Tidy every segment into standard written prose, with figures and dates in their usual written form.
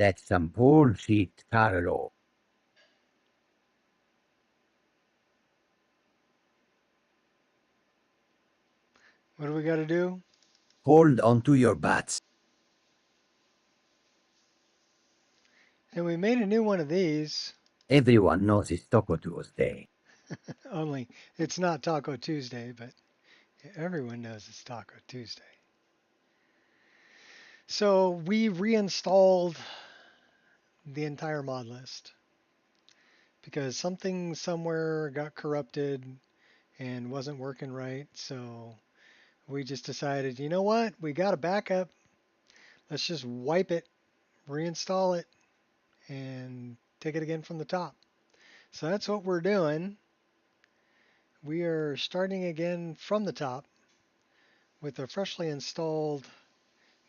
That's some bullshit, Carlo. What do we got to do? Hold onto your butts. And we made a new one of these. Everyone knows it's Taco Tuesday. Only it's not Taco Tuesday, but everyone knows it's Taco Tuesday. So we reinstalled the entire mod list because something somewhere got corrupted and wasn't working right. So we just decided, you know what? We got a backup. Let's just wipe it, reinstall it, and take it again from the top. So that's what we're doing. We are starting again from the top with a freshly installed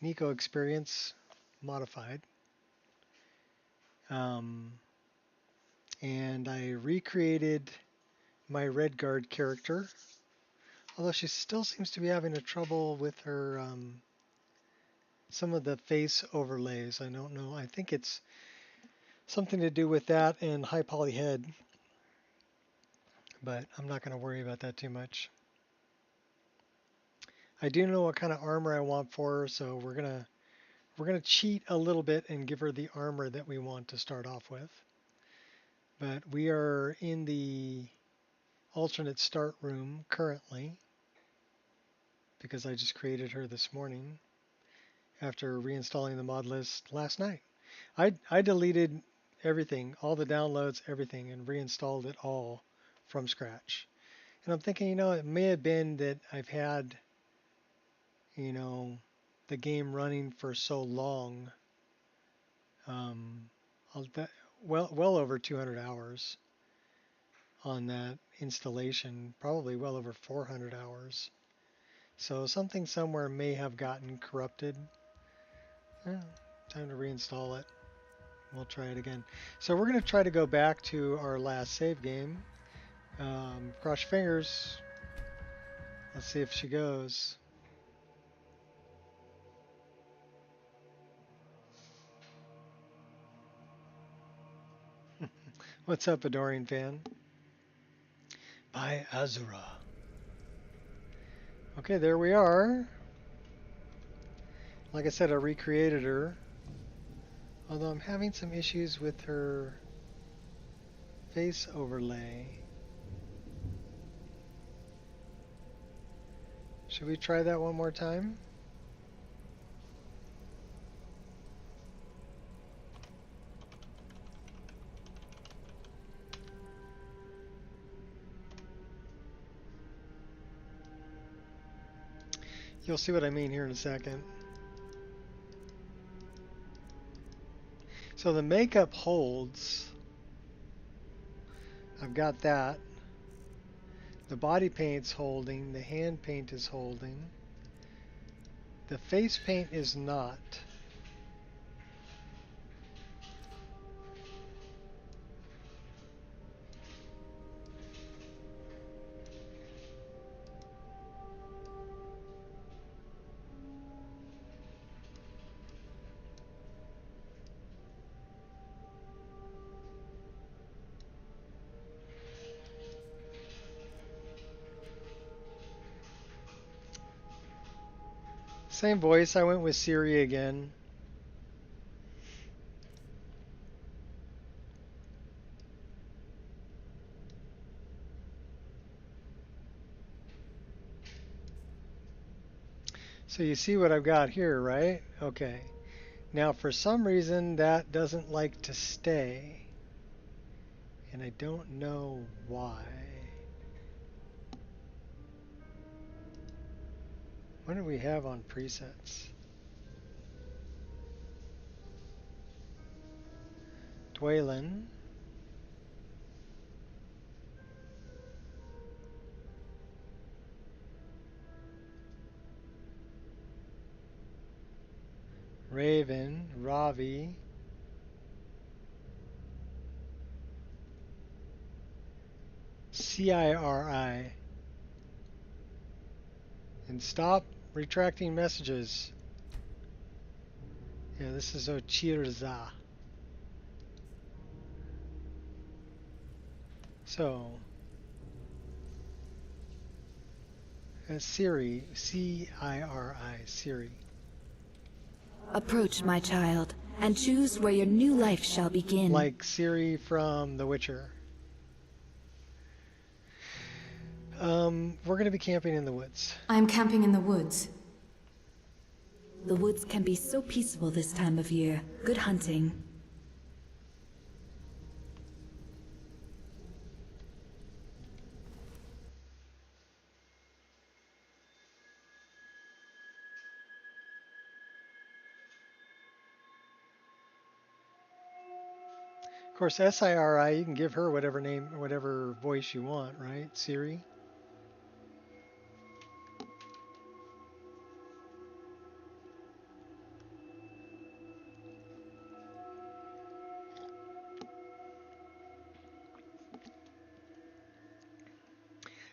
Nico Expereince modified. Um, and I recreated my Red Guard character, although she still seems to be having a trouble with her some of the face overlays. I don't know. I think it's something to do with that and high poly head, but I'm not going to worry about that too much. I do know what kind of armor I want for her, so we're gonna cheat a little bit and give her the armor that we want to start off with. But we are in the alternate start room currently because I just created her this morning after reinstalling the mod list last night. I deleted everything, all the downloads, everything, and reinstalled it all from scratch. And I'm thinking, it may have been that I've had, you know, the game running for so long, um, well over 200 hours on that installation, probably well over 400 hours. So something somewhere may have gotten corrupted. Yeah, time to reinstall it. We'll try it again. So we're going to try to go back to our last save game. Cross your fingers. Let's see if she goes. What's up, Adoring fan? By Azura. Okay, there we are. Like I said, I recreated her. Although I'm having some issues with her face overlay. Should we try that one more time? You'll see what I mean here in a second. So the makeup holds. I've got that. The body paint's holding. The hand paint is holding. The face paint is not. Same voice. I went with Siri again. So you see what I've got here, right? Okay. Now for some reason that doesn't like to stay. And I don't know why. What do we have on presets? Dwaylen. Raven. Ravi. CIRI. And stop retracting messages. Yeah, this is Ochirza. So, Siri, C-I-R-I, Siri. Approach, my child, and choose where your new life shall begin. Like Siri from The Witcher. We're going to be camping in the woods. I'm camping in the woods. The woods can be so peaceful this time of year. Good hunting. Of course, S-I-R-I, you can give her whatever name, whatever voice you want, right? Siri.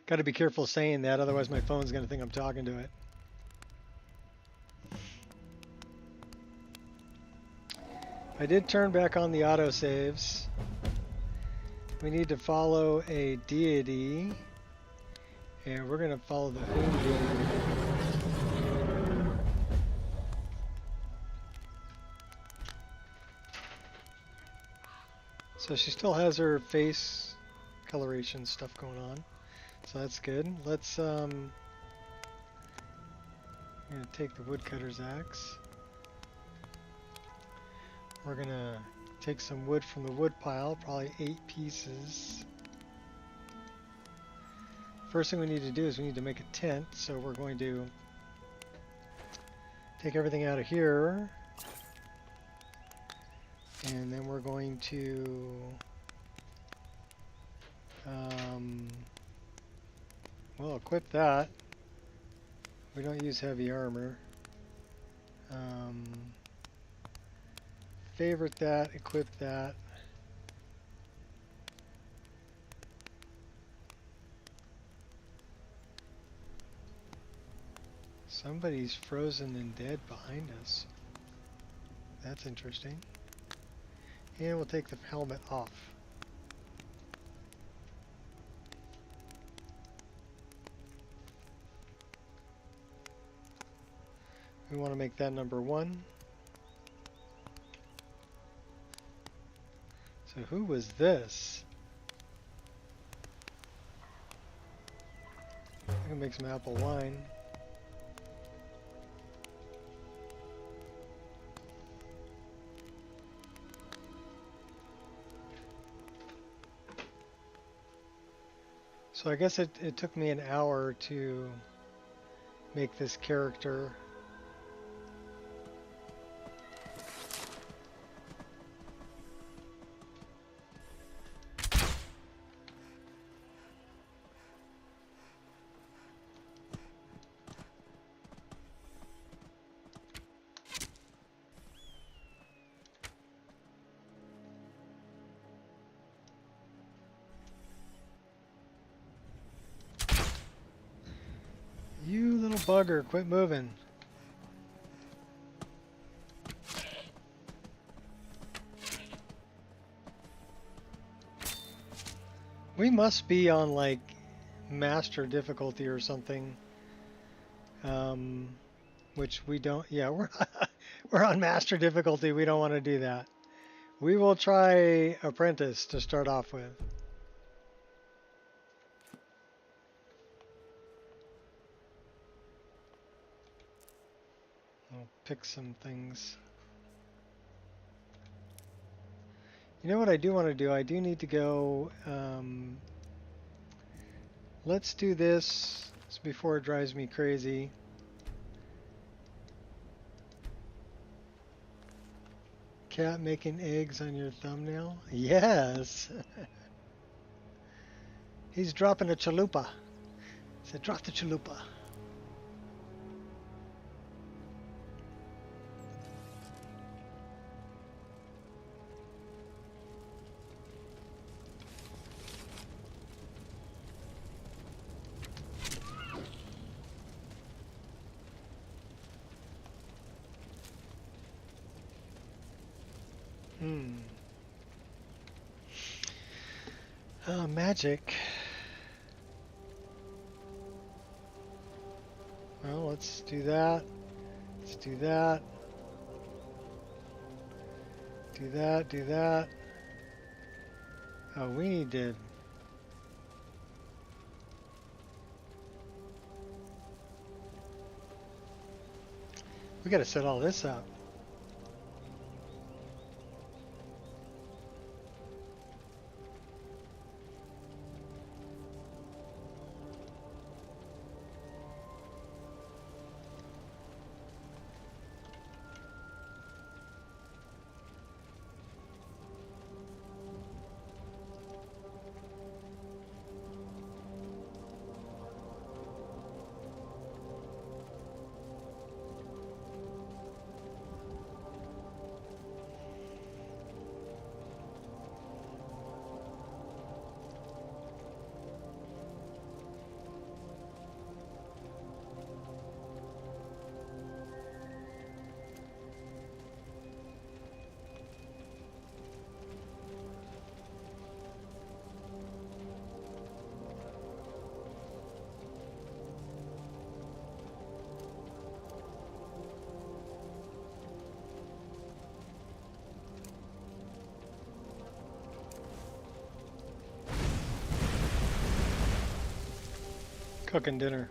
Got to be careful saying that, otherwise my phone's going to think I'm talking to it. I did turn back on the autosaves. We need to follow a deity, and we're going to follow the Hoon deity. So she still has her face coloration stuff going on. So that's good. Let's I'm gonna take the woodcutter's axe. We're gonna take some wood from the wood pile, probably 8 pieces. First thing we need to do is we need to make a tent, so we're going to take everything out of here, and then we're going to well, equip that. We don't use heavy armor. Favorite that, equip that. Somebody's frozen and dead behind us. That's interesting. And we'll take the helmet off. We want to make that number 1. So who was this? I can make some apple wine. So I guess it took me an hour to make this character. You little bugger, quit moving. We must be on like master difficulty or something. Which we don't, yeah, we're on master difficulty. We don't want to do that. We will try apprentice to start off with. I'll pick some things. You know what I do want to do? I do need to go, let's do this before it drives me crazy. Cat making eggs on your thumbnail? Yes! He's dropping a chalupa. He said, drop the chalupa. Magic. Well, let's do that. Let's do that. Do that, do that. Oh, we need to... We gotta set all this up. Cooking dinner.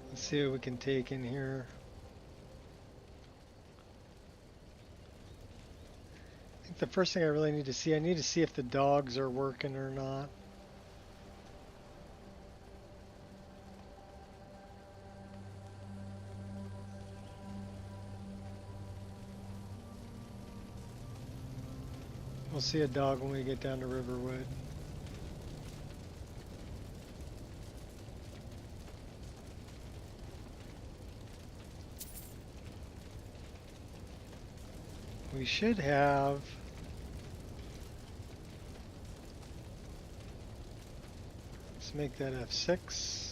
Let's see what we can take in here. I think the first thing I really need to see, I need to see if the dogs are working or not. We'll see a dog when we get down to Riverwood. We should have... Let's make that F6.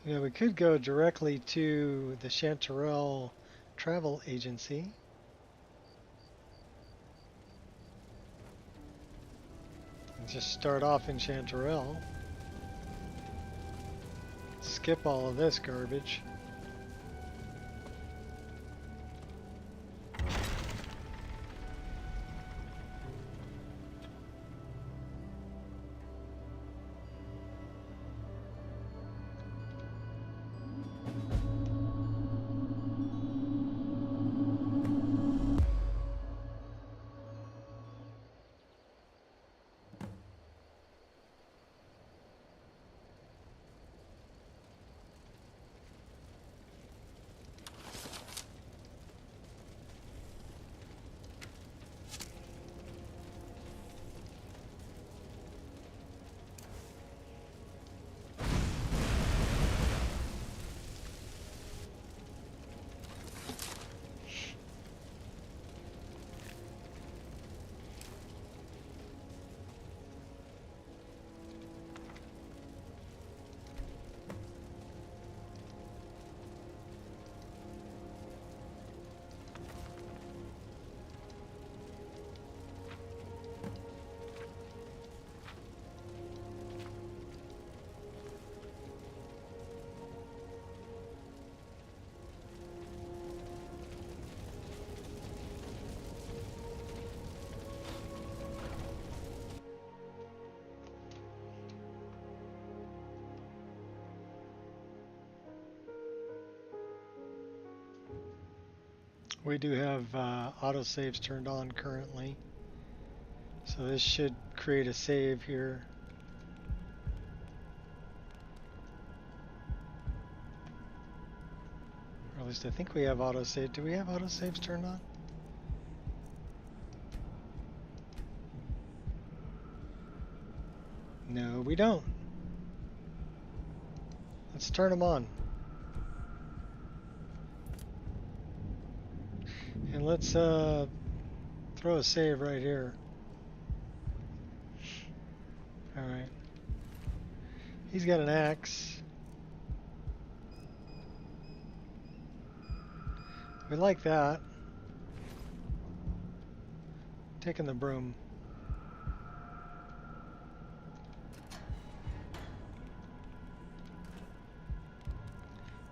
Yeah, we could go directly to the Chanterelle Travel Agency. And just start off in Chanterelle. Skip all of this garbage. We do have autosaves turned on currently, so this should create a save here. At least I think we have autosave. Do we have autosaves turned on? No, we don't. Let's turn them on. And let's throw a save right here. Alright. He's got an axe. We like that. Taking the broom.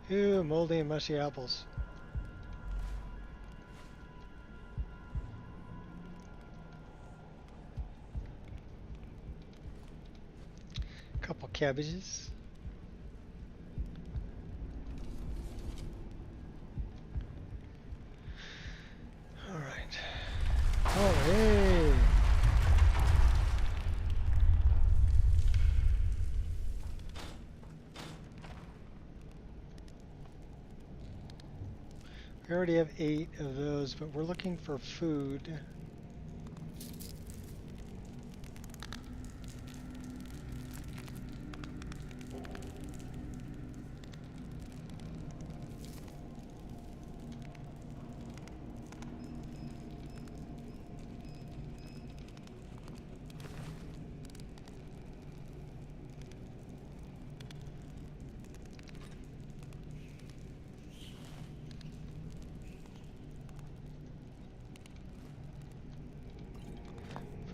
Ew, moldy and mushy apples. Couple cabbages. All right. Oh, hey. We already have 8 of those, but we're looking for food.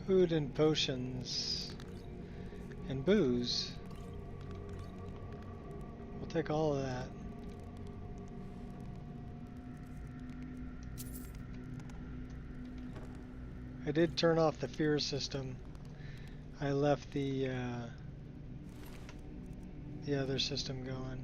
Food and potions and booze. We'll take all of that. I did turn off the fear system. I left the other system going.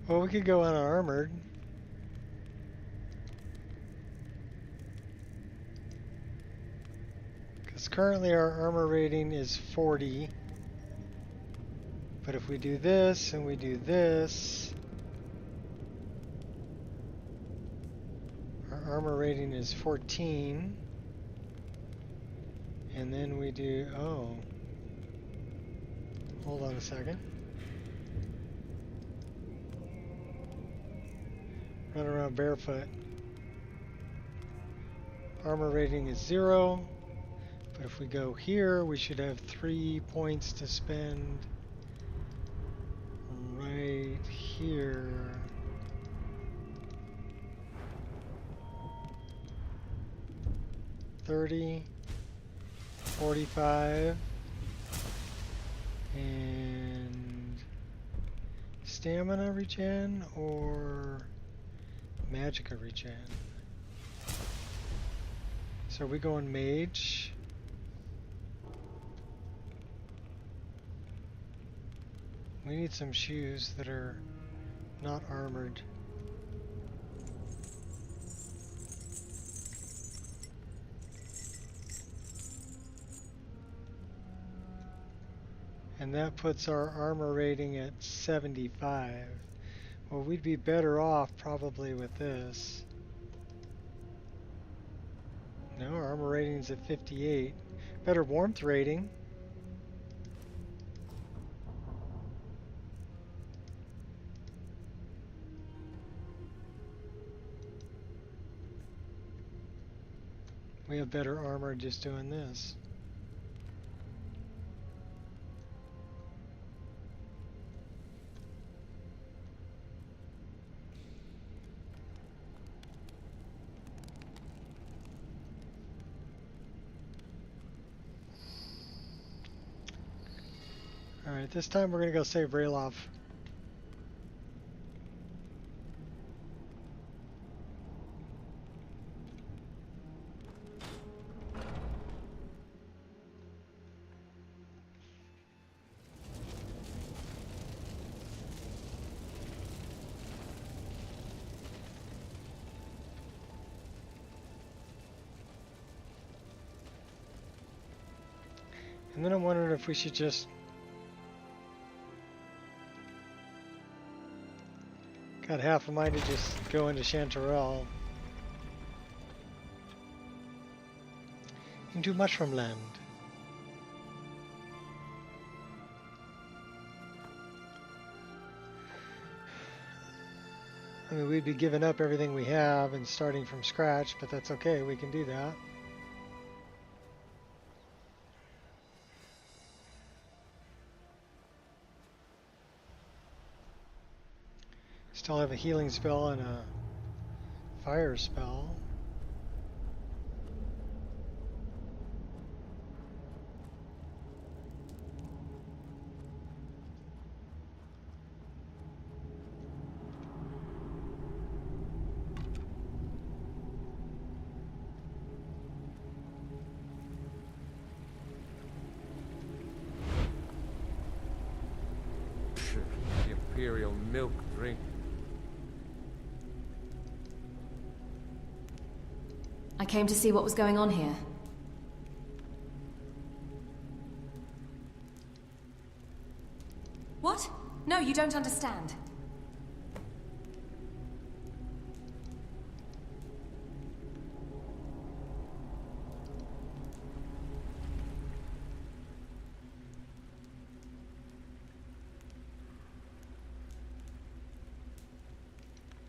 Well, we could go unarmored. Because currently our armor rating is 40. But if we do this and we do this, our armor rating is 14. And then we do, oh, hold on a second. Run around barefoot. Armor rating is 0. But if we go here, we should have 3 points to spend right here. $30. 45. And stamina regen or magicka regen? So are we going mage? We need some shoes that are not armored. And that puts our armor rating at 75. Well, we'd be better off probably with this. No, our armor rating's at 58. Better warmth rating. We have better armor just doing this. Alright, this time we're going to go save Rayloff. And then I'm wondering if we should just got half a mind to just go into Chanterelle. Into Mushroomland. I mean, we'd be giving up everything we have and starting from scratch, but that's okay, we can do that. Still have a healing spell and a fire spell. The Imperial milk drink. I came to see what was going on here. What? No, you don't understand.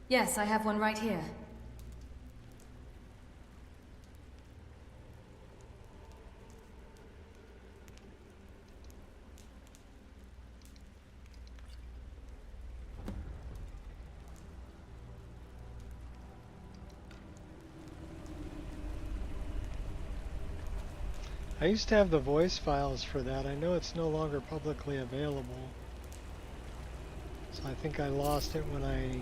Yes, I have one right here. I used to have the voice files for that. I know it's no longer publicly available. So I think I lost it when I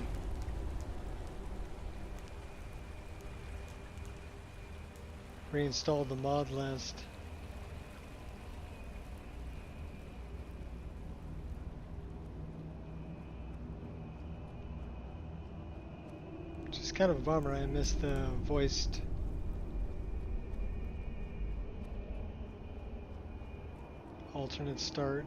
reinstalled the mod list. Which is kind of a bummer. I missed the voiced alternate start.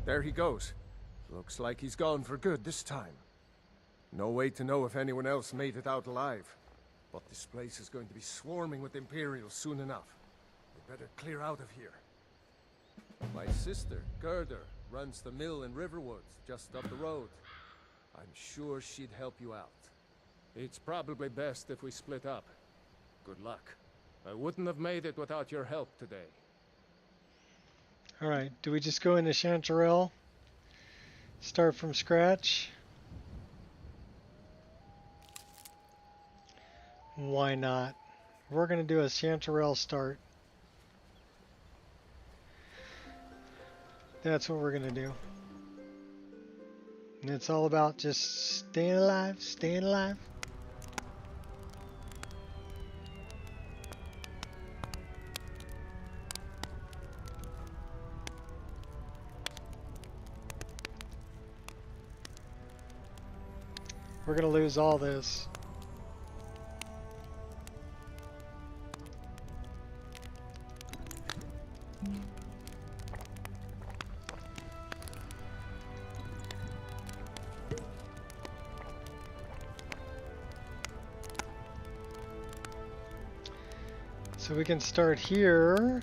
There he goes. Looks like he's gone for good this time. No way to know if anyone else made it out alive. But this place is going to be swarming with Imperials soon enough. We better clear out of here. My sister, Gerda, runs the mill in Riverwood, just up the road. I'm sure she'd help you out. It's probably best if we split up. Good luck. I wouldn't have made it without your help today. Alright, do we just go into Chanterelle? Start from scratch? Why not? We're going to do a Chanterelle start. That's what we're going to do. And it's all about just staying alive, staying alive. We're going to lose all this. So we can start here,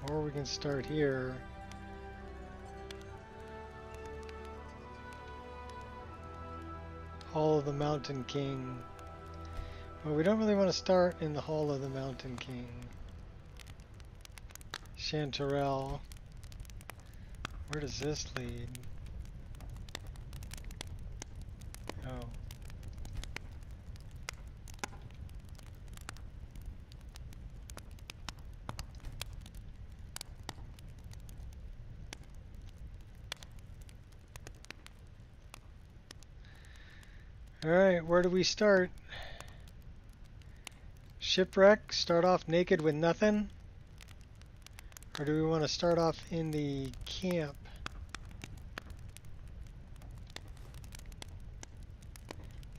or we can start here. Hall of the Mountain King. Well, we don't really want to start in the Hall of the Mountain King. Chanterelle. Where does this lead? Oh. Alright, where do we start? Shipwreck? Start off naked with nothing? Or do we want to start off in the camp?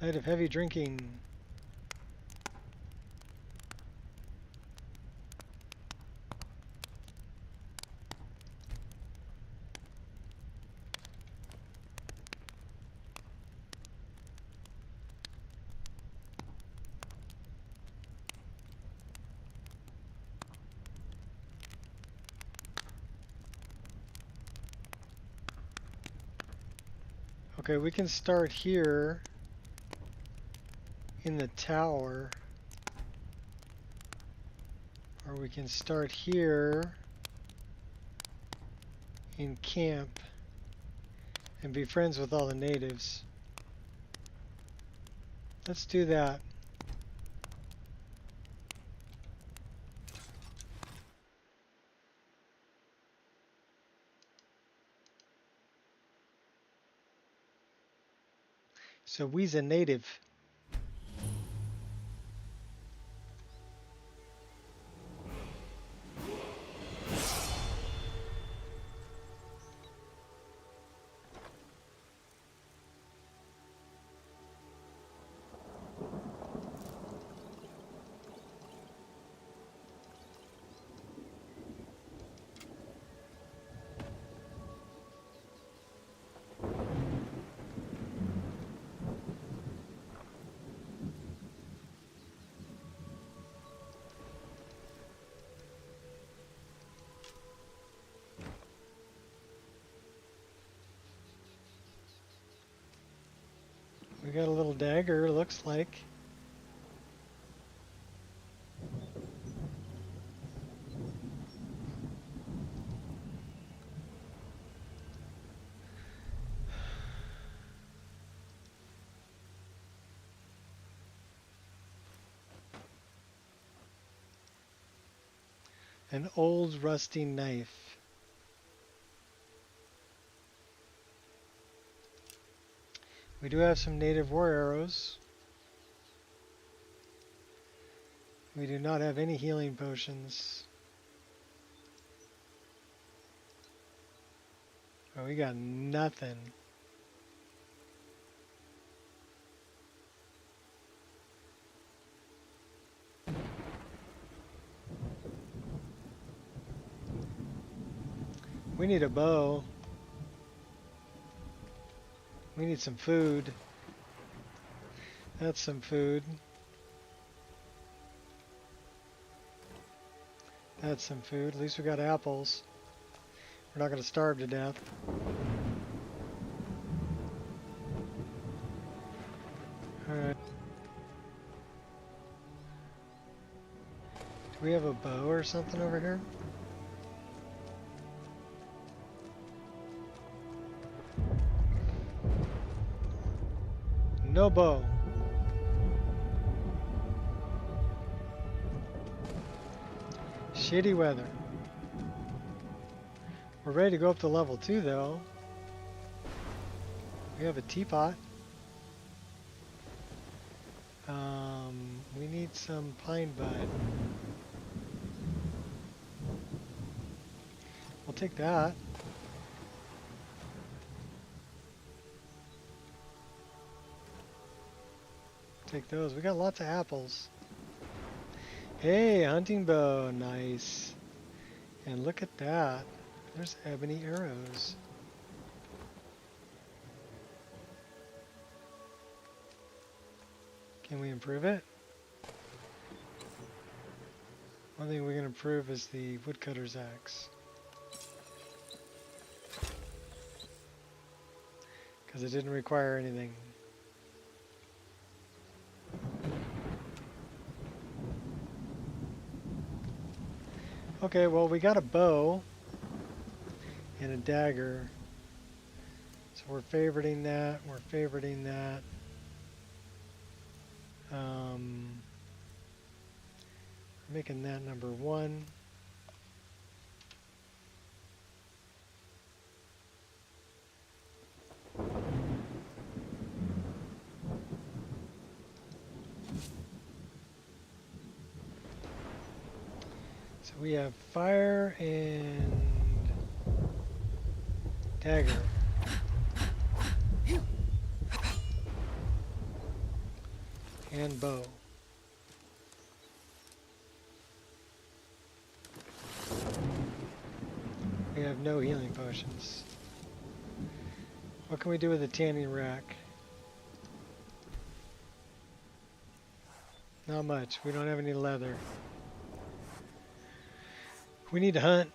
Night of heavy drinking. Okay, we can start here in the tower, or we can start here in camp and be friends with all the natives. Let's do that. So we's a native. We got a little dagger, looks like. An old rusty knife. We do have some native war arrows. We do not have any healing potions. Oh, we got nothing. We need a bow. We need some food. That's some food. That's some food. At least we got apples. We're not going to starve to death. Alright. Do we have a bow or something over here? No bow. Shitty weather. We're ready to go up to level 2 though. We have a teapot. We need some pine bud. We'll take that. Take those. We got lots of apples. Hey, hunting bow. Nice. And look at that. There's ebony arrows. Can we improve it? One thing we can improve is the woodcutter's axe. Because it didn't require anything. Okay, well we got a bow and a dagger. So we're favoriting that, we're favoriting that. Making that number 1. So we have fire and dagger. And bow. We have no healing potions. What can we do with the tanning rack? Not much. We don't have any leather. We need to hunt.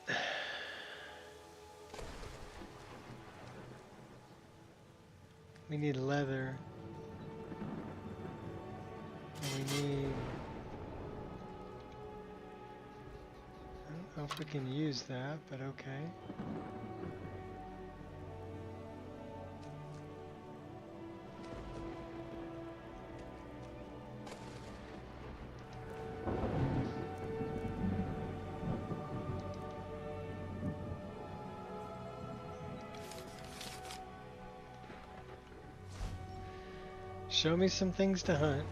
We need leather. And we need... I don't know if we can use that, but okay. Show me some things to hunt.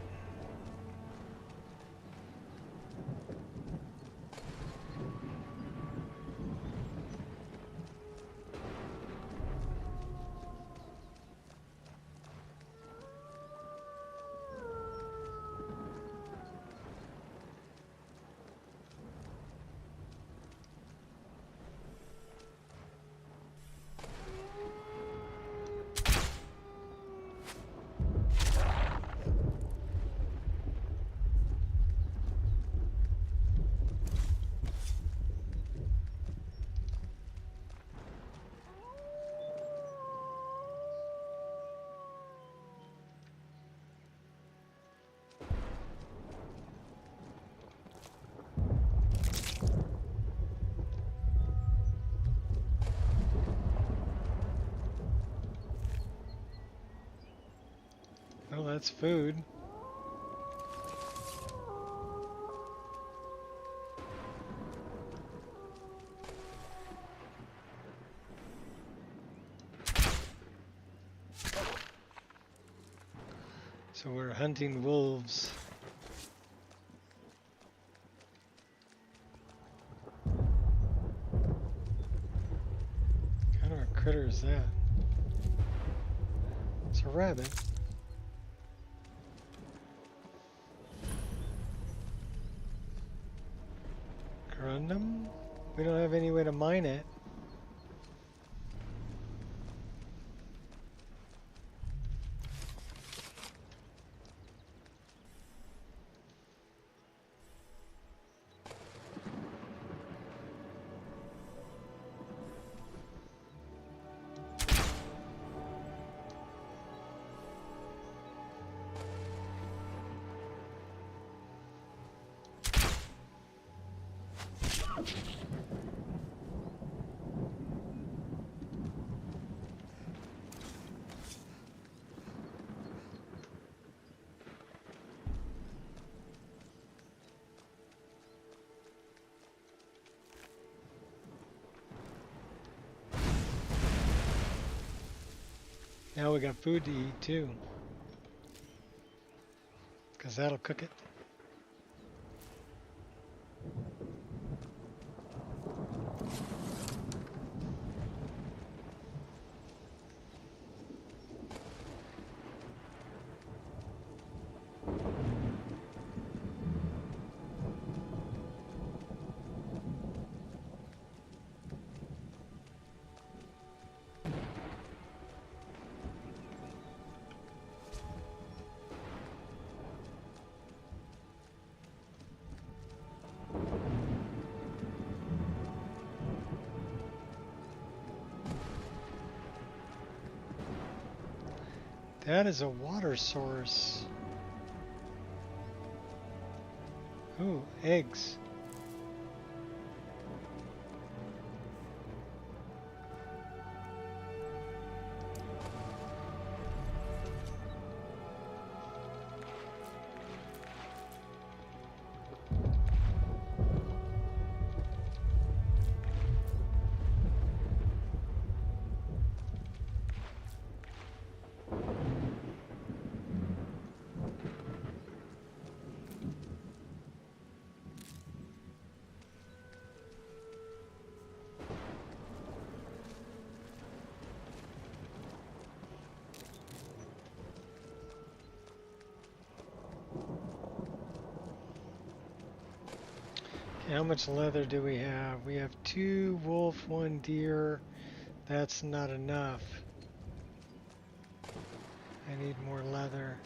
Well, that's food. So we're hunting wolves. What kind of a critter is that? It's a rabbit. Corundum? We don't have any way to mine it. Now we got food to eat too. Because that'll cook it. That is a water source. Ooh, eggs. How much leather do we have? We have 2 wolf, 1 deer. That's not enough. I need more leather.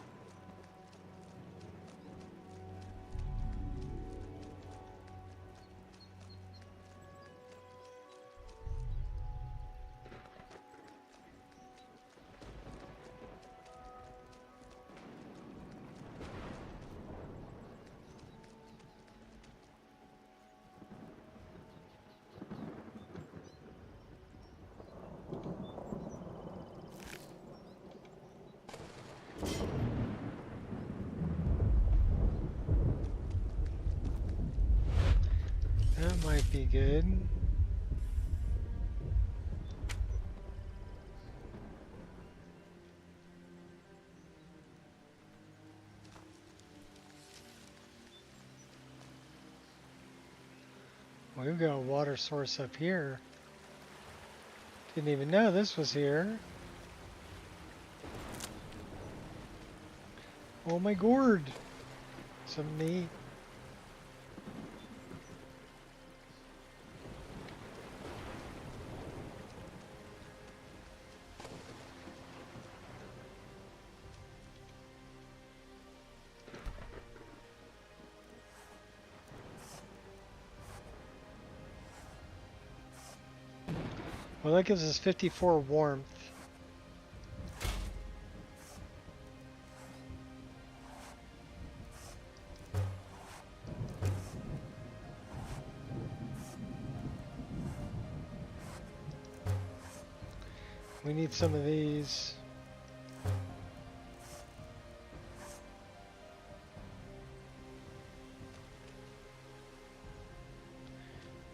That might be good. We've got a water source up here. Didn't even know this was here. Oh my gourd! Something to eat. Well, that gives us 54 warmth. We need some of these.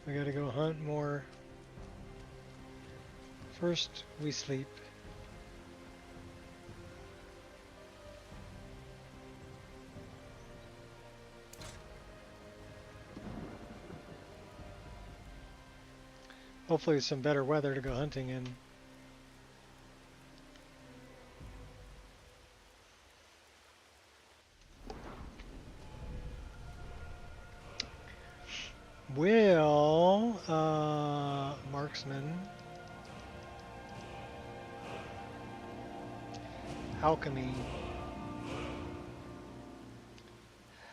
We gotta go hunt more. First, we sleep. Hopefully some better weather to go hunting in. Well, marksman. Alchemy.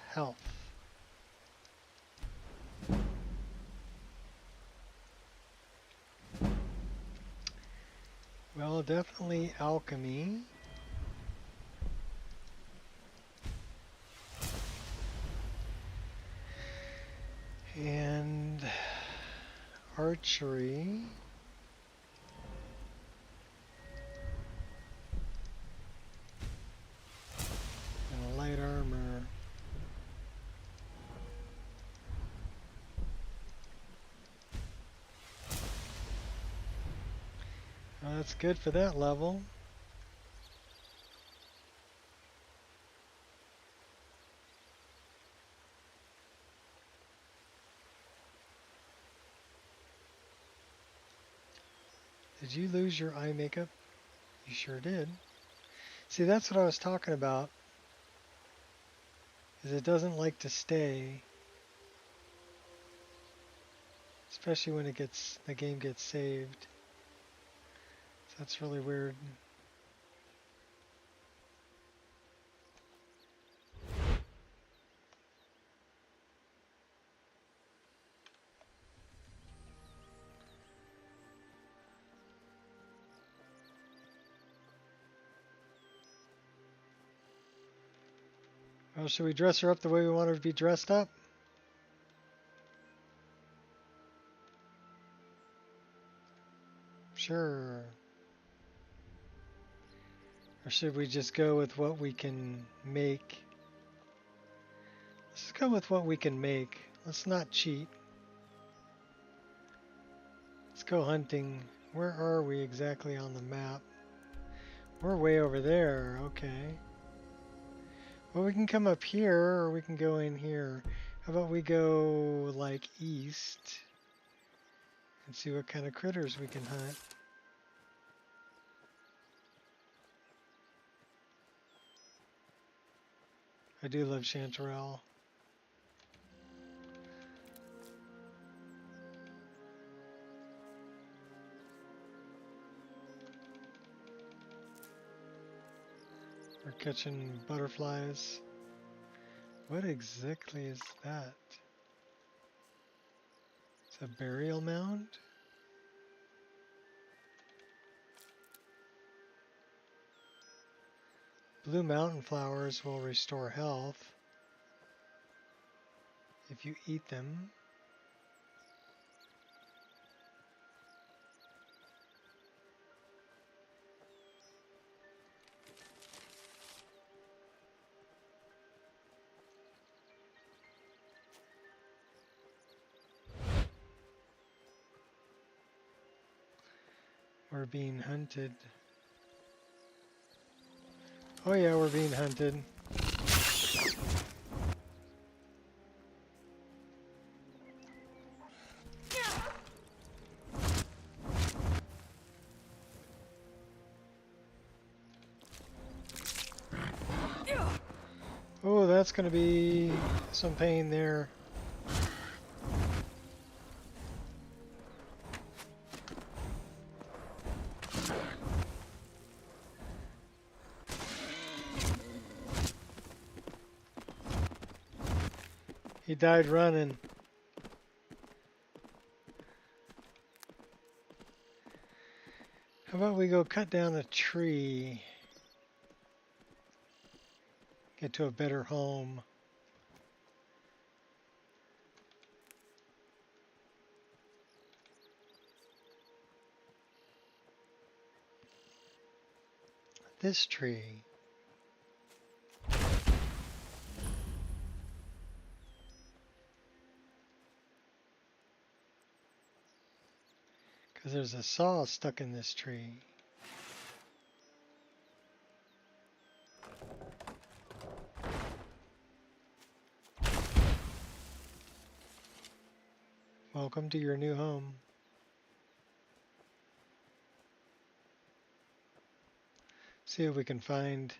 Health. Well, definitely alchemy. And archery. And light armor. Well, that's good for that level. Did you lose your eye makeup? You sure did. See, that's what I was talking about. Is it doesn't like to stay. Especially when the game gets saved. So that's really weird. Well, should we dress her up the way we want her to be dressed up? Sure. Or should we just go with what we can make? Let's go with what we can make. Let's not cheat. Let's go hunting. Where are we exactly on the map? We're way over there. Okay. Well, we can come up here or we can go in here. How about we go like east and see what kind of critters we can hunt. I do love chanterelle. We're catching butterflies. What exactly is that? It's a burial mound? Blue mountain flowers will restore health if you eat them. We're being hunted. Oh yeah, we're being hunted. Oh, that's going to be some pain there. He died running. How about we go cut down a tree? Get to a better home. This tree. Because there's a saw stuck in this tree. Welcome to your new home. See if we can find.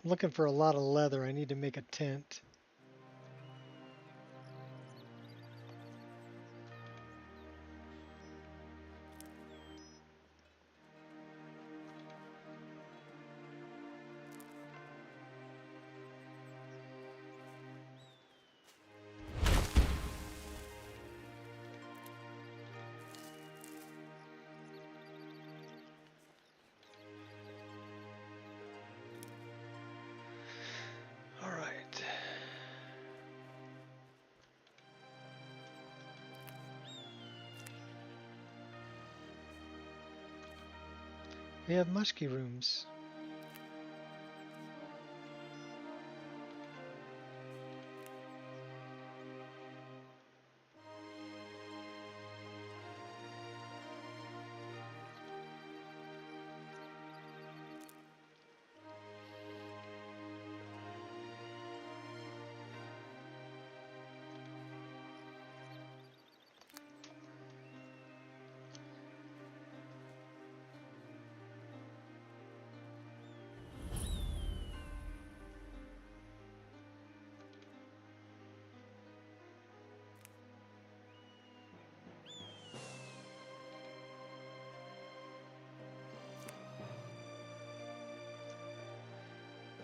I'm looking for a lot of leather. I need to make a tent. We have musky rooms.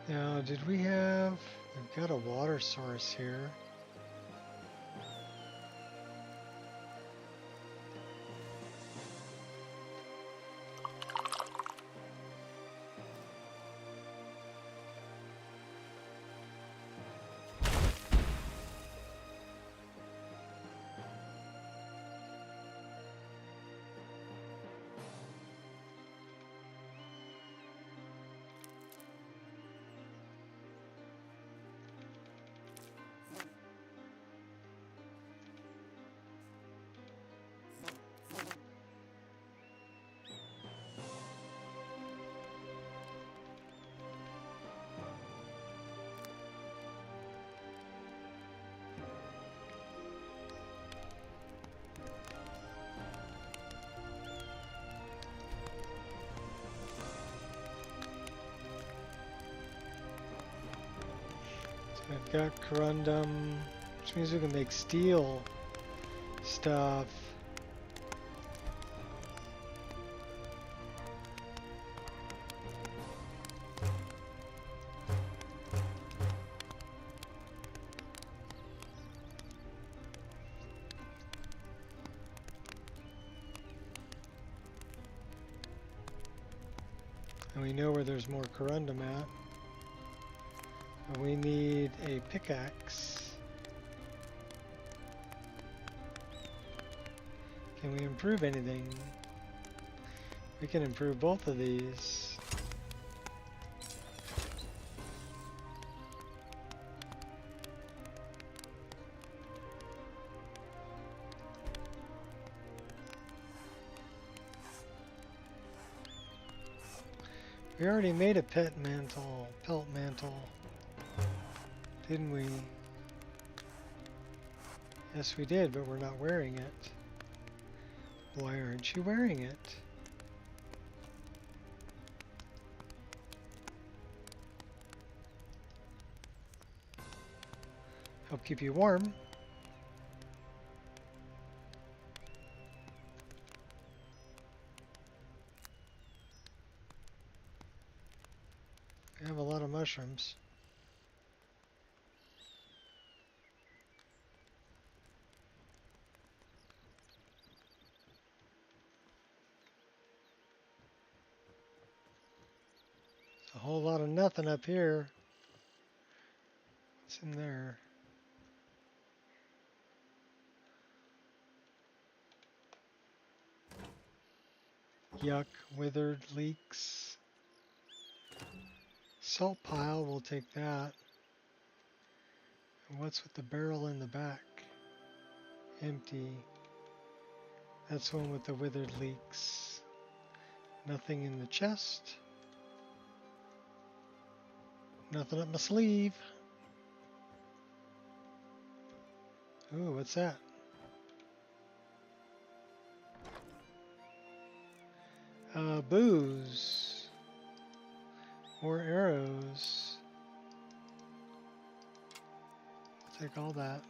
Now, did we have... We've got a water source here. We've got corundum, which means we can make steel stuff. And we know where there's more corundum at. We need a pickaxe. Can we improve anything? We can improve both of these. We already made a pelt mantle, didn't we? Yes, we did, but we're not wearing it. Why aren't you wearing it? Help keep you warm. We have a lot of mushrooms. A whole lot of nothing up here. What's in there? Yuck, withered leeks. Salt pile, we'll take that. And what's with the barrel in the back? Empty. That's one with the withered leeks. Nothing in the chest. Nothing up my sleeve. Ooh, what's that? Booze. More arrows. Take all that.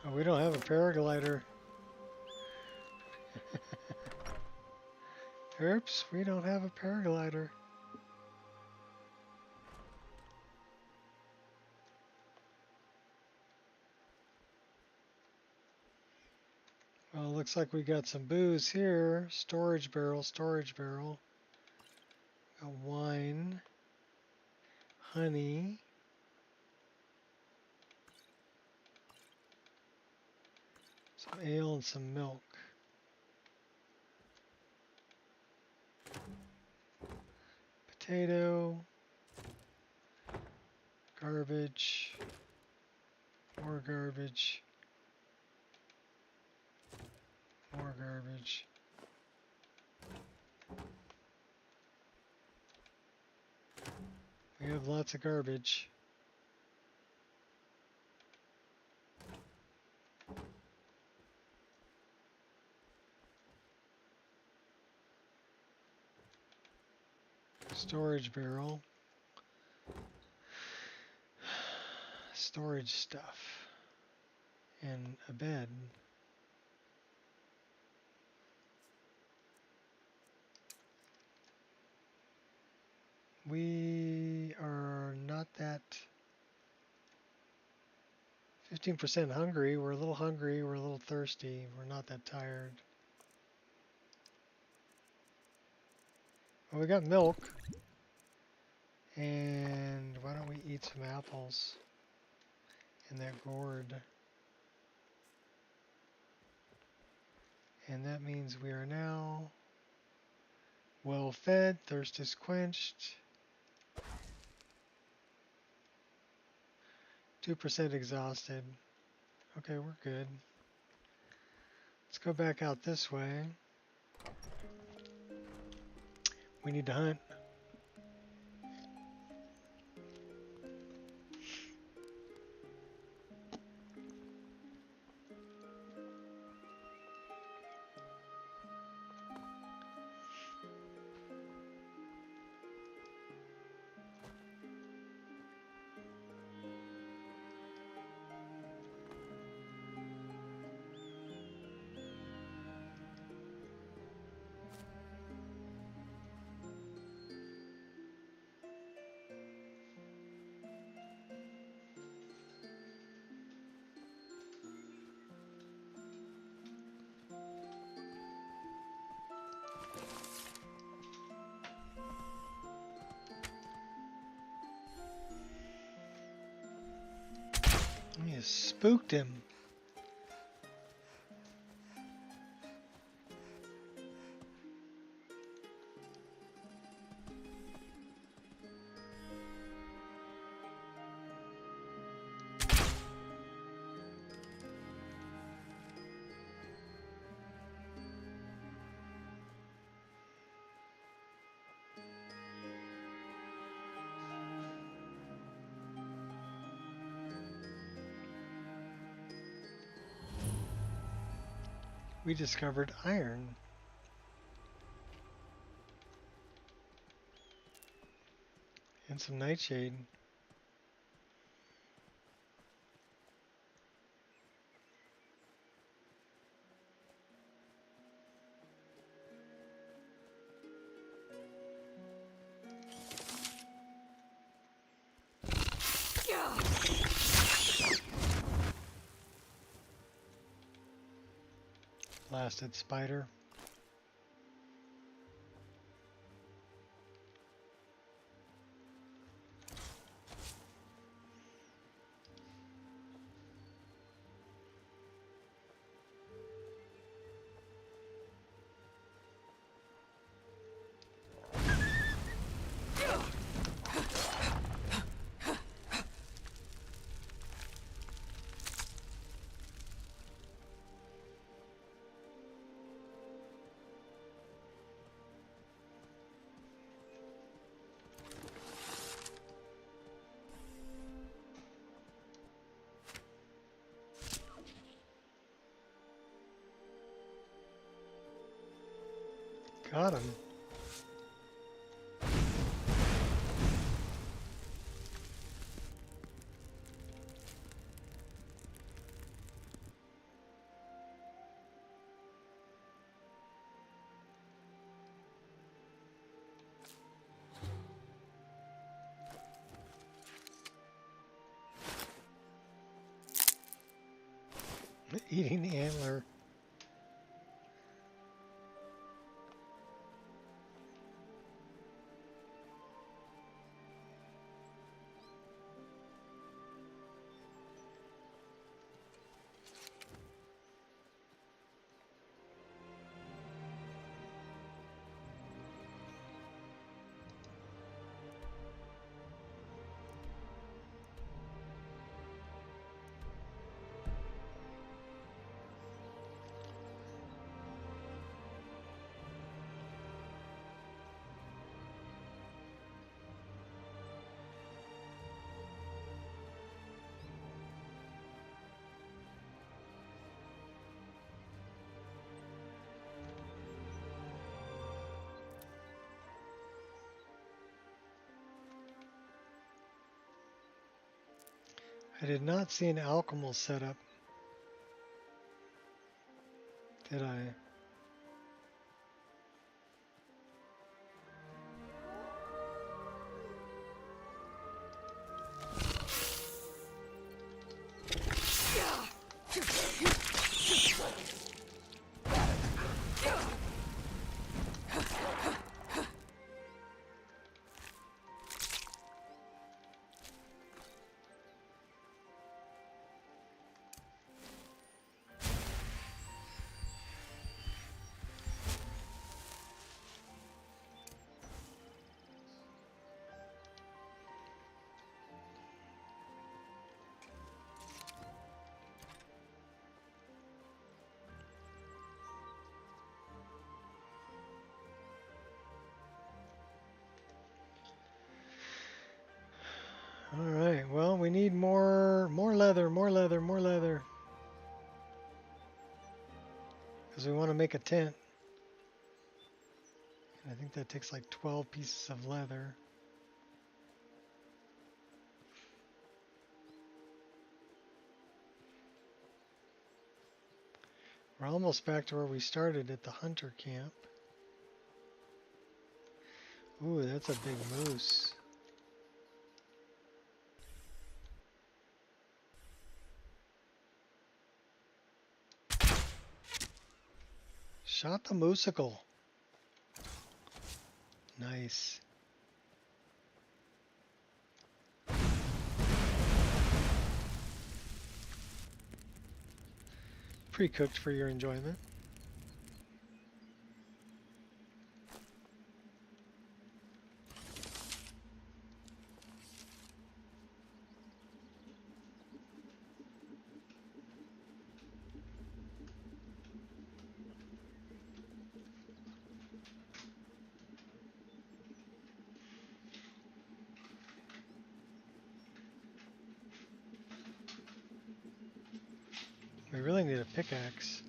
Oh, we don't have a paraglider. Oops, we don't have a paraglider. Well, looks like we got some booze here. Storage barrel, storage barrel. Got wine, honey. Some ale and some milk. Potato. Garbage. More garbage. More garbage. We have lots of garbage. Storage barrel. Storage stuff. And a bed. We are not that 15% hungry. We're a little hungry. We're a little thirsty. We're not that tired. Well, we got milk. And why don't we eat some apples in that gourd? And that means we are now well fed. Thirst is quenched. 2% exhausted. Okay, we're good. Let's go back out this way. We need to hunt. You spooked him. We discovered iron. And some nightshade. Blasted spider. Got him. Eating the antler. I did not see an alchemical setup. Did I? All right. Well, we need more leather, more leather, more leather. Because we want to make a tent. And I think that takes like 12 pieces of leather. We're almost back to where we started at the hunter camp. Ooh, that's a big moose. Shot the moosicle. Nice. Pre-cooked for your enjoyment. We really need a pickaxe.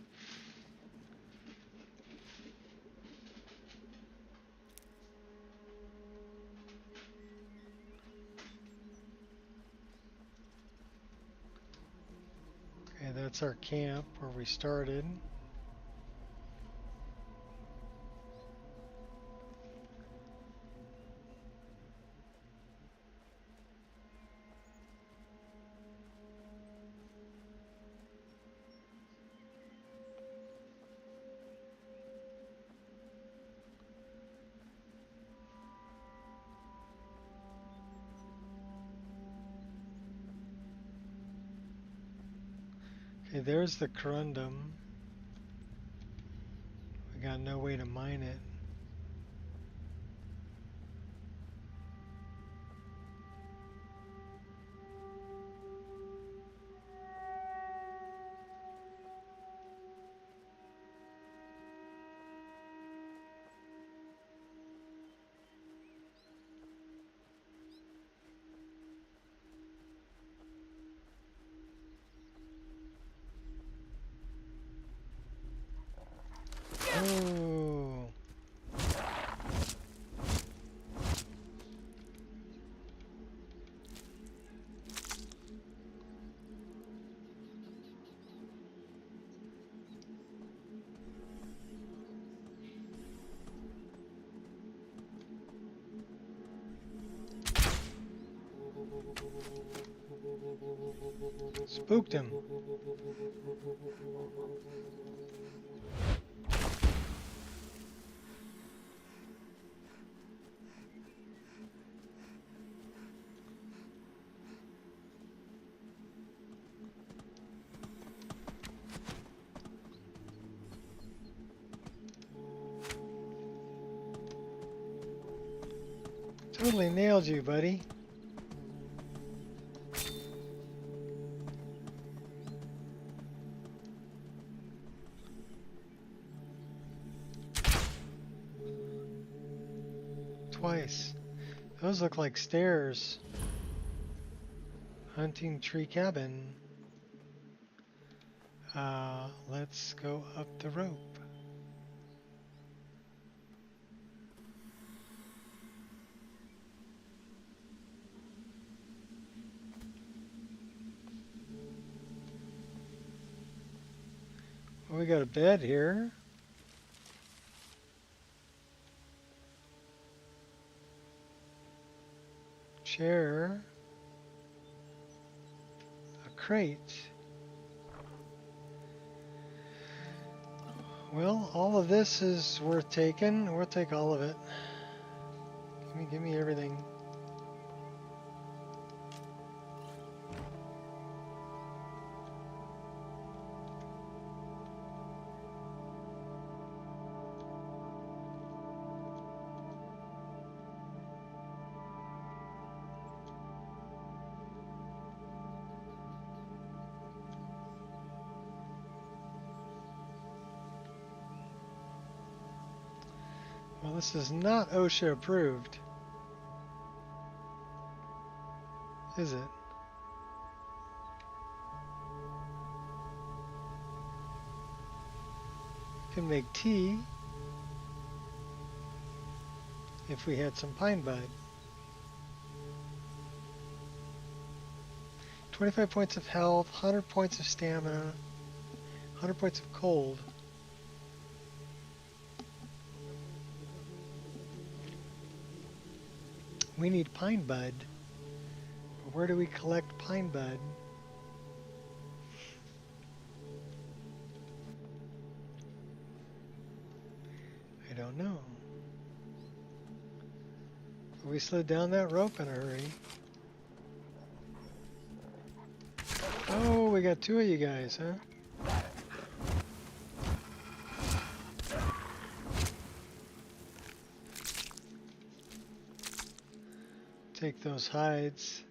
Okay, that's our camp where we started. Okay, there's the corundum. We got no way to mine it. Oh. Spooked him. Totally nailed you, buddy. Twice. Those look like stairs. Hunting tree cabin. Let's go up the rope. we got a bed here. Chair. A crate. Well, all of this is worth taking. We'll take all of it. Give me everything. Well, this is not OSHA approved, is it? Can make tea if we had some pine bud. 25 points of health, 100 points of stamina, 100 points of cold. We need pine bud. But where do we collect pine bud? I don't know. But we slid down that rope in a hurry. Oh, we got two of you guys, huh? Take those hides.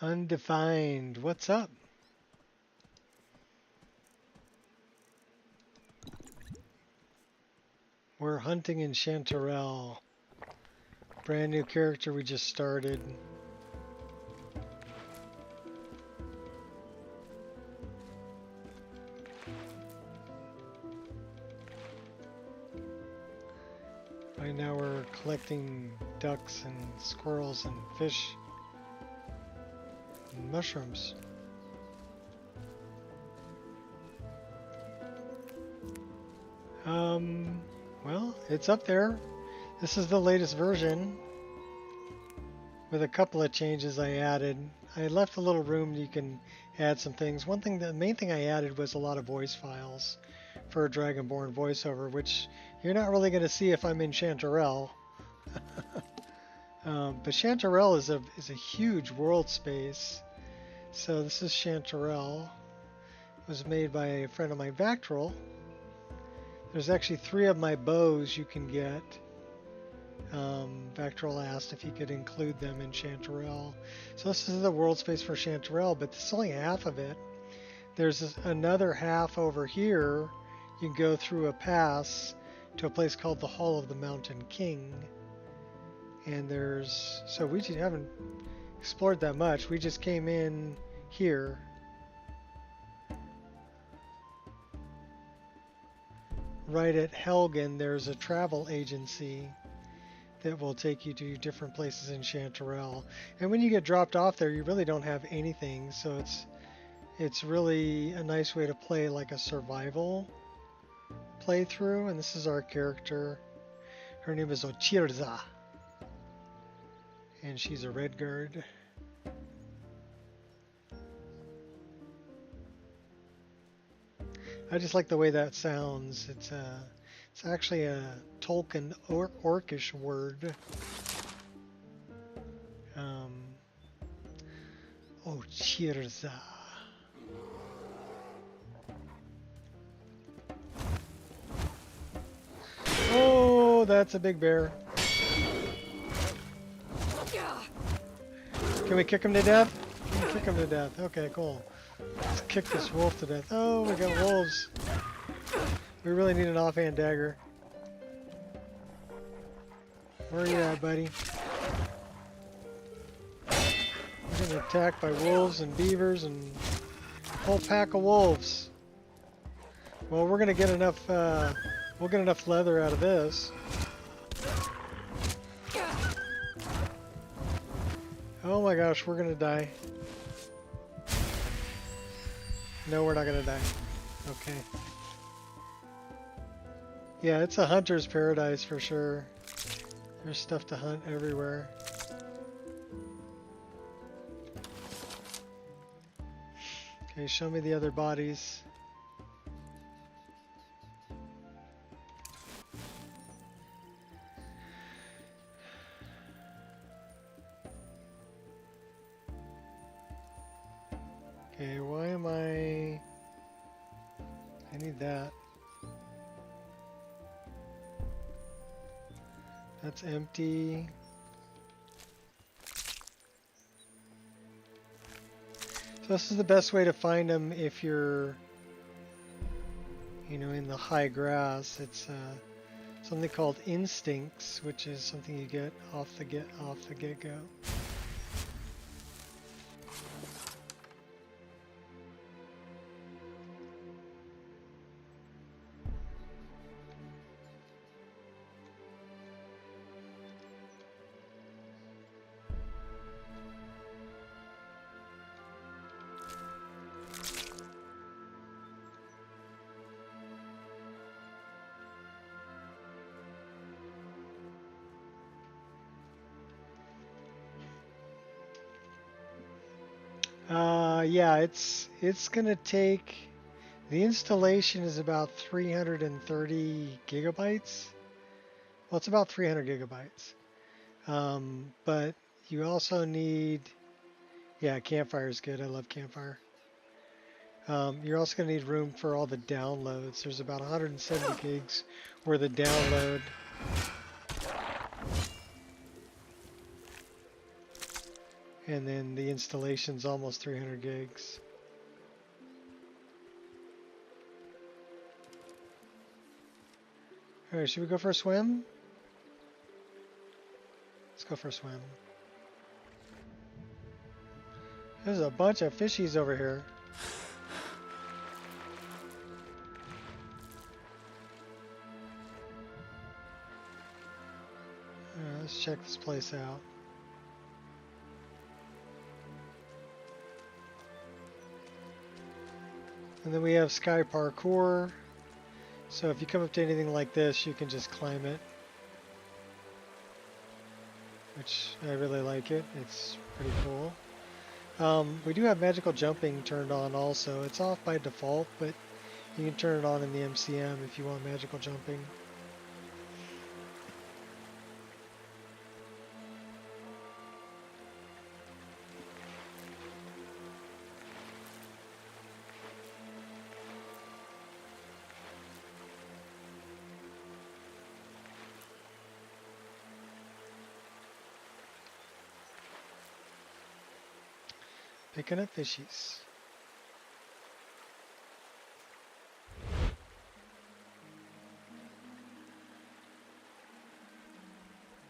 Undefined. What's up? We're hunting in Chanterelle. Brand new character we just started. Right now we're collecting ducks and squirrels and fish and mushrooms. Well, it's up there. This is the latest version with a couple of changes I added. I left a little room you can add some things. The main thing I added was a lot of voice files for a Dragonborn voiceover, which you're not really going to see if I'm in Chanterelle. But Chanterelle is a huge world space. So this is Chanterelle. It was made by a friend of mine, Vactrol. There's actually 3 of my bows you can get. Vactrol asked if he could include them in Chanterelle. So this is the world space for Chanterelle, but this is only half of it. There's another half over here. You can go through a pass to a place called the Hall of the Mountain King. And so we just haven't explored that much. We just came in here. Right at Helgen, there's a travel agency that will take you to different places in Chanterelle. And when you get dropped off there, you really don't have anything, so it's really a nice way to play like a survival playthrough. And this is our character. Her name is Ochirza, and she's a Redguard. I just like the way that sounds. It's actually a Tolkien orcish word. Ochirza. Oh, that's a big bear. Can we kick him to death? Can we kick him to death? Okay, cool. Let's kick this wolf to death. Oh, we got wolves. We really need an offhand dagger. Where are you at, buddy? Getting attacked by wolves and beavers and a whole pack of wolves. Well, we're gonna get enough. We'll get enough leather out of this. Oh my gosh, we're gonna die. No, we're not gonna die. Okay. Yeah, it's a hunter's paradise for sure. There's stuff to hunt everywhere. Okay, show me the other bodies. Okay, why am I need that. That's empty. So this is the best way to find them if you're, you know, in the high grass. It's something called instincts, which is something you get off the get-go. Yeah, it's gonna take, the installation is about 330 gigabytes. Well, it's about 300 gigabytes. But you also need, yeah, campfire is good. I love campfire. You're also gonna need room for all the downloads. There's about 170 gigs worth of download. And then the installation's almost 300 gigs. All right, should we go for a swim? Let's go for a swim. There's a bunch of fishies over here. All right, let's check this place out. And then we have Sky Parkour. So if you come up to anything like this, you can just climb it. Which I really like it. It's pretty cool. We do have magical jumping turned on also. It's off by default, but you can turn it on in the MCM if you want magical jumping. Picking up fishies.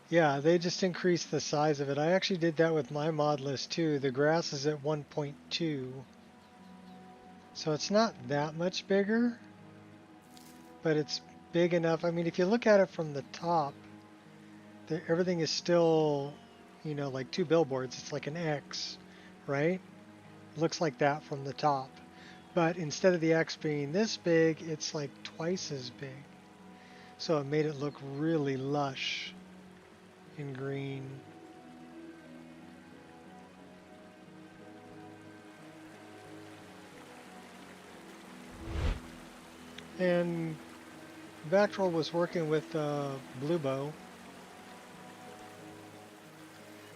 Yeah, they just increased the size of it. I actually did that with my mod list too. The grass is at 1.2. So it's not that much bigger, but it's big enough. I mean, if you look at it from the top, everything is still, you know, like two billboards. It's like an X, right? Looks like that from the top, but instead of the X being this big, it's like twice as big, so it made it look really lush in green. And Vactrol was working with Bluebow,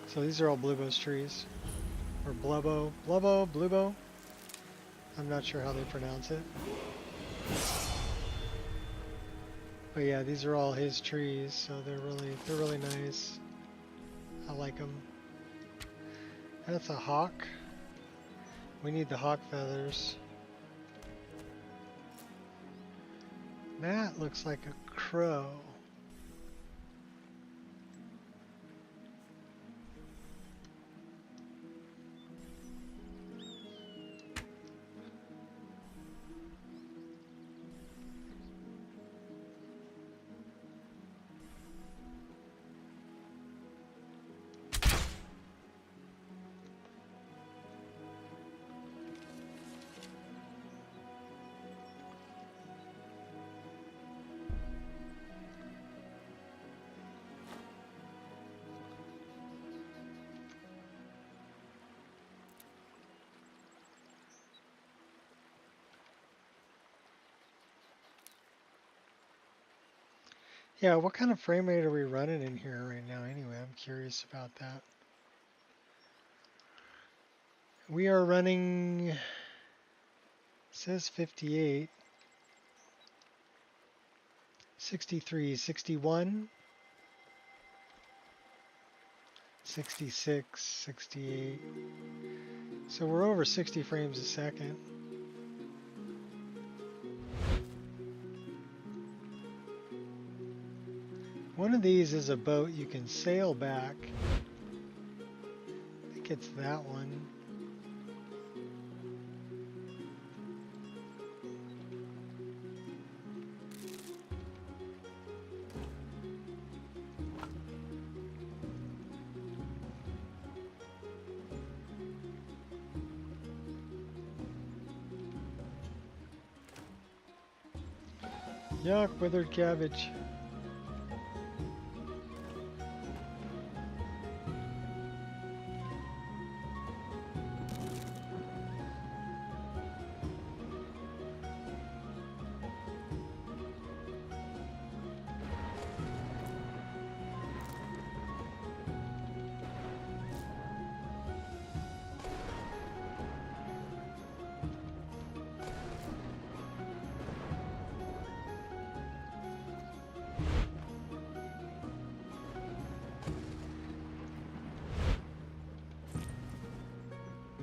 so these are all Bluebow's trees. Or Bluebow. I'm not sure how they pronounce it. But yeah, these are all his trees, so they're really nice. I like them. That's a hawk. We need the hawk feathers. That looks like a crow. Yeah, what kind of frame rate are we running in here right now anyway? I'm curious about that. We are running, it says 58, 63, 61, 66, 68. So we're over 60 frames a second. One of these is a boat you can sail back. I think it's that one. Yuck, withered cabbage.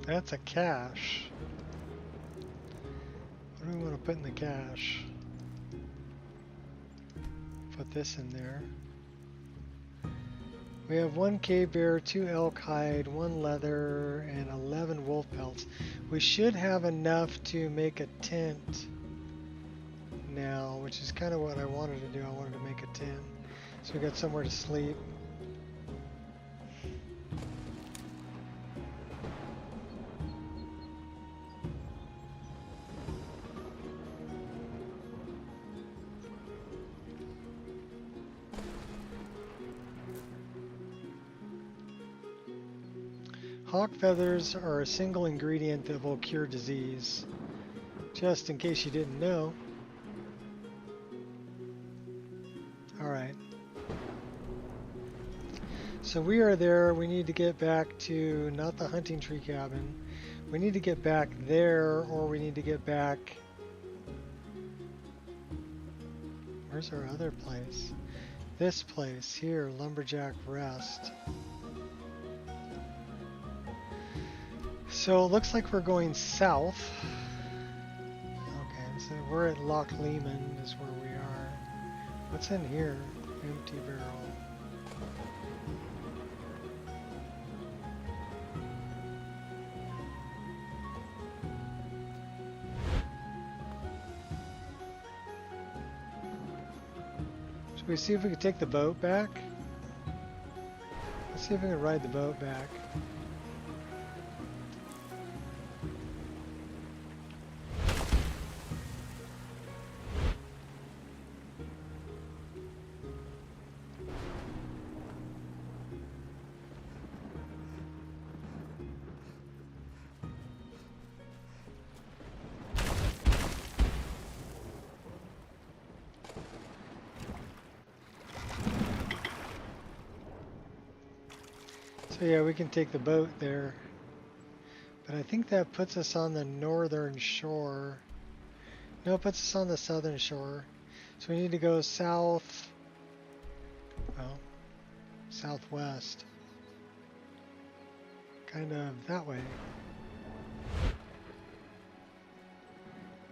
That's a cache. What do we want to put in the cache? Put this in there. We have 1 cave bear, 2 elk hide, 1 leather, and 11 wolf pelts. We should have enough to make a tent now, which is kind of what I wanted to do. I wanted to make a tent. So we got somewhere to sleep. Hawk feathers are a single ingredient that will cure disease. Just in case you didn't know. Alright. So we are there. We need to get back to, not the hunting tree cabin. We need to get back there, or we need to get back... Where's our other place? This place here, Lumberjack Rest. So it looks like we're going south. Okay, so we're at Loch Lehman is where we are. What's in here? Empty barrel. Should we see if we can take the boat back? Let's see if we can ride the boat back. So yeah, we can take the boat there. But I think that puts us on the northern shore. No, it puts us on the southern shore. So we need to go south, well, southwest. Kind of that way.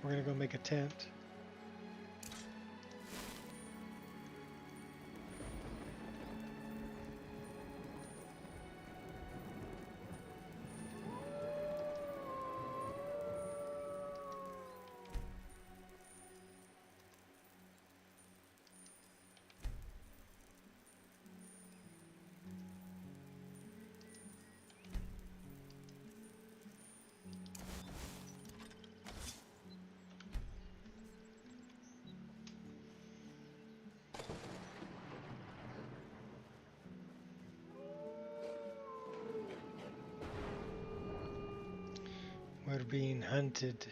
We're gonna go make a tent. We're being hunted.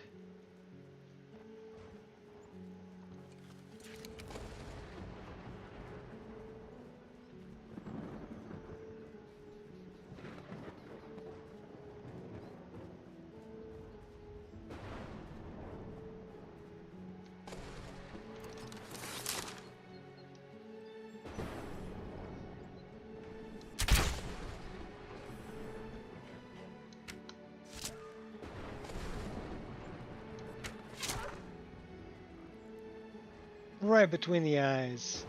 Right between the eyes.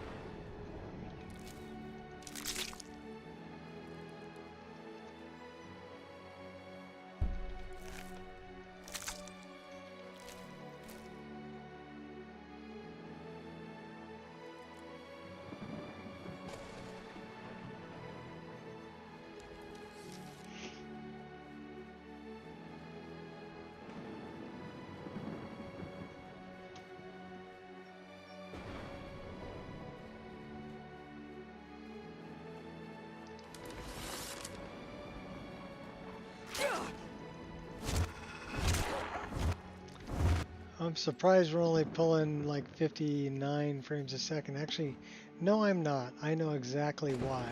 I'm surprised we're only pulling like 59 frames a second. Actually, no, I'm not. I know exactly why.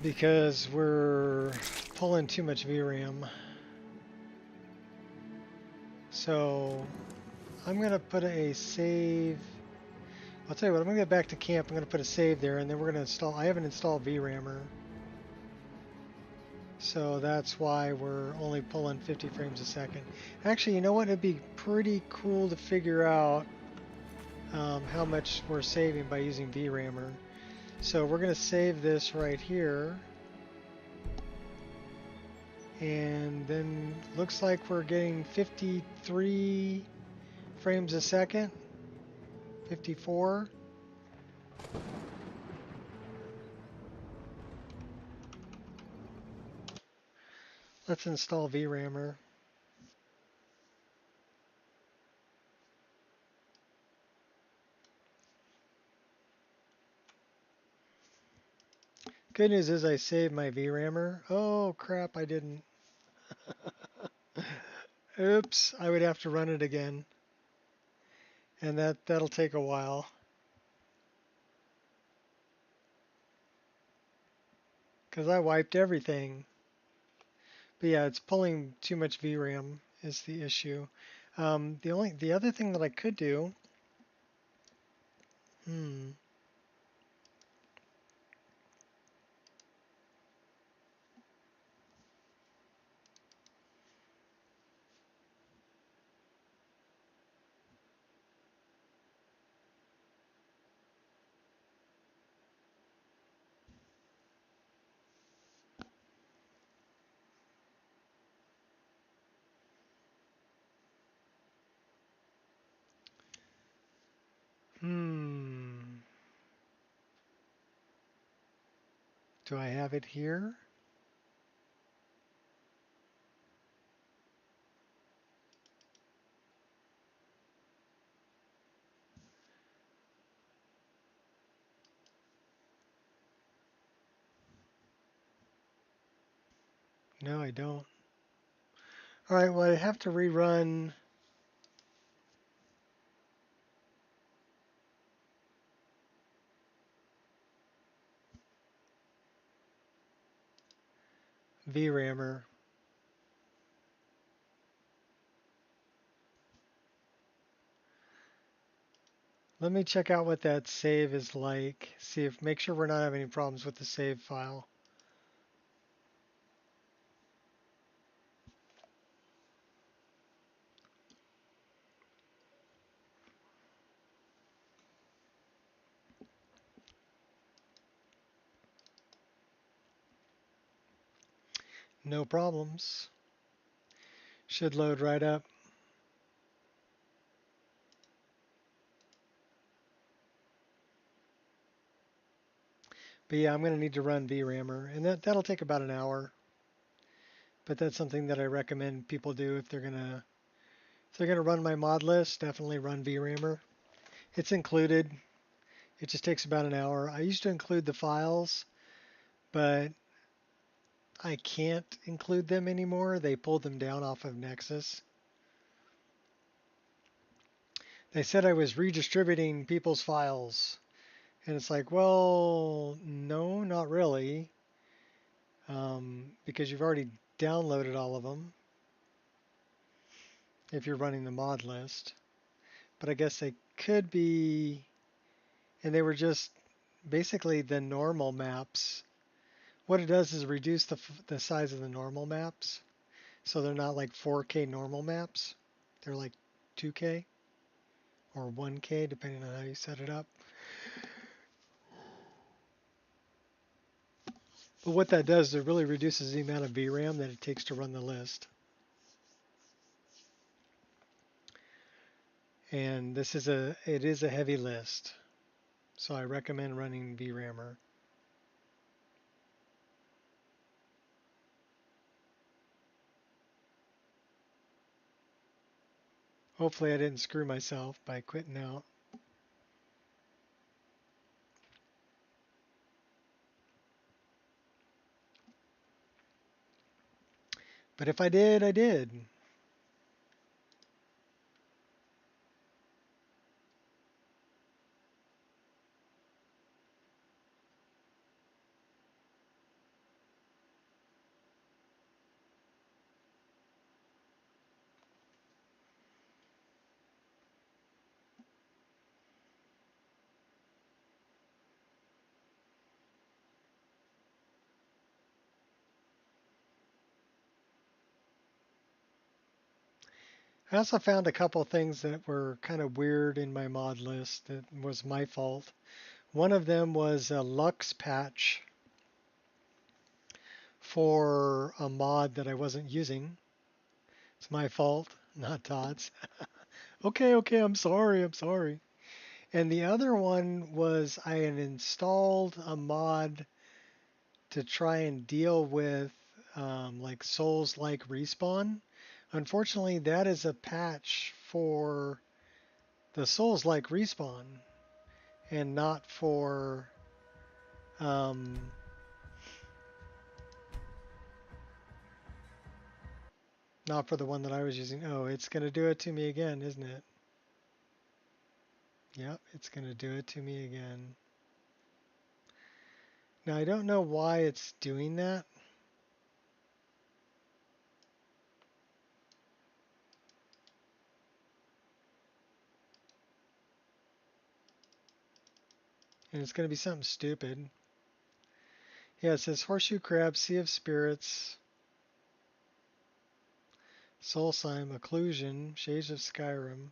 Because we're pulling too much VRAM. So I'm going to put a save. I'll tell you what, I'm going to get back to camp. I'm going to put a save there, and then we're going to install. I haven't installed VRAMer. So that's why we're only pulling 50 frames a second. Actually, you know what? It'd be pretty cool to figure out how much we're saving by using VRAMer. So we're going to save this right here. And then looks like we're getting 53 frames a second. 54. Let's install VRAMer. Good news is I saved my VRAMer. Oh crap, I didn't. Oops, I would have to run it again. And that'll take a while. Because I wiped everything. But yeah, it's pulling too much VRAM is the issue. The other thing that I could do, hmm, do I have it here? No, I don't. All right, well, I have to rerun. VRAMer. Let me check out what that save is like. Make sure we're not having any problems with the save file. No problems. Should load right up. But yeah, I'm going to need to run VRAMer, and that'll take about an hour. But that's something that I recommend people do if they're gonna run my mod list. Definitely run VRAMer. It's included. It just takes about an hour. I used to include the files, but I can't include them anymore. They pulled them down off of Nexus. They said I was redistributing people's files. And it's like, well, no, not really. Because you've already downloaded all of them if you're running the mod list. But I guess they could be, and they were just basically the normal maps, what it does is reduce the size of the normal maps. So they're not like 4K normal maps. They're like 2K or 1K, depending on how you set it up. But what that does is it really reduces the amount of VRAM that it takes to run the list. And it is a heavy list. So I recommend running VRAMer. Hopefully I didn't screw myself by quitting out. But if I did, I did. I also found a couple things that were kind of weird in my mod list that was my fault. One of them was a Lux patch for a mod that I wasn't using. It's my fault, not Todd's. Okay, I'm sorry. And the other one was I had installed a mod to try and deal with like Souls-like respawn. Unfortunately, that is a patch for the Souls-like respawn and not for um, the one that I was using. Oh, it's going to do it to me again, isn't it? Yep, it's going to do it to me again. Now, I don't know why it's doing that. And it's going to be something stupid. Yeah, it says Horseshoe Crab, Sea of Spirits, Soulsime, Occlusion, Shades of Skyrim.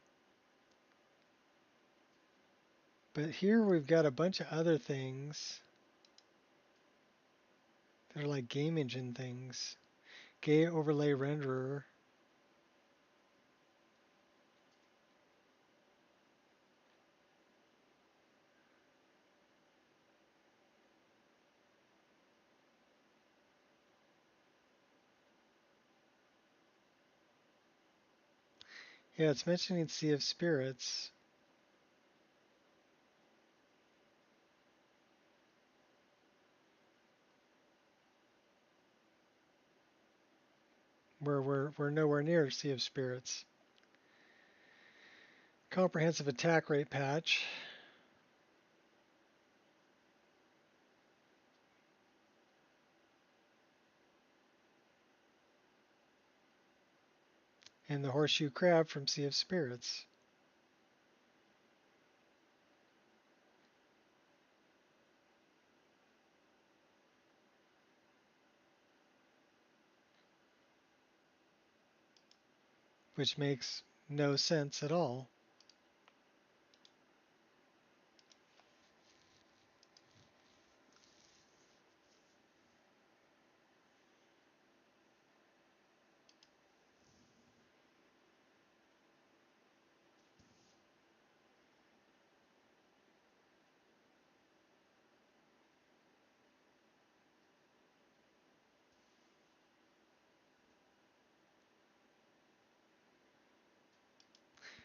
But here we've got a bunch of other things that are like game engine things. Gay Overlay Renderer. Yeah, it's mentioning Sea of Spirits. Where we're nowhere near Sea of Spirits. Comprehensive attack rate patch. And the Horseshoe Crab from Sea of Spirits. Which makes no sense at all.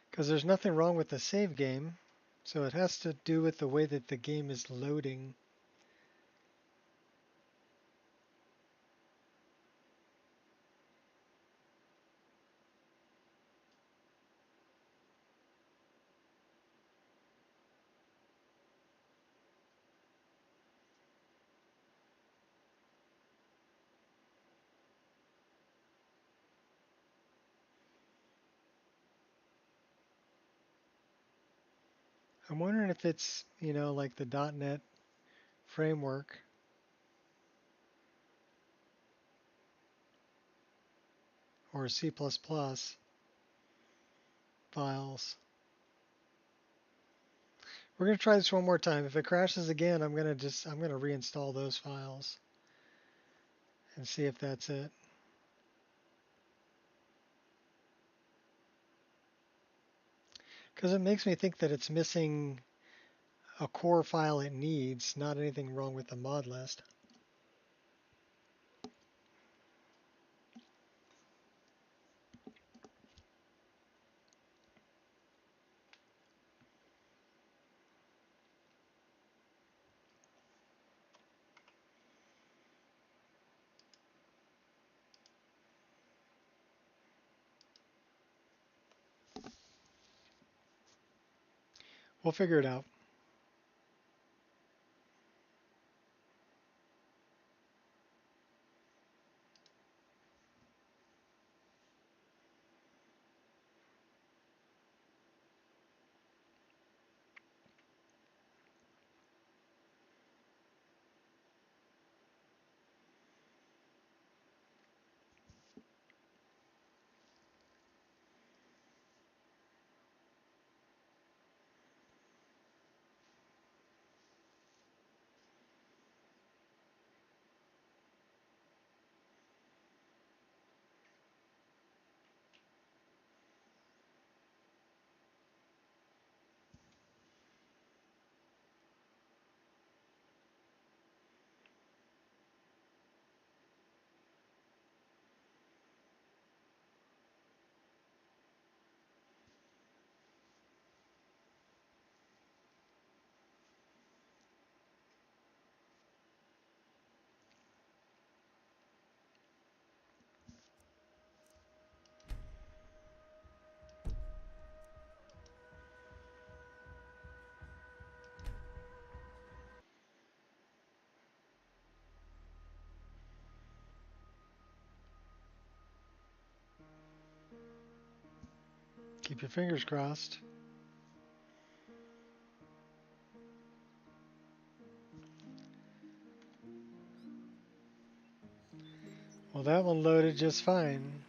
Because there's nothing wrong with the save game. So it has to do with the way that the game is loading. I'm wondering if it's, like the .NET framework. Or C++ files. We're going to try this one more time. If it crashes again, I'm going to reinstall those files and see if that's it. Because it makes me think that it's missing a core file it needs, not anything wrong with the mod list. We'll figure it out. Keep your fingers crossed. Well, that one loaded just fine.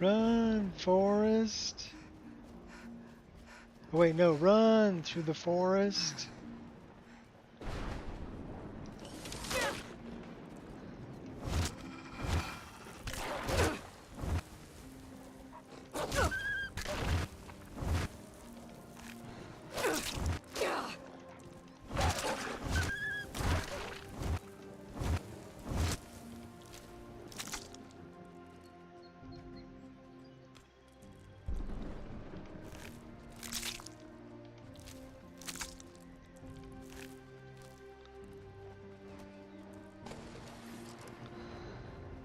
Run, forest. Oh, wait, no, run through the forest.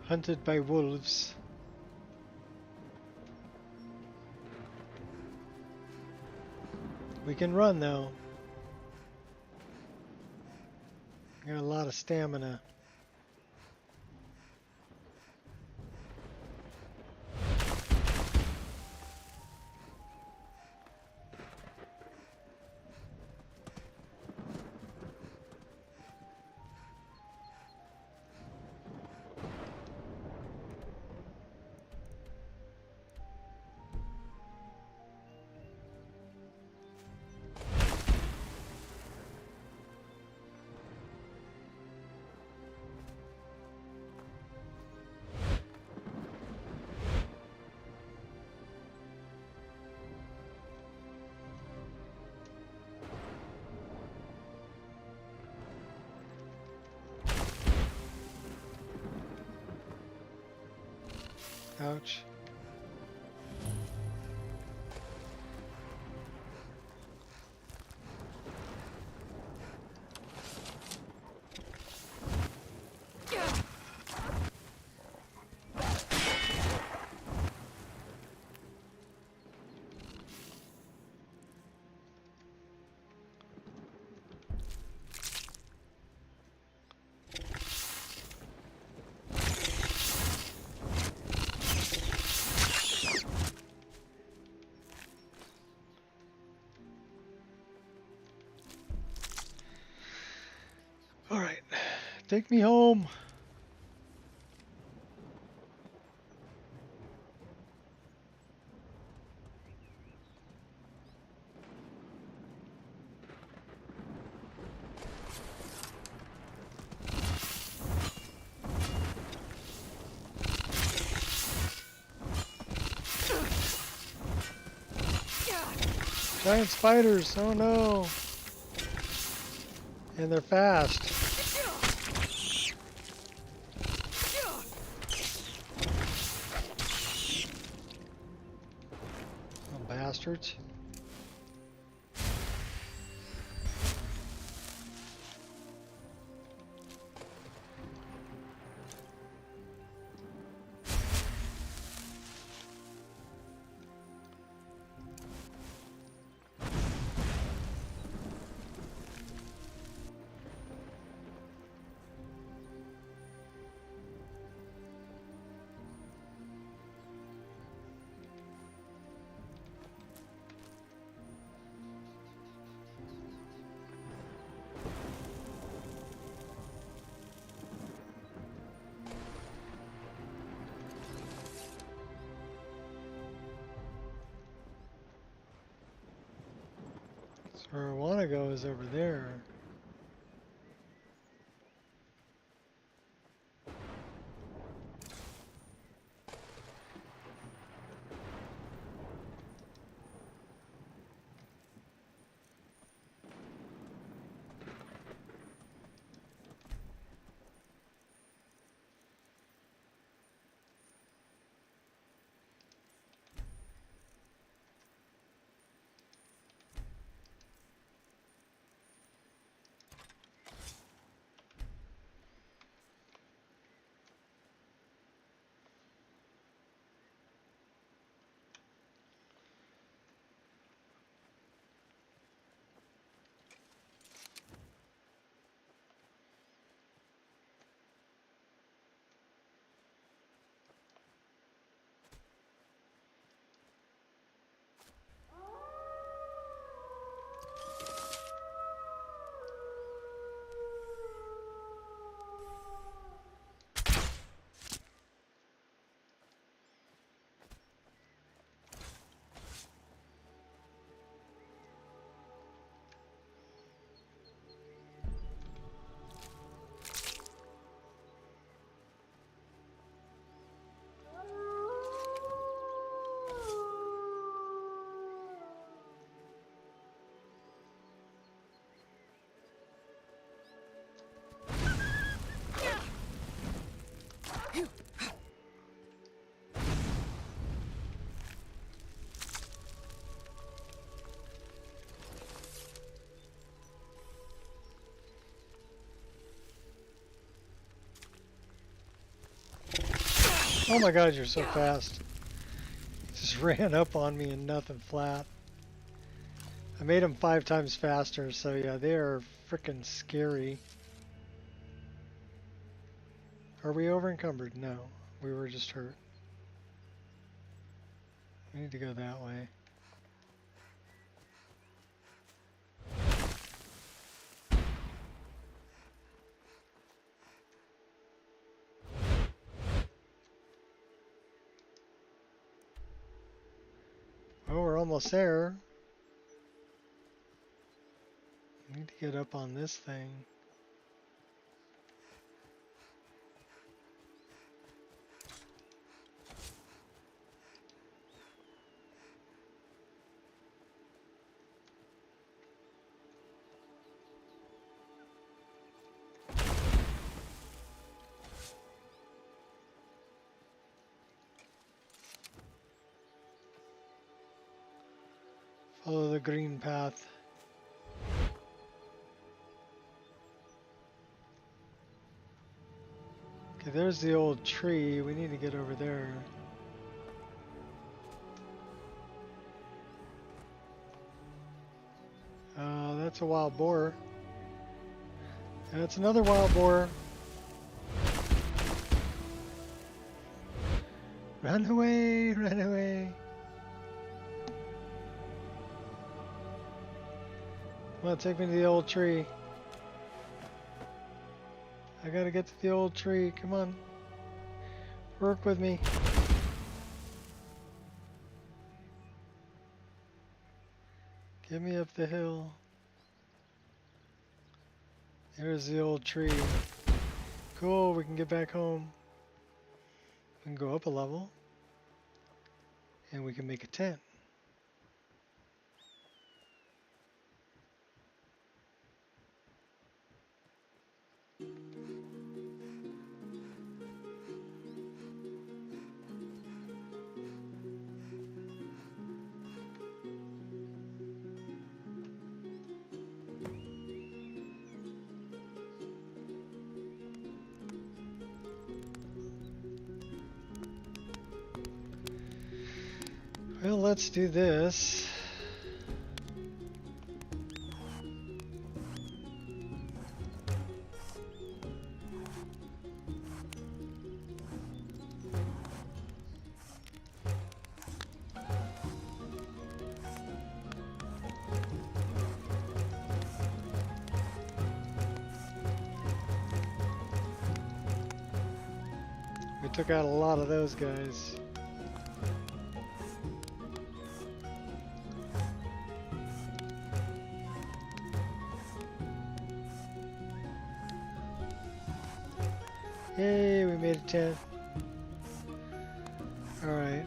Hunted by wolves. We can run though. Got a lot of stamina. Ouch. All right, take me home. Giant spiders, oh no. And they're fast. Oh, bastards. So where I want to go is over there. Oh my god, you're so fast. Just ran up on me and nothing flat. I made them 5 times faster, so yeah, they are freaking scary. Are we over encumbered? No, we were just hurt. We need to go that way. Oh, we're almost there. Need to get up on this thing. Follow the green path. Okay, there's the old tree. We need to get over there. That's a wild boar. That's another wild boar. Run away, run away. Come on, take me to the old tree. I gotta get to the old tree. Come on. Work with me. Get me up the hill. There's the old tree. Cool, we can get back home. We can go up a level. And we can make a tent. Well, let's do this. We took out a lot of those guys. Yay, we made a tent. Alright,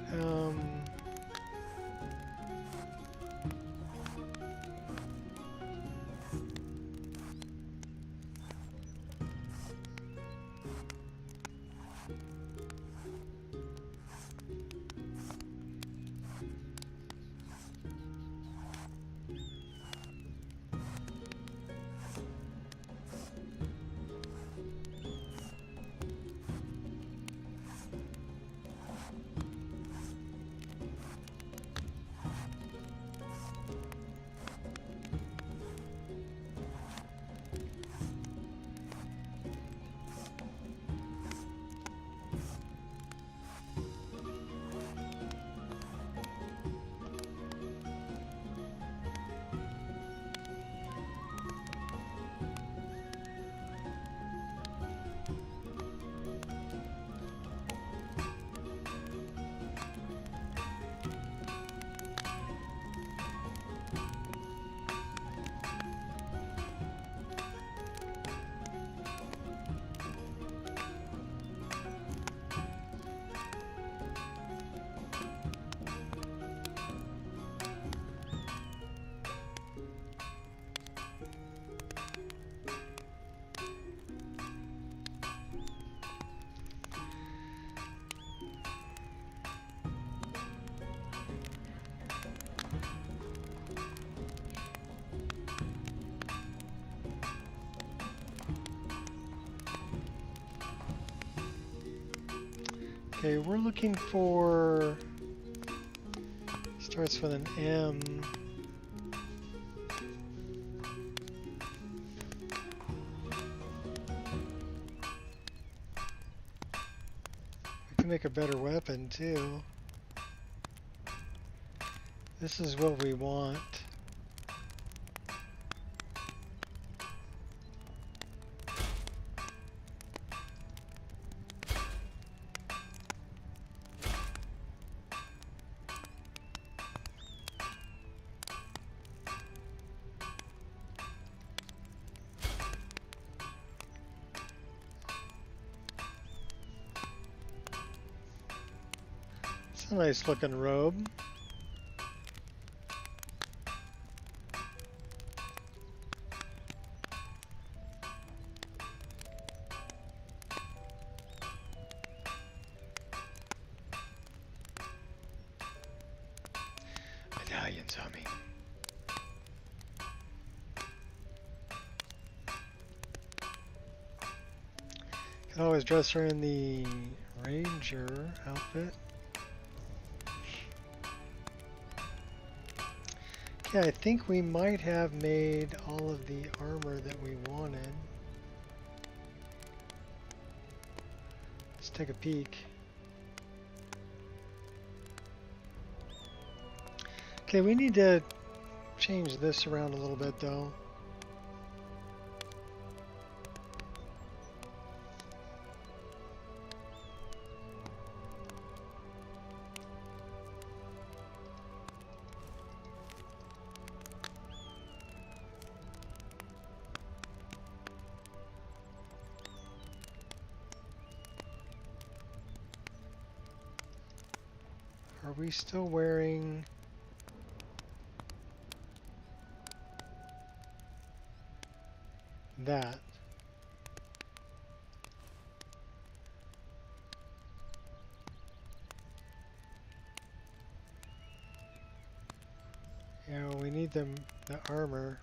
okay, we're looking for, starts with an M. We can make a better weapon too. This is what we want. It's a nice looking robe. Medallions on me. Could always dress her in the ranger outfit. Okay, I think we might have made all of the armor that we wanted. Let's take a peek. Okay, we need to change this around a little bit though. Are we still wearing... that? Yeah, we need the armor.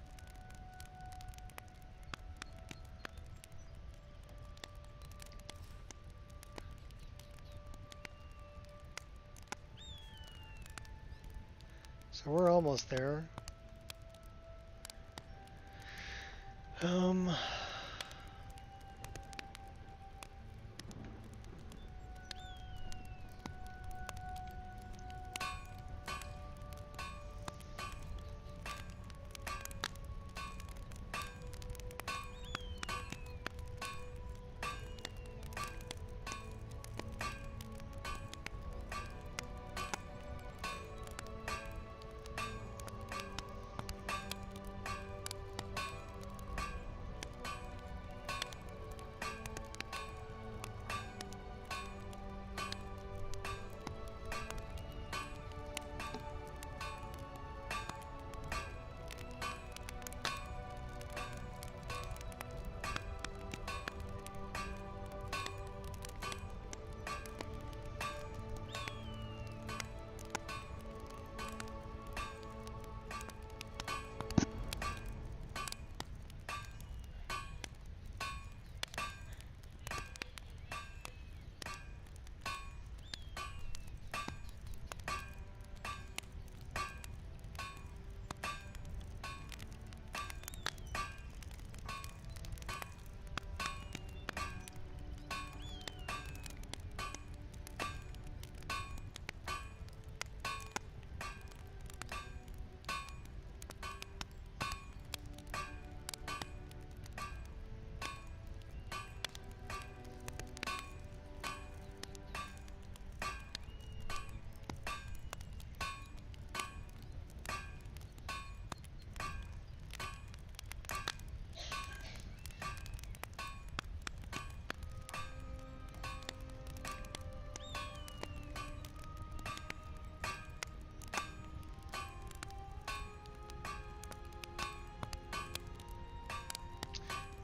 So we're almost there.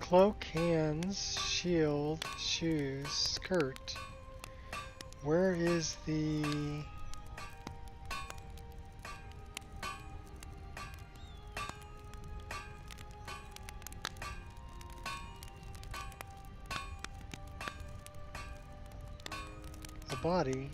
Cloak, hands, shield, shoes, skirt. Where is the... the body?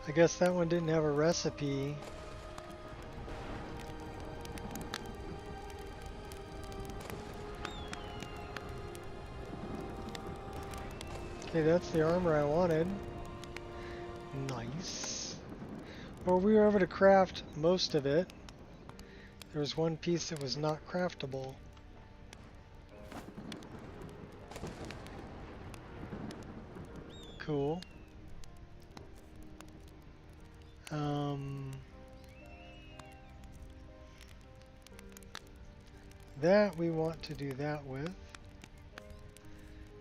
I guess that one didn't have a recipe. Okay, that's the armor I wanted. Nice. Well, we were able to craft most of it. There was one piece that was not craftable. Cool. That we want to do that with,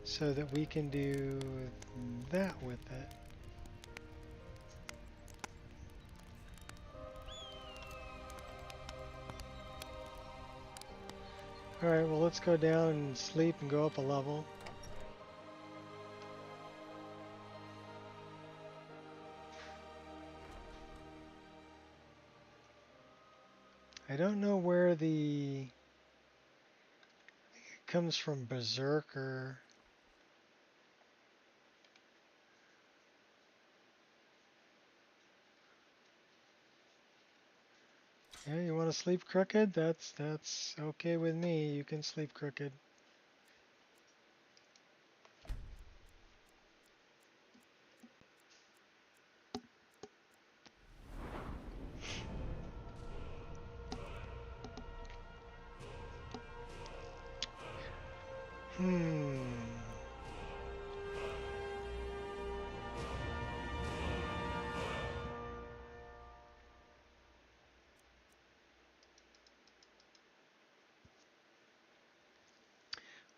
so that we can do that with it. Alright, well let's go down and sleep and go up a level. I don't know where it comes from. Berserker. Yeah, you want to sleep crooked? That's okay with me. You can sleep crooked.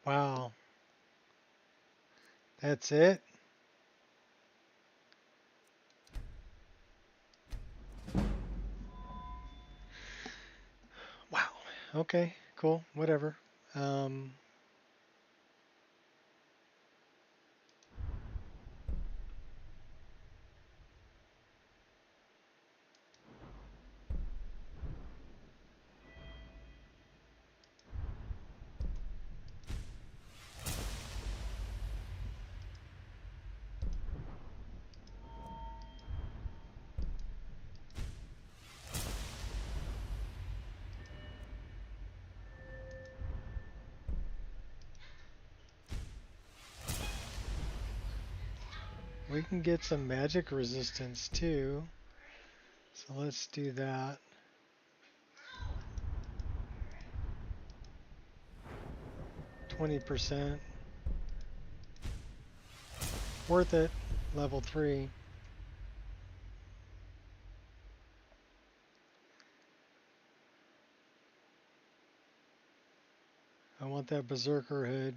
Wow. That's it? Wow. Okay, cool. Whatever. Um, we can get some magic resistance too. So let's do that. %. Worth it. Level 3. I want that berserker hood.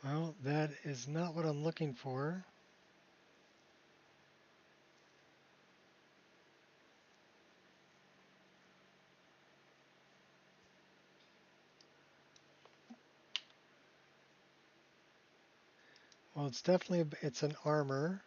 Well, that is not what I'm looking for. Well, it's an armor.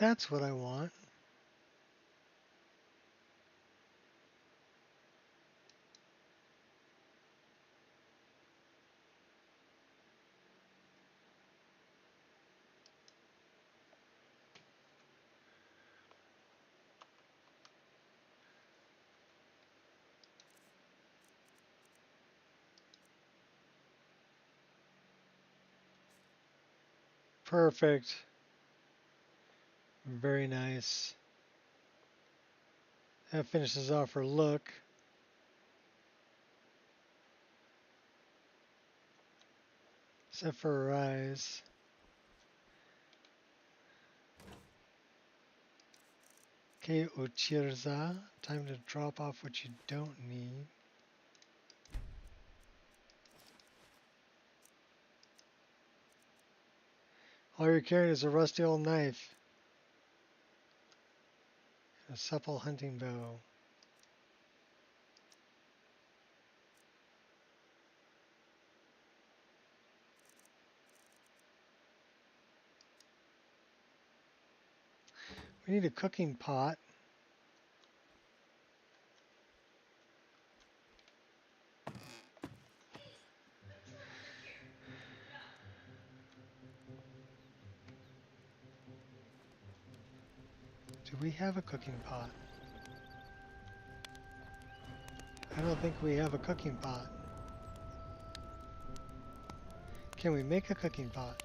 That's what I want. Perfect. Very nice. That finishes off her look. Except for her eyes. Okay, Ochirza. Time to drop off what you don't need. All you're carrying is a rusty old knife. A supple hunting bow. We need a cooking pot. Do we have a cooking pot? I don't think we have a cooking pot. Can we make a cooking pot?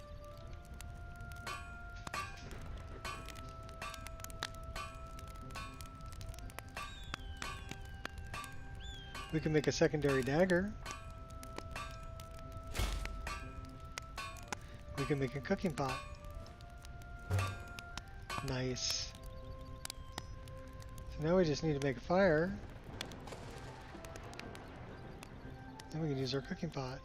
We can make a secondary dagger. We can make a cooking pot. Nice. So now we just need to make a fire. Then we can use our cooking pot.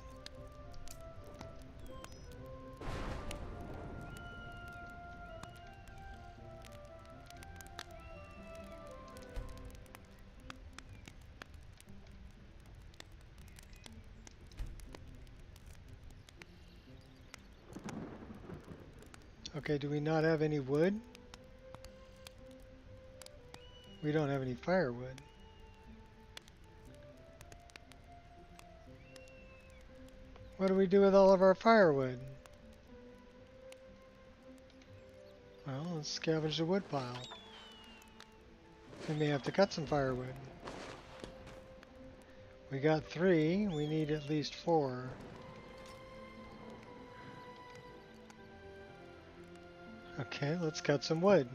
Okay, do we not have any wood? We don't have any firewood. What do we do with all of our firewood? Well, let's scavenge the wood pile. We may have to cut some firewood. We got 3, we need at least 4. Okay, let's cut some wood.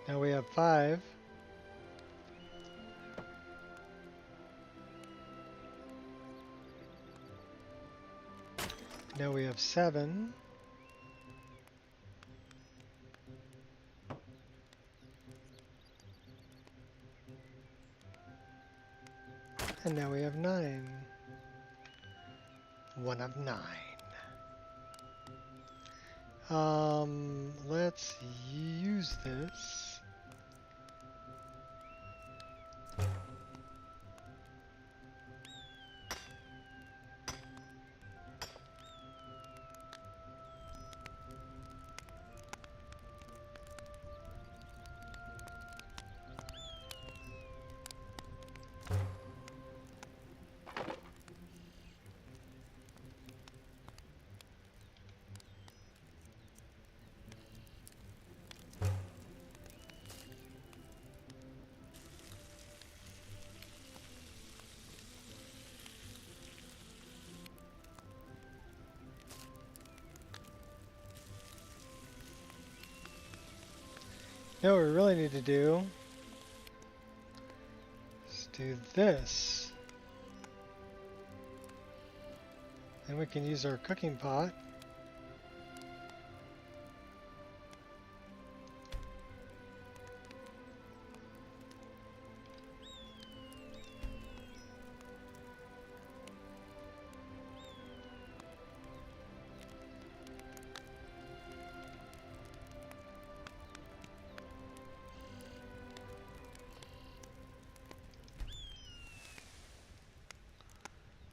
Now we have 5. Now we have 7. And now we have 9. 1 of 9. Let's use this. Now what we really need to do is do this. Then we can use our cooking pot.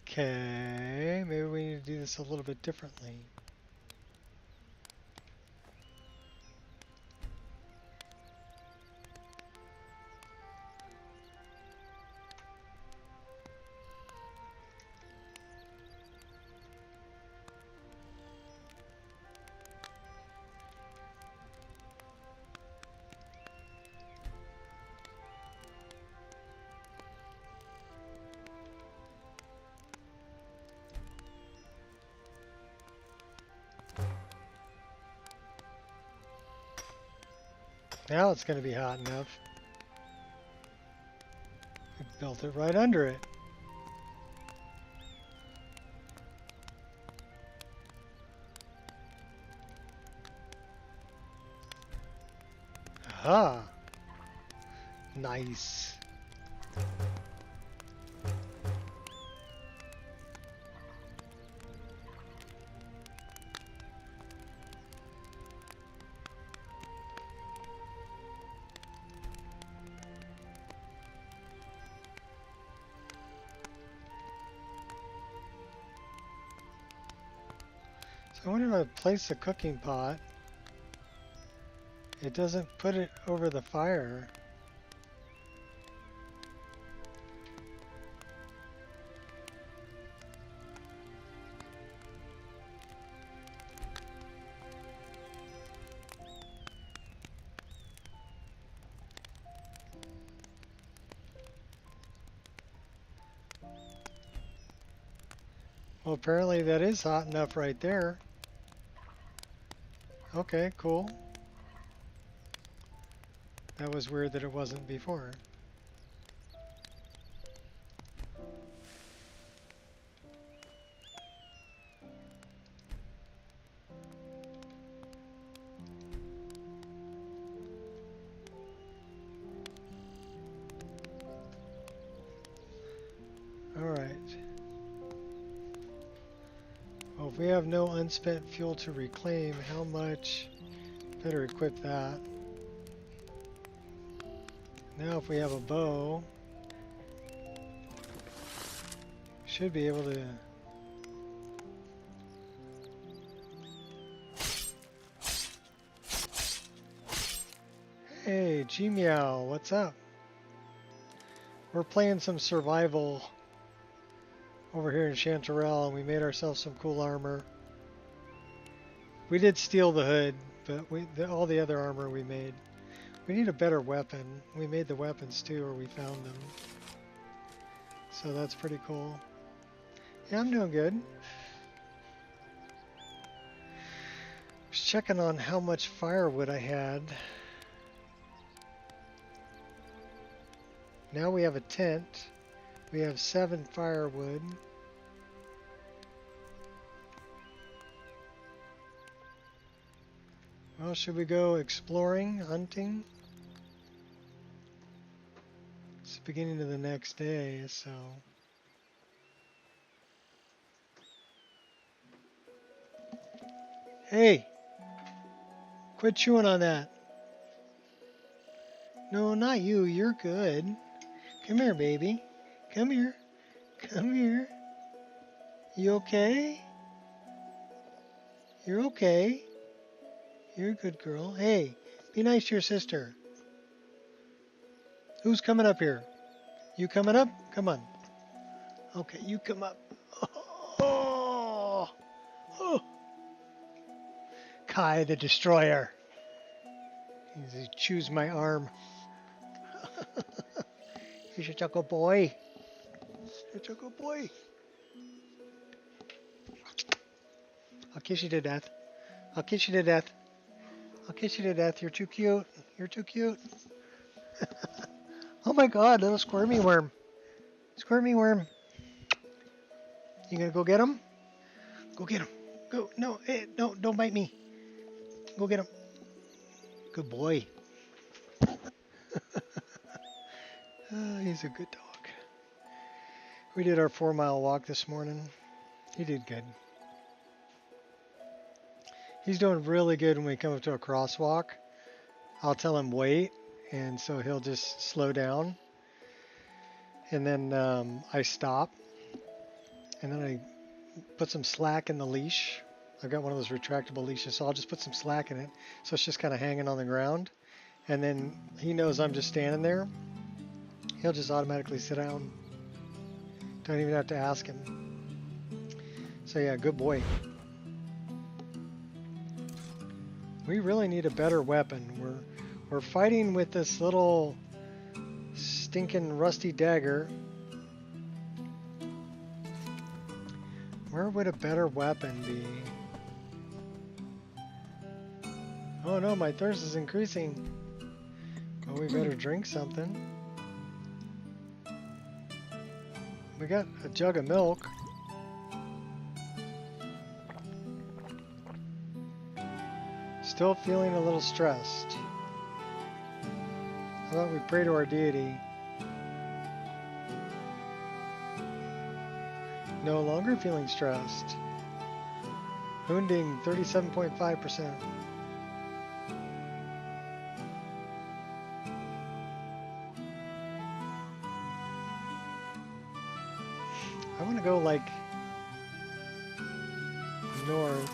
Okay. do this a little bit differently. Now it's going to be hot enough. We built it right under it. Aha! Nice. So I wonder if I place the cooking pot, it doesn't put it over the fire. Well, apparently that is hot enough right there. Okay, cool. That was weird that it wasn't before. All right. Well, if we have no unspent fuel to reclaim, how much? Better equip that. Now if we have a bow, should be able to Hey, G-Meow, what's up? We're playing some survival over here in Chanterelle, and we made ourselves some cool armor. We did steal the hood, but all the other armor we made. We need a better weapon. We made the weapons too, or we found them. So that's pretty cool. Yeah, I'm doing good. Just checking on how much firewood I had. Now we have a tent. We have 7 firewood. Well, should we go exploring, hunting? It's the beginning of the next day, so... Hey! Quit chewing on that. No, not you. You're good. Come here, baby. Come here. Come here. You okay? You're okay. You're a good girl. Hey, be nice to your sister. Who's coming up here? You coming up? Come on. Okay, you come up. Oh, oh. Kai the Destroyer. He chews my arm. He's such a good boy. Such a good boy. I'll kiss you to death. I'll kiss you to death. I'll kiss you to death. You're too cute. You're too cute. Oh my god, little squirmy worm. Squirmy worm. You gonna go get him? Go get him. Go. No, no, don't bite me. Go get him. Good boy. He's a good dog. We did our 4-mile walk this morning. He did good. He's doing really good when we come up to a crosswalk. I'll tell him wait, and so he'll just slow down. And then I stop, and then I put some slack in the leash. I've got one of those retractable leashes, so I'll just put some slack in it. So it's just kind of hanging on the ground. And then he knows I'm just standing there. He'll just automatically sit down. Don't even have to ask him. So yeah, good boy. We really need a better weapon. We're fighting with this little stinking rusty dagger. Where would a better weapon be? Oh no, my thirst is increasing. Well, we better drink something. We got a jug of milk. Still feeling a little stressed. How about we pray to our deity? No longer feeling stressed. Wounding 37.5%. I want to go like north.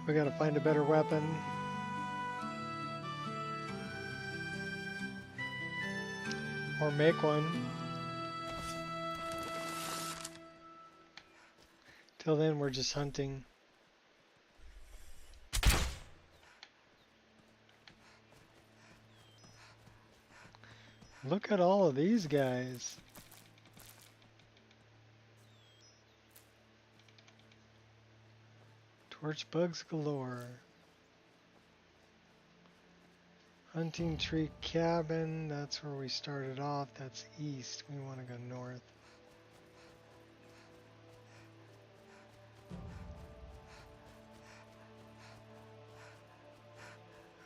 We gotta find a better weapon. Or make one. Till then, we're just hunting. Look at all of these guys. Torch bugs galore. Hunting tree cabin, that's where we started off. That's east. We want to go north.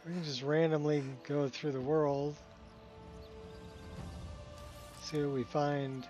We can just randomly go through the world. See what we find.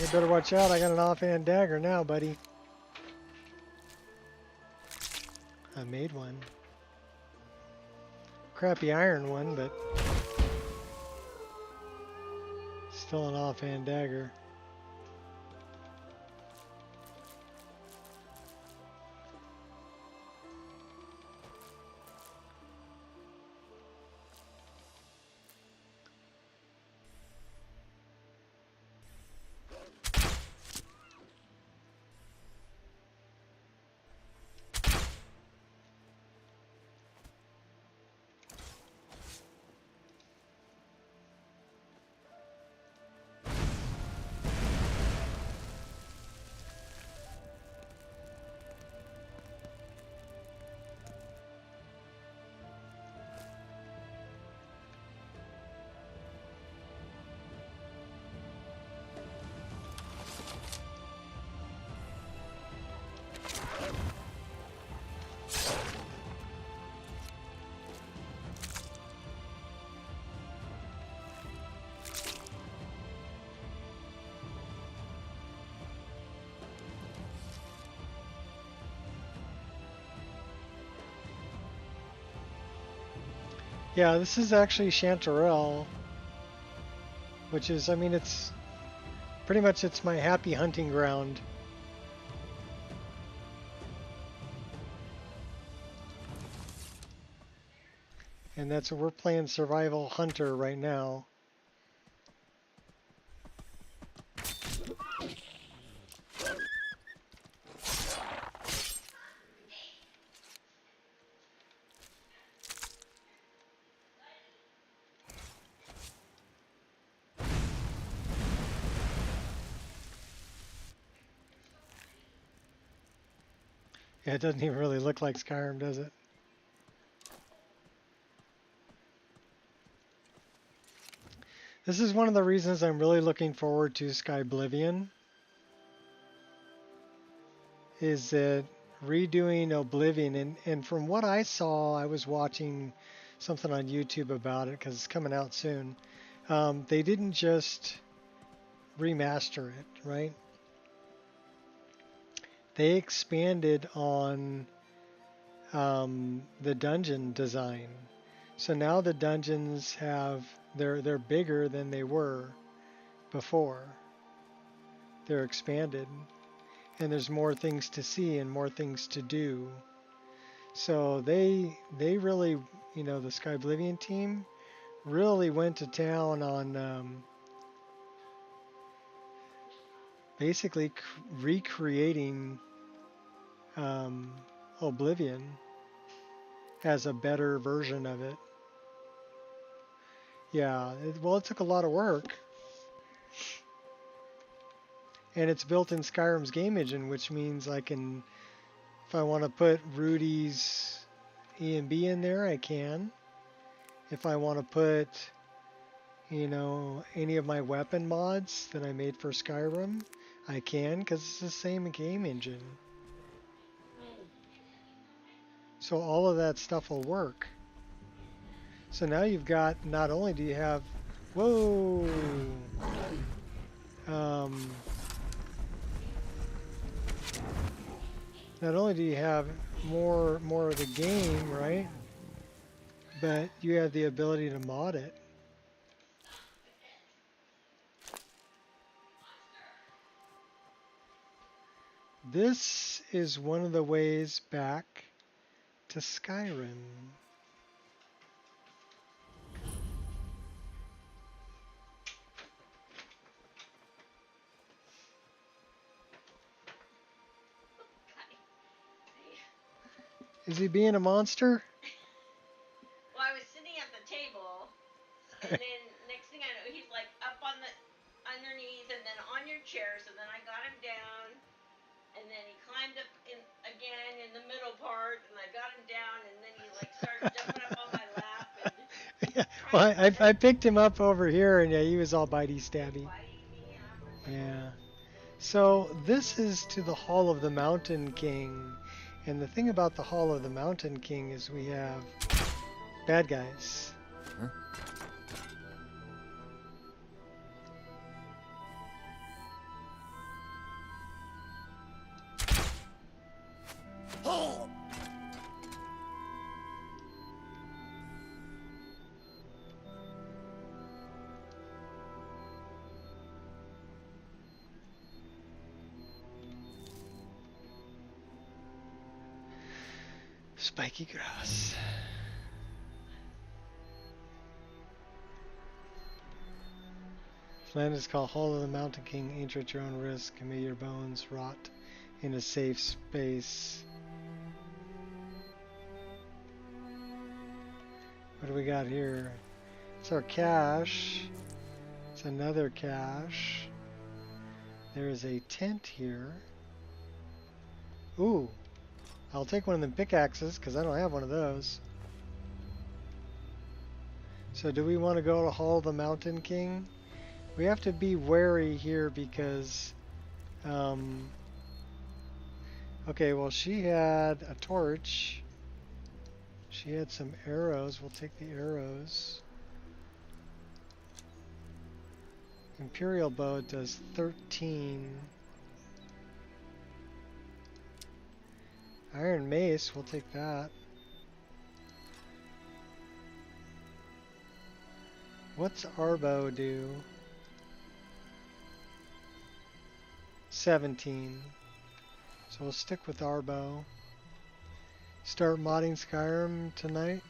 You better watch out, I got an offhand dagger now, buddy. I made one. Crappy iron one, but still an offhand dagger. Yeah, this is actually Chanterelle, which is, I mean, it's pretty much it's my happy hunting ground. And that's what we're playing Survival Hunter right now. Yeah, it doesn't even really look like Skyrim, does it? This is one of the reasons I'm really looking forward to Skyblivion, is that redoing Oblivion, and from what I saw, I was watching something on YouTube about it because it's coming out soon. They didn't just remaster it, right? They expanded on the dungeon design. So now the dungeons they're bigger than they were before. They're expanded, and there's more things to see and more things to do. So they really, you know, the Skyblivion team really went to town on basically recreating Oblivion as a better version of it. Yeah, well, it took a lot of work. And it's built in Skyrim's game engine, which means I can, if I want to put Rudy's E&B in there, I can. If I want to put, you know, any of my weapon mods that I made for Skyrim, I can, because it's the same game engine. So all of that stuff will work. So now you've got, not only do you have, whoa, not only do you have more of the game, right? But you have the ability to mod it. This is one of the ways back to Skyrim. Is he being a monster? Well, I was sitting at the table, and then next thing I know, he's like up on the underneath, and then on your chair. So then I got him down, and then he climbed up again in the middle part, and I got him down, and then he like started jumping up on my lap. And well, I picked him up over here, and yeah, he was all bitey stabby. Yeah. So this is to the Hall of the Mountain King. And the thing about the Hall of the Mountain King is we have bad guys. Huh? Oh! Spiky grass. This land is called Hall of the Mountain King. Enter at your own risk, and may your bones rot in a safe space. What do we got here? It's our cache. It's another cache. There is a tent here. Ooh. I'll take one of them pickaxes because I don't have one of those. So do we want to go to Hall of the Mountain King? We have to be wary here because okay, well, she had a torch. She had some arrows. We'll take the arrows. Imperial bow does 13. Iron mace, we'll take that. What's Arbo do? 17. So we'll stick with Arbo. Start modding Skyrim tonight.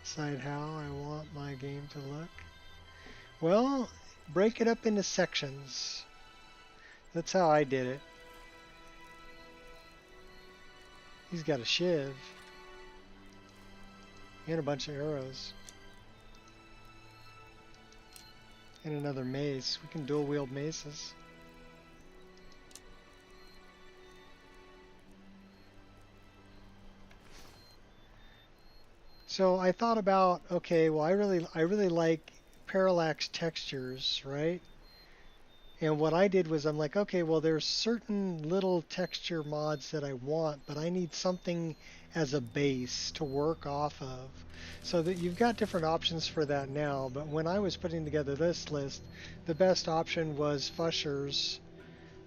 Decide how I want my game to look. Well, break it up into sections. That's how I did it. He's got a shiv. And a bunch of arrows. And another mace. We can dual wield maces. So I thought about, okay, well I really like parallax textures, right? And what I did was I'm like, okay, well there's certain little texture mods that I want, but I need something as a base to work off of. So that you've got different options for that now, but when I was putting together this list, the best option was Fusher's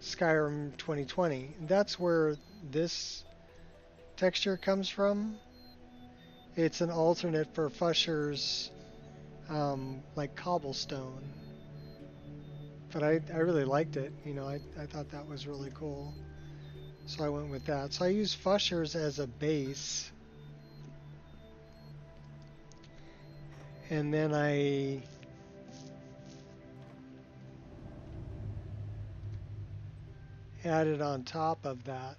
Skyrim 2020. That's where this texture comes from. It's an alternate for Fusher's like cobblestone. But I really liked it. You know, I thought that was really cool. So I went with that. So I used Fusher's as a base. And then I added on top of that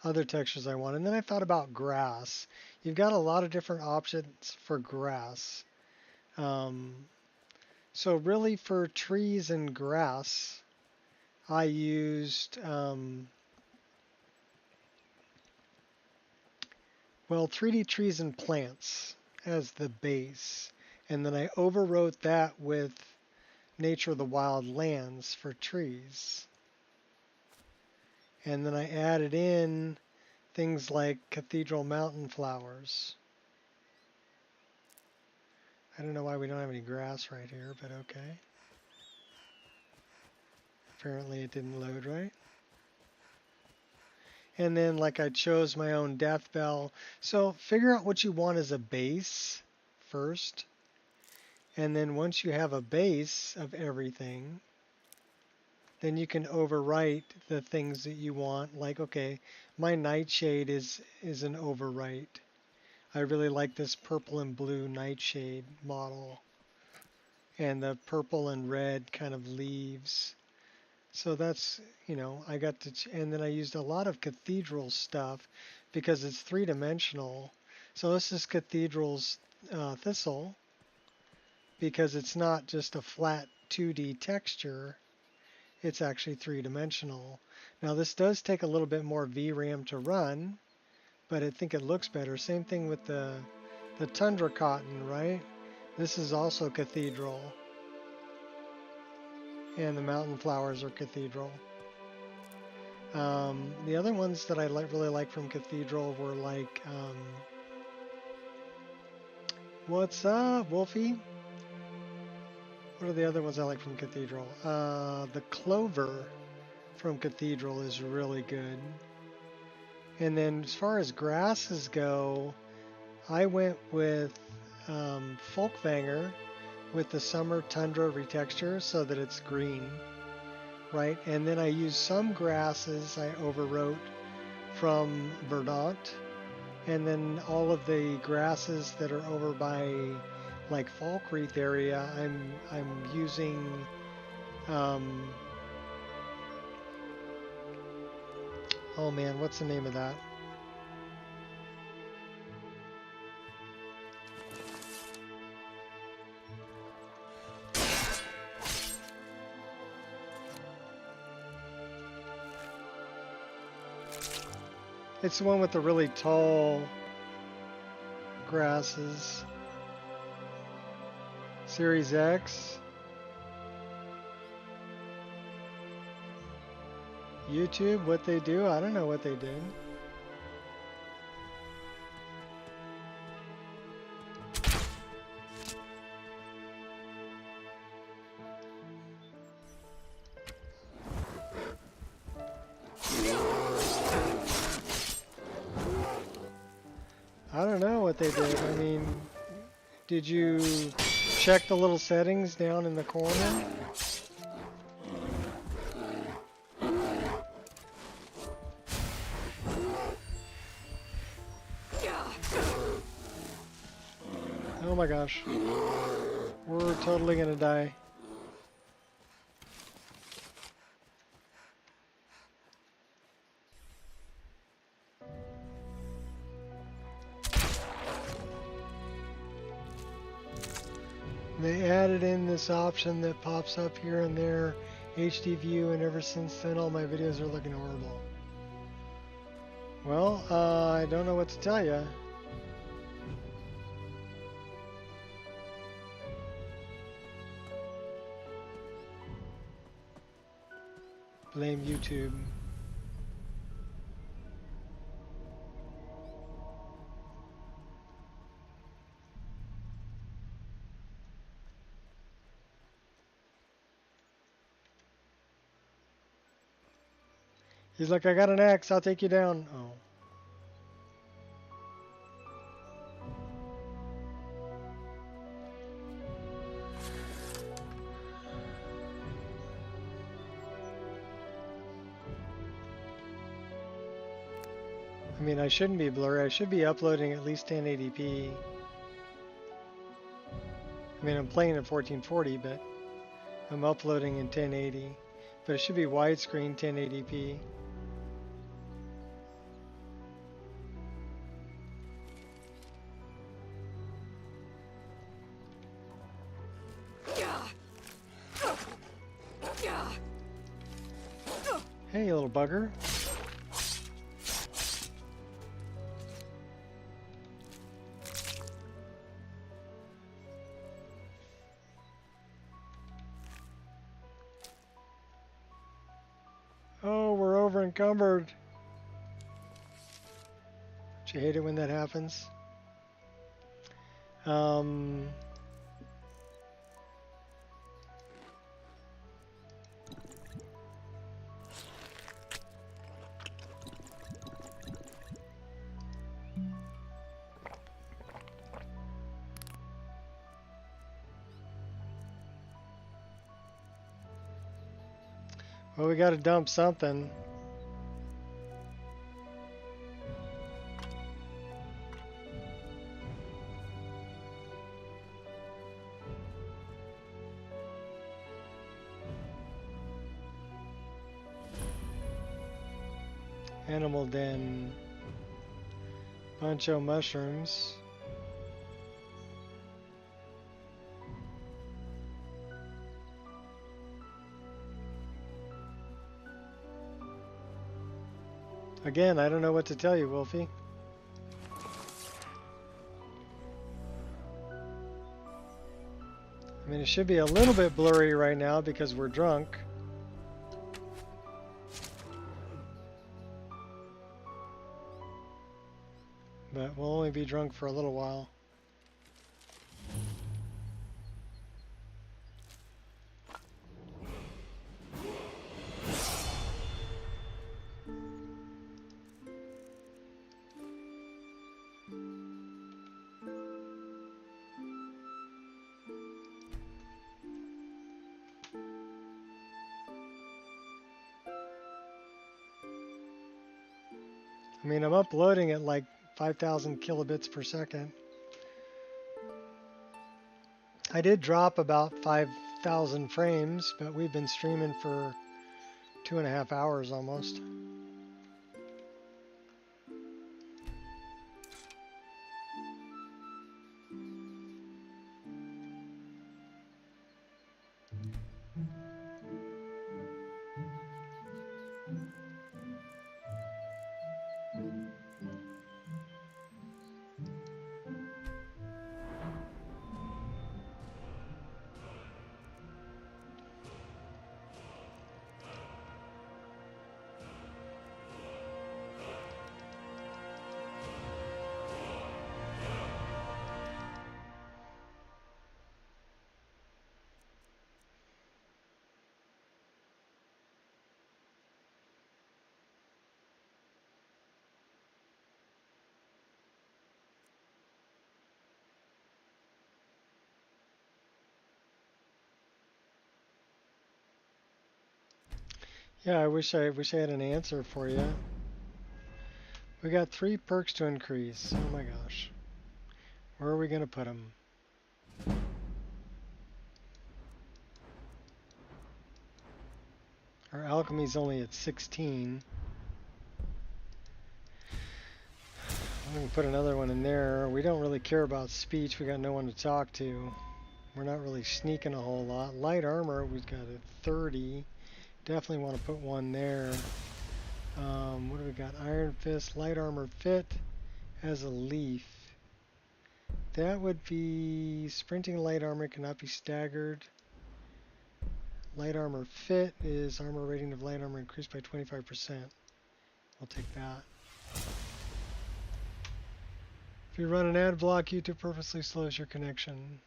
other textures I want. And then I thought about grass. You've got a lot of different options for grass. So really for trees and grass, I used, well, 3D trees and plants as the base. And then I overwrote that with Nature of the Wild Lands for trees. And then I added in things like Cathedral Mountain flowers. I don't know why we don't have any grass right here, but okay. Apparently it didn't load right. And then like I chose my own death bell. So figure out what you want as a base first. And then once you have a base of everything, then you can overwrite the things that you want. Like, okay, my nightshade is an overwrite. I really like this purple and blue nightshade model. And the purple and red kind of leaves. So that's, you know, I got to, and then I used a lot of cathedral stuff because it's three-dimensional. So this is Cathedral's Thistle because it's not just a flat 2D texture. It's actually three-dimensional. Now this does take a little bit more VRAM to run, but I think it looks better. Same thing with the Tundra Cotton, right? This is also Cathedral. And the mountain flowers are Cathedral. The other ones that I really like from Cathedral were like, what's up, Wolfie? What are the other ones I like from Cathedral? The clover from Cathedral is really good. And then as far as grasses go, I went with Folkvanger with the summer tundra retexture so that it's green, right? And then I used some grasses I overwrote from Verdant, and then all of the grasses that are over by like Falkreath area, I'm using oh man, what's the name of that? It's the one with the really tall grasses. Series X. YouTube, what they do? I don't know what they did. I don't know what they did. I mean, did you check the little settings down in the corner? Oh my gosh. We're totally gonna die. They added in this option that pops up here and there, HD view, and ever since then all my videos are looking horrible. Well, I don't know what to tell you. Blame YouTube. He's like, I got an axe, I'll take you down. Oh. I mean, I shouldn't be blurry. I should be uploading at least 1080p. I mean, I'm playing at 1440, but I'm uploading in 1080. But it should be widescreen 1080p. Hey, you little bugger. Oh, we're over encumbered. Don't you hate it when that happens? Well, we got to dump something. Animal den. Bunch of mushrooms. Again, I don't know what to tell you, Wolfie. I mean, it should be a little bit blurry right now because we're drunk. But we'll only be drunk for a little while. I mean, I'm uploading at like 5,000 kilobits per second. I did drop about 5,000 frames, but we've been streaming for 2.5 hours almost. Yeah, I wish I had an answer for you. We got 3 perks to increase. Oh my gosh. Where are we going to put them? Our alchemy's only at 16. I'm going to put another one in there. We don't really care about speech. We got no one to talk to. We're not really sneaking a whole lot. Light armor, we've got at 30. Definitely want to put one there. What do we got? Iron Fist, light armor fit as a leaf. That would be sprinting light armor cannot be staggered. Light armor fit is armor rating of light armor increased by 25%. We'll take that. If you run an ad block, YouTube purposely slows your connection.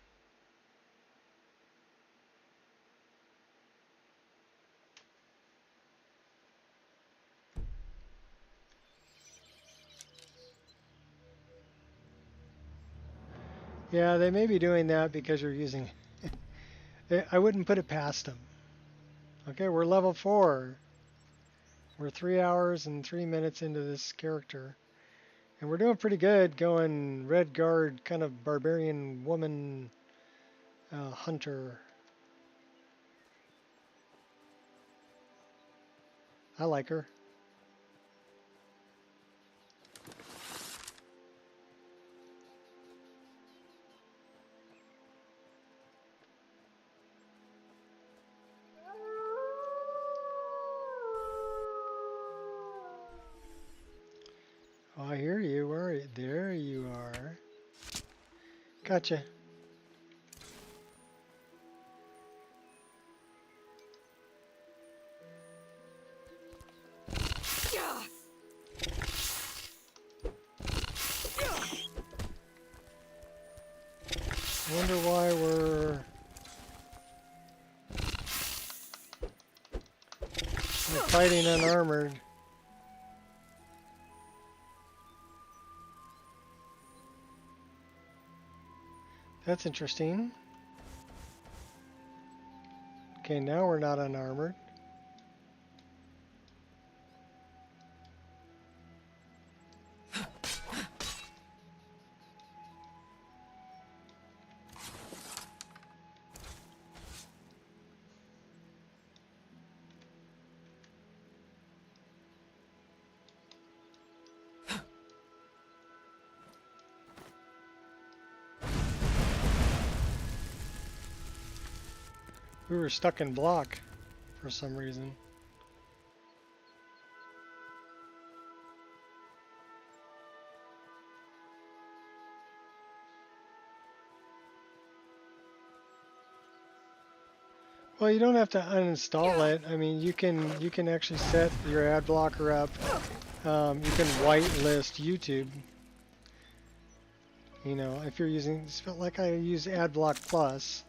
Yeah, they may be doing that because you're using... I wouldn't put it past them. Okay, we're level 4. We're 3 hours and 3 minutes into this character. And we're doing pretty good going red guard, kind of barbarian woman hunter. I like her. Oh, I hear you. Where are you? There you are. Gotcha. I wonder why we're fighting unarmored. That's interesting. Okay, now we're not unarmored. We were stuck in block for some reason. Well, you don't have to uninstall it. I mean, you can actually set your ad blocker up. You can whitelist YouTube. You know, if you're using, like I use AdBlock Plus,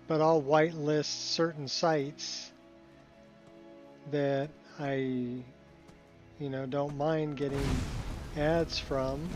but I'll whitelist certain sites that I, don't mind getting ads from.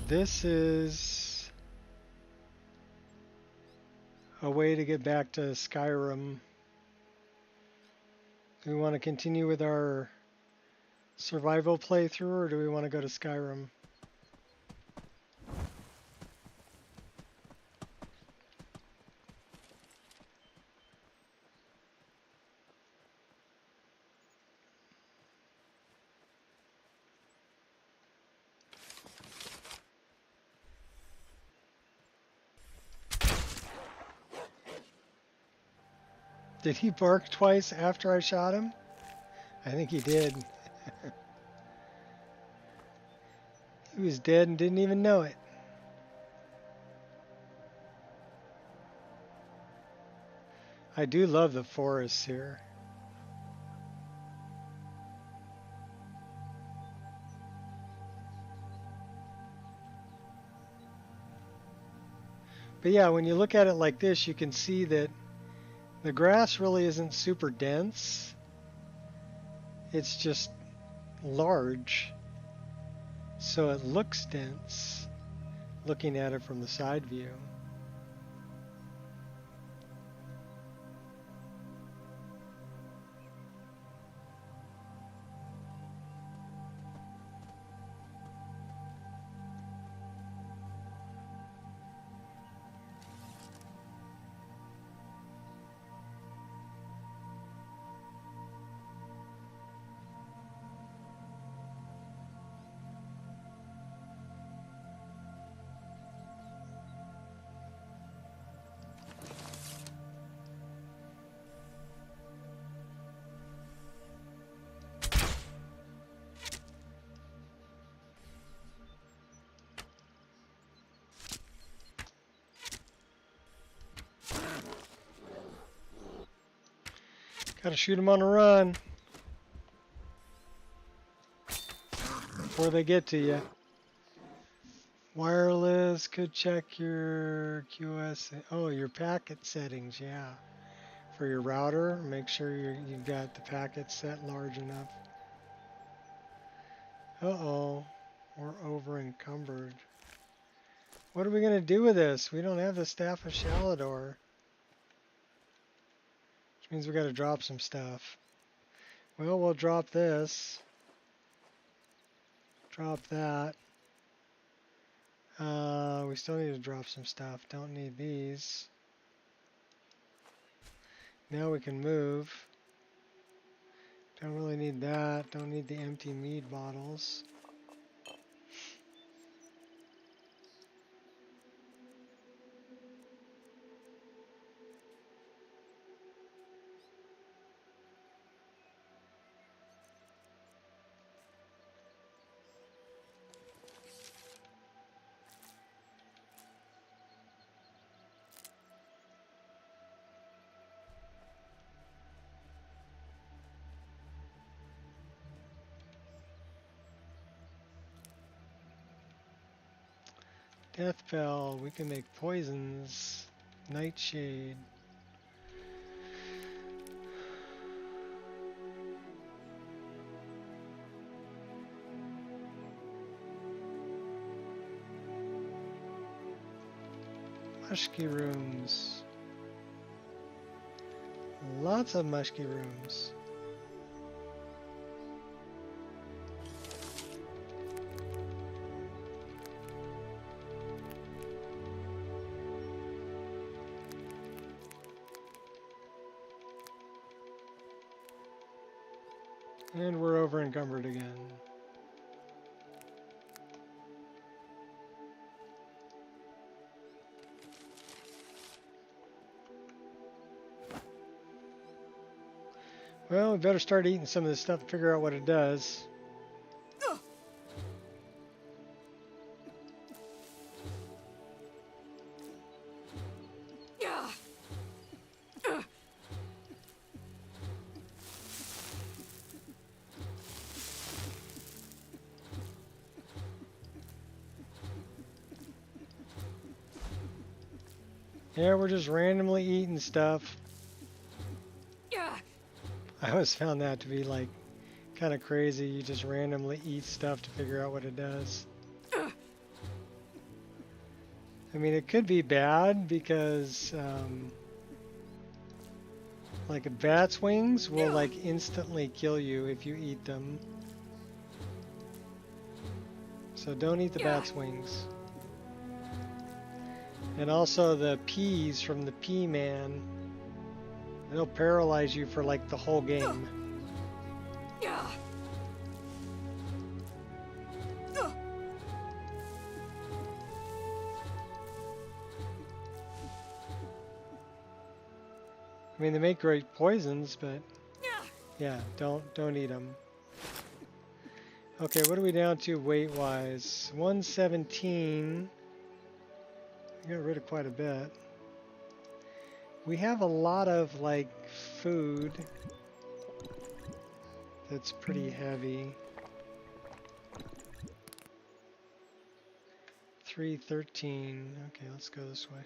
This is a way to get back to Skyrim. Do we want to continue with our survival playthrough, or do we want to go to Skyrim? Did he bark twice after I shot him? I think he did. He was dead and didn't even know it. I do love the forests here. But yeah, when you look at it like this, you can see that the grass really isn't super dense. It's just large, so it looks dense looking at it from the side view. Gotta shoot them on the run before they get to you. Wireless, could check your QoS. Oh, your packet settings, yeah. For your router, make sure you've got the packet set large enough. Uh-oh, we're over encumbered. What are we gonna do with this? We don't have the Staff of Shalador. Which means we gotta drop some stuff. Well, we'll drop this. Drop that. We still need to drop some stuff. Don't need these. Now we can move. Don't really need that. Don't need the empty mead bottles. Deathbell, we can make poisons. Nightshade. Musky rooms. Lots of musky rooms. And we're over encumbered again. Well, we better start eating some of this stuff to figure out what it does. Yeah, we're just randomly eating stuff. I always found that to be like kind of crazy. You just randomly eat stuff to figure out what it does. I mean, it could be bad because like bat's wings will like instantly kill you if you eat them. So don't eat the bat's wings. And also the peas from the pea man, they'll paralyze you for like the whole game. I mean, they make great poisons, but yeah, don't eat them. Okay, what are we down to weight-wise? 117. We got rid of quite a bit. We have a lot of, like, food that's pretty heavy. 313. Okay, let's go this way.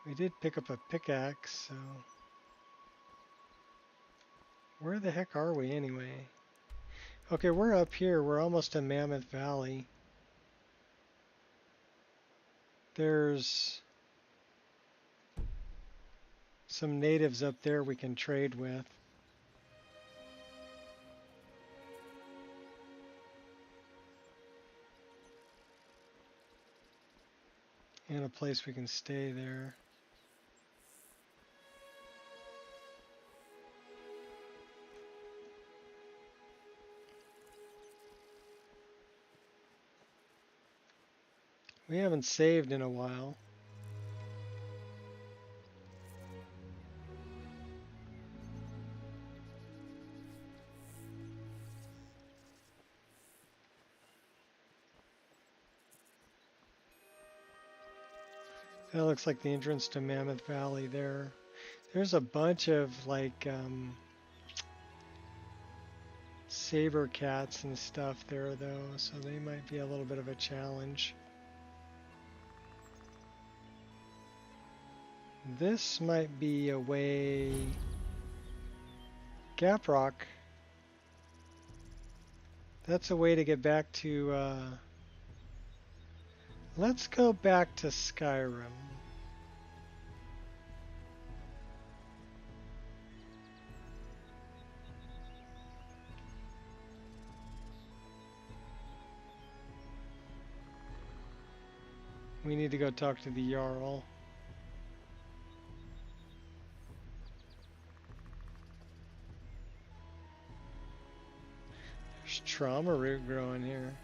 We did pick up a pickaxe, so... Where the heck are we anyway? Okay, we're up here. We're almost in Mammoth Valley. There's some natives up there we can trade with. And a place we can stay there. We haven't saved in a while. That looks like the entrance to Mammoth Valley there. There's a bunch of like saber cats and stuff there though, so they might be a little bit of a challenge. This might be a way... Gap Rock. That's a way to get back to... Let's go back to Skyrim. We need to go talk to the Jarl. There's trauma root growing here.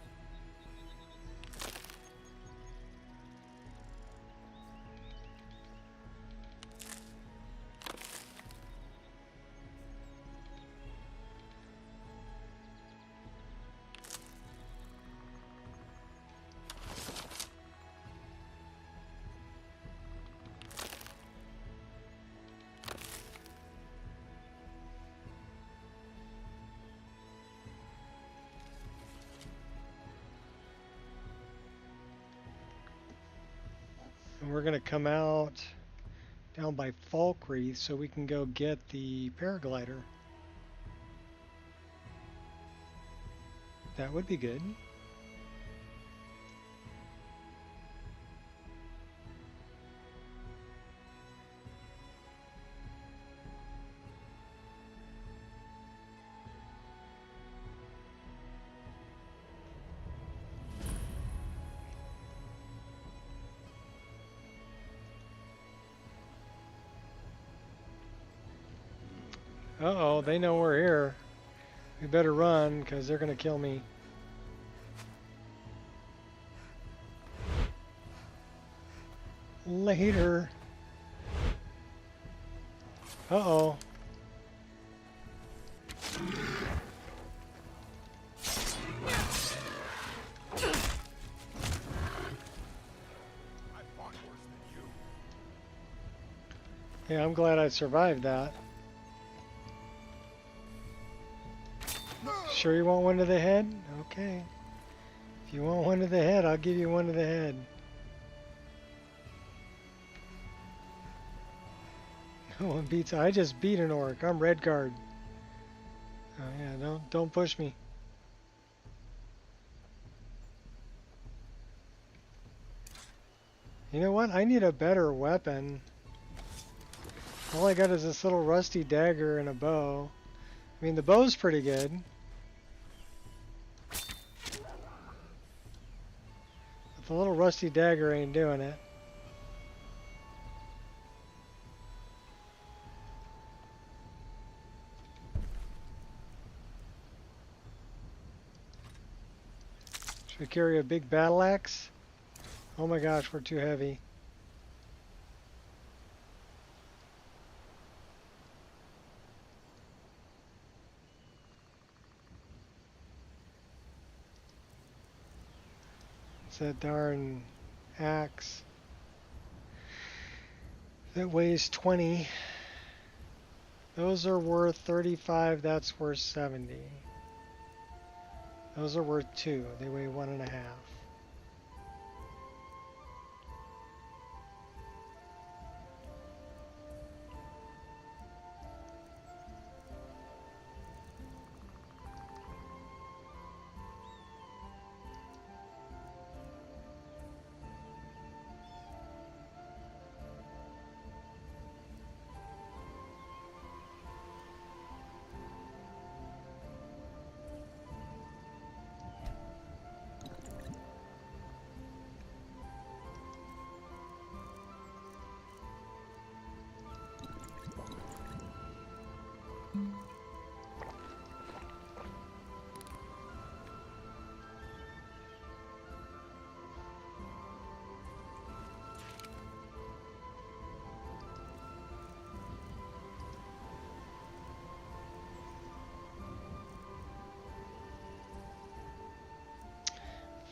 And we're going to come out down by Falkreath so we can go get the paraglider. That would be good. Uh-oh, they know we're here. We better run, because they're going to kill me. Later. Uh-oh. Yeah, I'm glad I survived that. Sure you want one to the head? Okay. If you want one to the head, I'll give you one to the head. No one beats... I just beat an orc. I'm red guard. Oh yeah, don't push me. You know what? I need a better weapon. All I got is this little rusty dagger and a bow. I mean, the bow's pretty good. But the little rusty dagger ain't doing it. Should we carry a big battle axe? Oh my gosh, we're too heavy. It's that darn axe that weighs 20. Those are worth 35, that's worth 70. Those are worth 2. They weigh 1.5.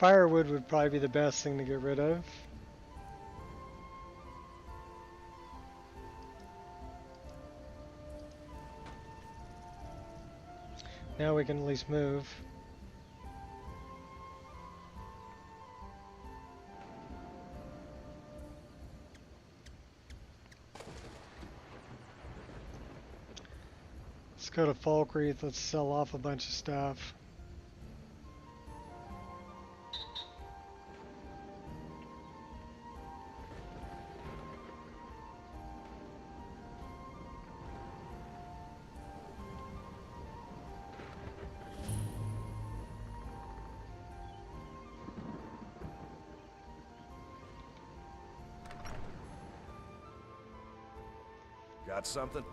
Firewood would probably be the best thing to get rid of. Now we can at least move. Let's go to Falkreath. Let's sell off a bunch of stuff. Got something?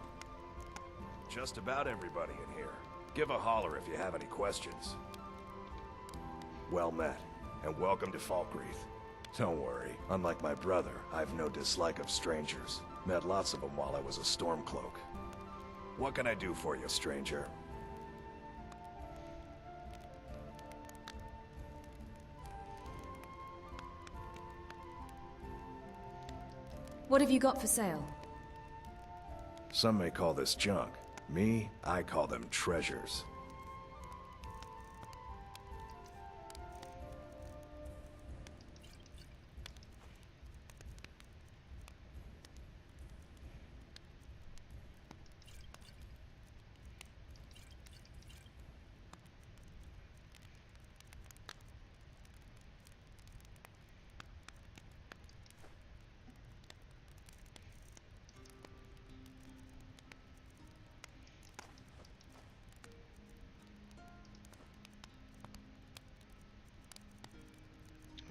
Just about everybody in here. Give a holler if you have any questions. Well met, and welcome to Falkreath. Don't worry, unlike my brother, I've no dislike of strangers. Met lots of them while I was a Stormcloak. What can I do for you, stranger? What have you got for sale? Some may call this junk. Me, I call them treasures.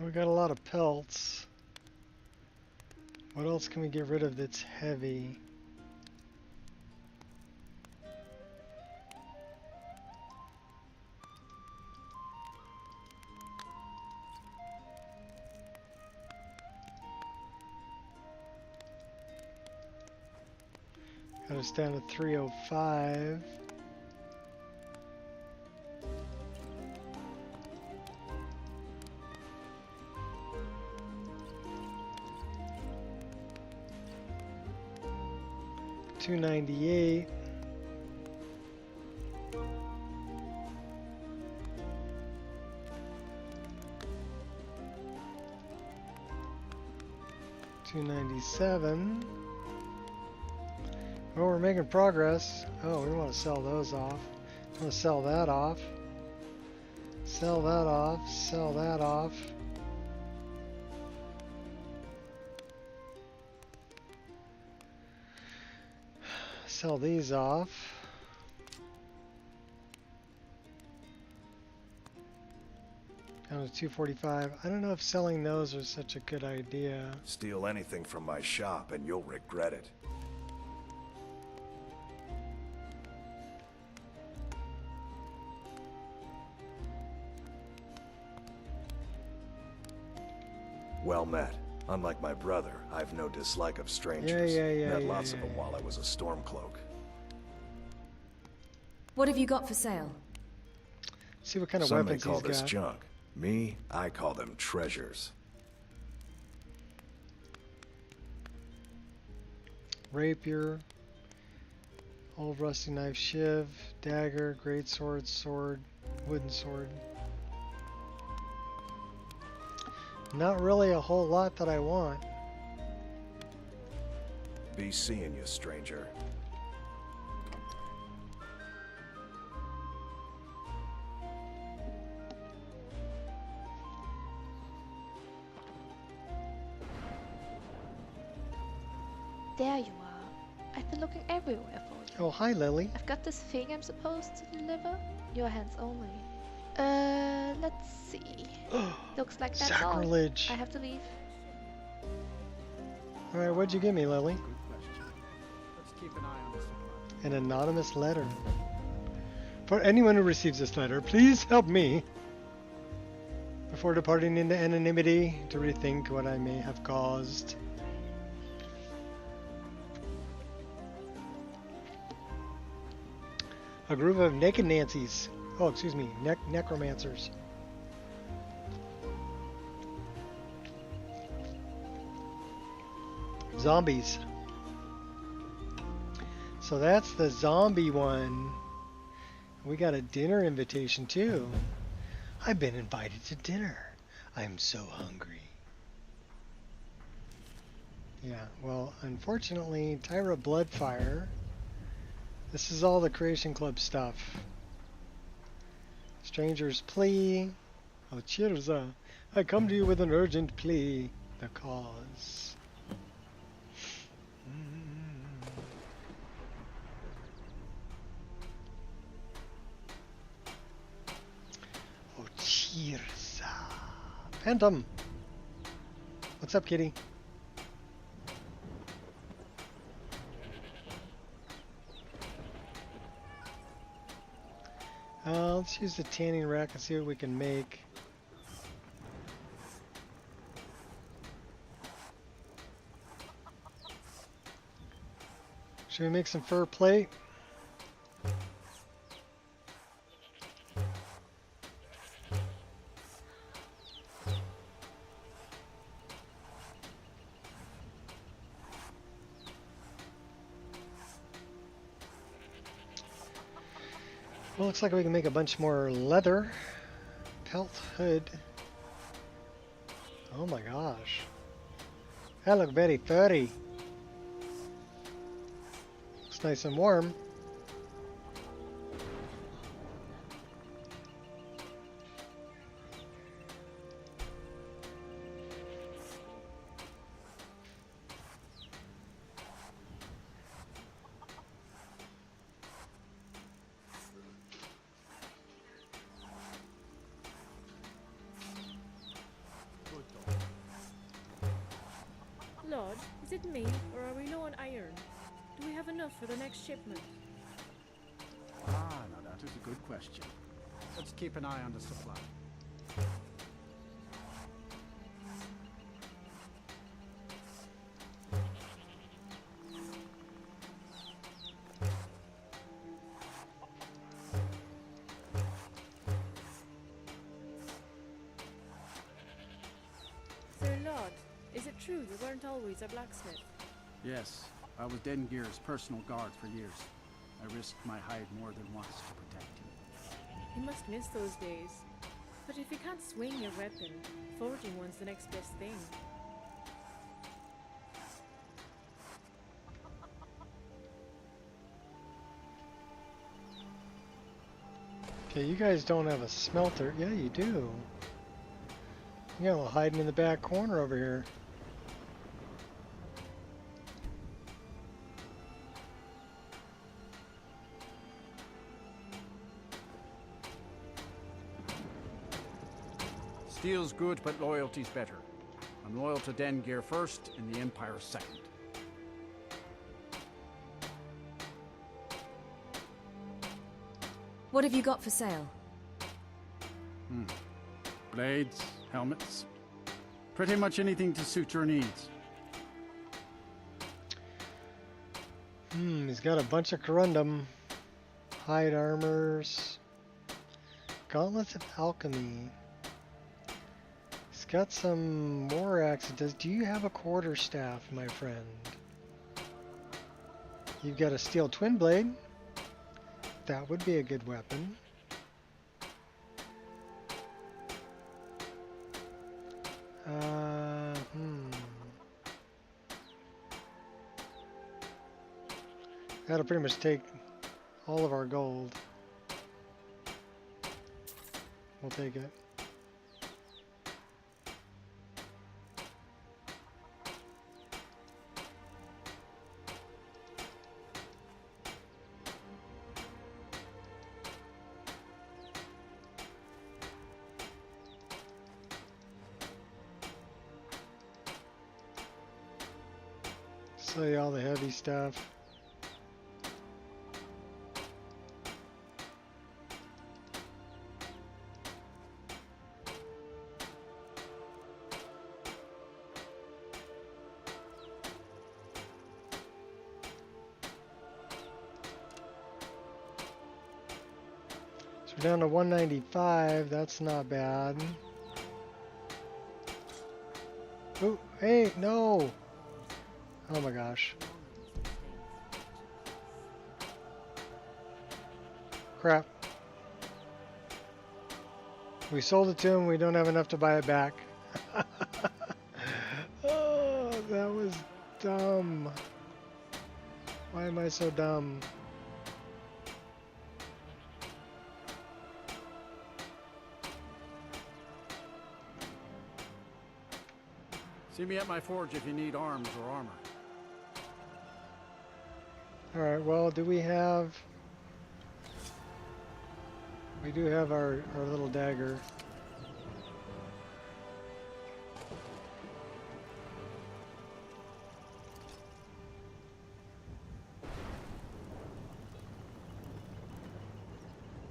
We got a lot of pelts. What else can we get rid of that's heavy? Got us down to 305. $298. $297. Well, we're making progress. Oh, we want to sell those off. I want to sell that off. Sell that off. Sell that off. Sell these off. Down to 245. I don't know if selling those is such a good idea. Steal anything from my shop and you'll regret it. Well met. Unlike my brother, I've no dislike of strangers. Met lots of them while I was a Stormcloak. What have you got for sale? See what kind of Some may weapons call he's this got. junk. Me, I call them treasures. Rapier, old rusty knife, shiv, dagger, great sword, sword, wooden sword. Not really a whole lot that I want. Be seeing you, stranger. There you are. I've been looking everywhere for you. Oh, hi, Lily. I've got this thing I'm supposed to deliver. Your hands only. Let's see. Looks like that's all. Sacrilege. I have to leave. All right, what'd you give me, Lily? Good question. Let's keep an eye on the supply. An anonymous letter. For anyone who receives this letter, please help me. Before departing into anonymity, to rethink what I may have caused. A group of naked Nancys. Oh, excuse me, necromancers. Zombies. So that's the zombie one. We got a dinner invitation too. I've been invited to dinner. I'm so hungry. Yeah, well, unfortunately, Tyra Bloodfire. This is all the Creation Club stuff. Stranger's plea. Oh, cheers. I come to you with an urgent plea. The cause. Oh, cheers. Phantom. What's up, kitty? Let's use the tanning rack and see what we can make. Should we make some fur plate? Well, looks like we can make a bunch more leather. Pelt hood. Oh my gosh. That looks very furry. Looks nice and warm. Lord, is it me, or are we low on iron? Do we have enough for the next shipment? Ah, now that is a good question. Let's keep an eye on the supply. Sir Lord, is it true you weren't always a blacksmith? Yes, I was Dengir's personal guard for years. I risked my hide more than once to protect him. You must miss those days. But if you can't swing your weapon, forging one's the next best thing. Okay, you guys don't have a smelter. Yeah, you do. You got one hiding in the back corner over here. Steel's good, but loyalty's better. I'm loyal to Dengir first, and the Empire second. What have you got for sale? Blades, helmets, Pretty much anything to suit your needs. He's got a bunch of corundum. Hide armors. Gauntlets of alchemy. He's got some more axes. Do you have a quarterstaff, my friend? You've got a steel twin blade. That would be a good weapon. That'll pretty much take all of our gold. We'll take it. Sell you all the heavy stuff. Down to 195, that's not bad. Oh, hey, no! Oh my gosh. Crap. We sold it to him, we don't have enough to buy it back. Oh, that was dumb. Why am I so dumb? See me at my forge if you need arms or armor. Alright, well, do we have... We do have our little dagger.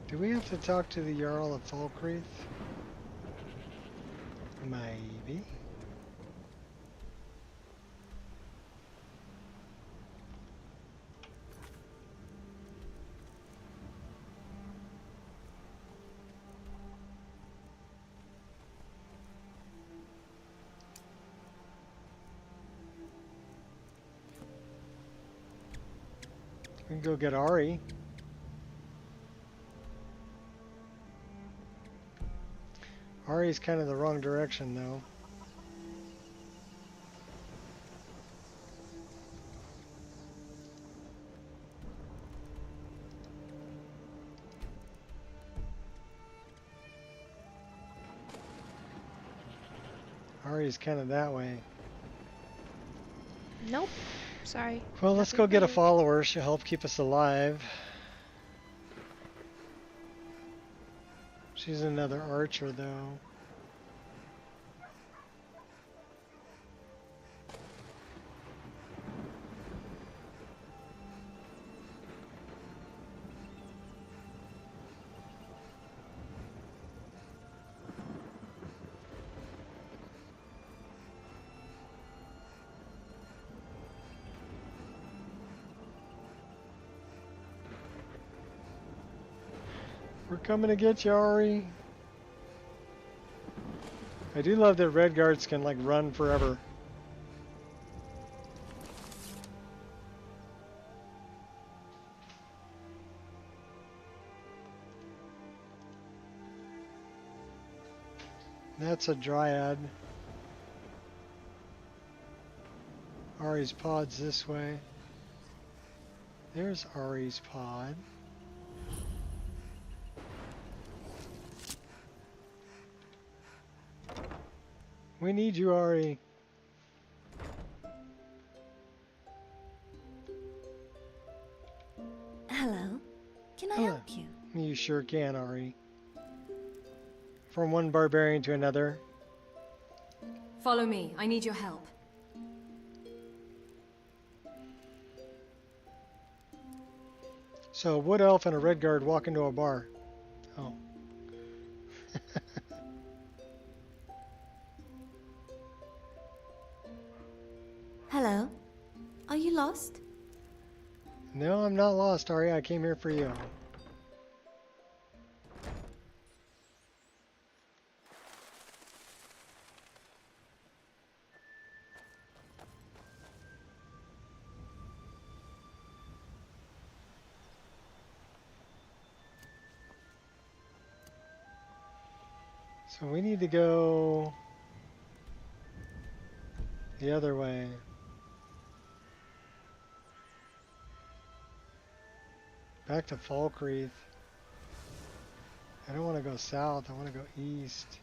Do we have to talk to the Jarl of Falkreath? Maybe. We can go get Ari. Ari's kind of the wrong direction, though. Ari's kind of that way. Nope. Sorry. Well, let's go get a follower. She'll help keep us alive. She's another archer, though. We're coming to get you, Ari. I do love that red guards can like run forever. That's a dryad. Ari's pod's this way. There's Ari's pod. We need you, Ari. Hello. Can I help you? You sure can, Ari. From one barbarian to another. Follow me. I need your help. So, a wood elf and a red guard walk into a bar. Oh. lost? No, I'm not lost, Ari. I came here for you. So we need to go the other way. Back to Falkreath. I don't want to go south, I want to go east.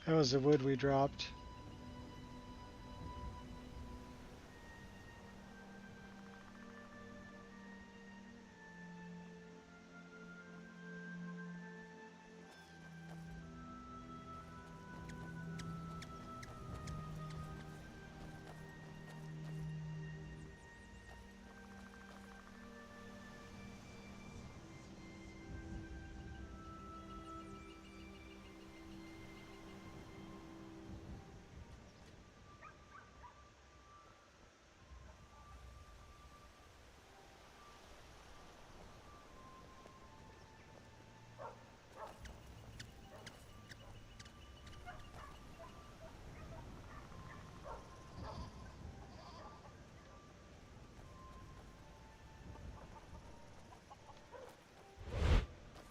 That was the wood we dropped.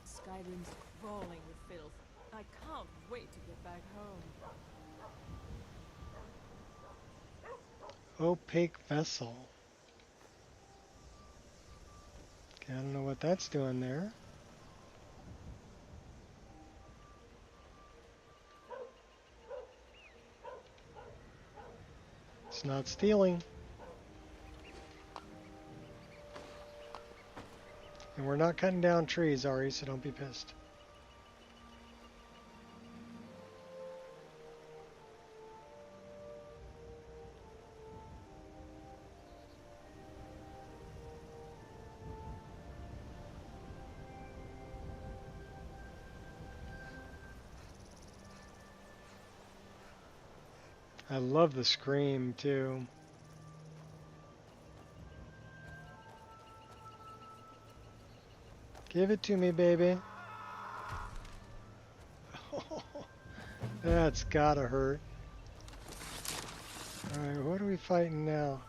Skyrim's crawling with filth. I can't wait to get back home. Opaque vessel. Okay, I don't know what that's doing there. It's not stealing. And we're not cutting down trees, Ari, so don't be pissed. I love the scream, too. Give it to me, baby. That's gotta hurt. Alright, what are we fighting now?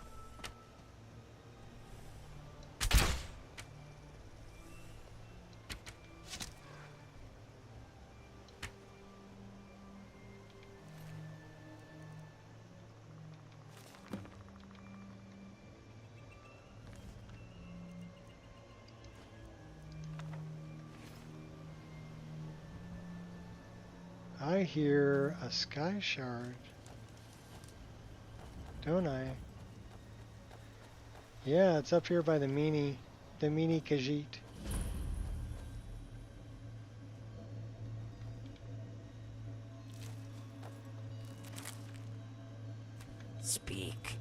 I hear a sky shard, don't I? Yeah, it's up here by the mini Khajiit. Speak.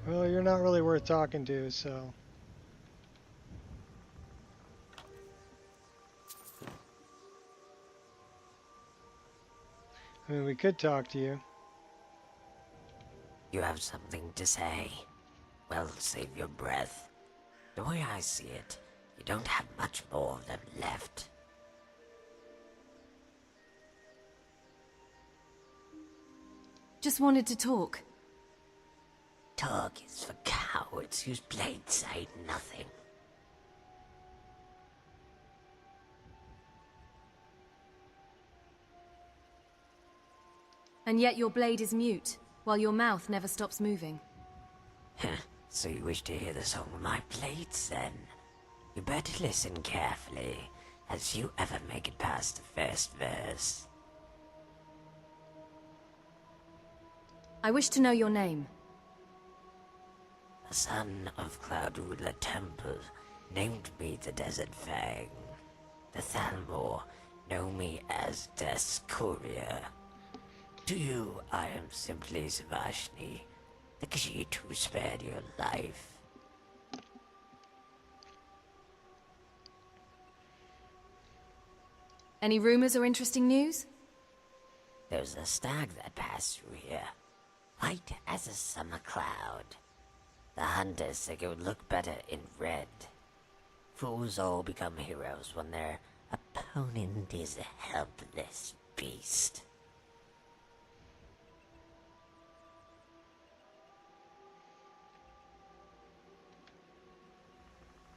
Well, you're not really worth talking to, so. I mean, we could talk to you. You have something to say? Well, save your breath. The way I see it, you don't have much more of them left. Just wanted to talk. Talk is for cowards whose blades say nothing. And yet your blade is mute, while your mouth never stops moving. So you wish to hear the song of my blades, then? You better listen carefully, as you ever make it past the first verse. I wish to know your name. The son of Cloud Ruler Temple named me the Desert Fang. The Thalmor know me as Death's Courier. To you, I am simply Savashni, the Khajiit who spared your life. Any rumors or interesting news? There's a stag that passed through here, white as a summer cloud. The hunters think it would look better in red. Fools all become heroes when their opponent is a helpless beast.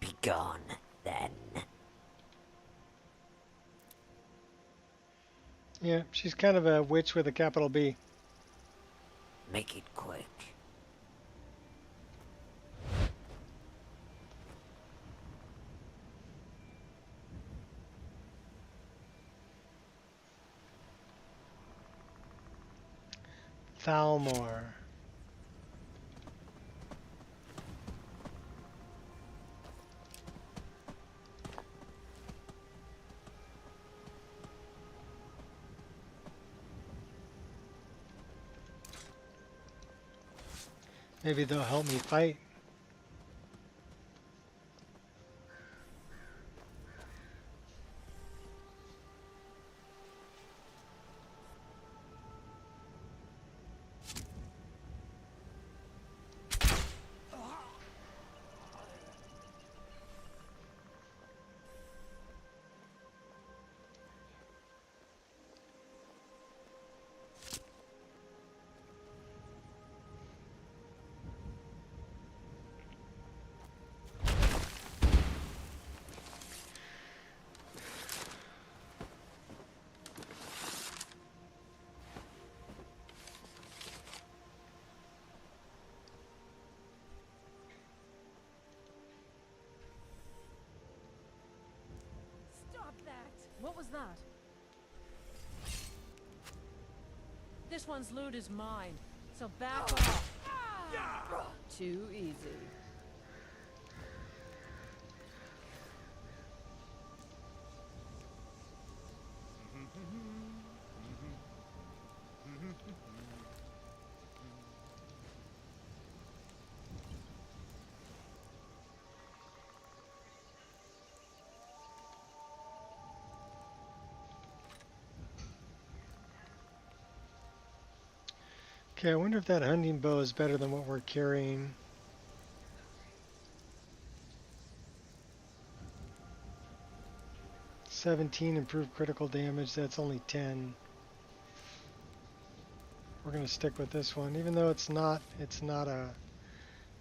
Be gone, then. Yeah, she's kind of a witch with a capital B. Make it quick. Thalmor. Maybe they'll help me fight. What was that? This one's loot is mine, so back off. Too easy. Okay, I wonder if that hunting bow is better than what we're carrying. $17 improved critical damage, that's only 10. We're gonna stick with this one, even though it's not a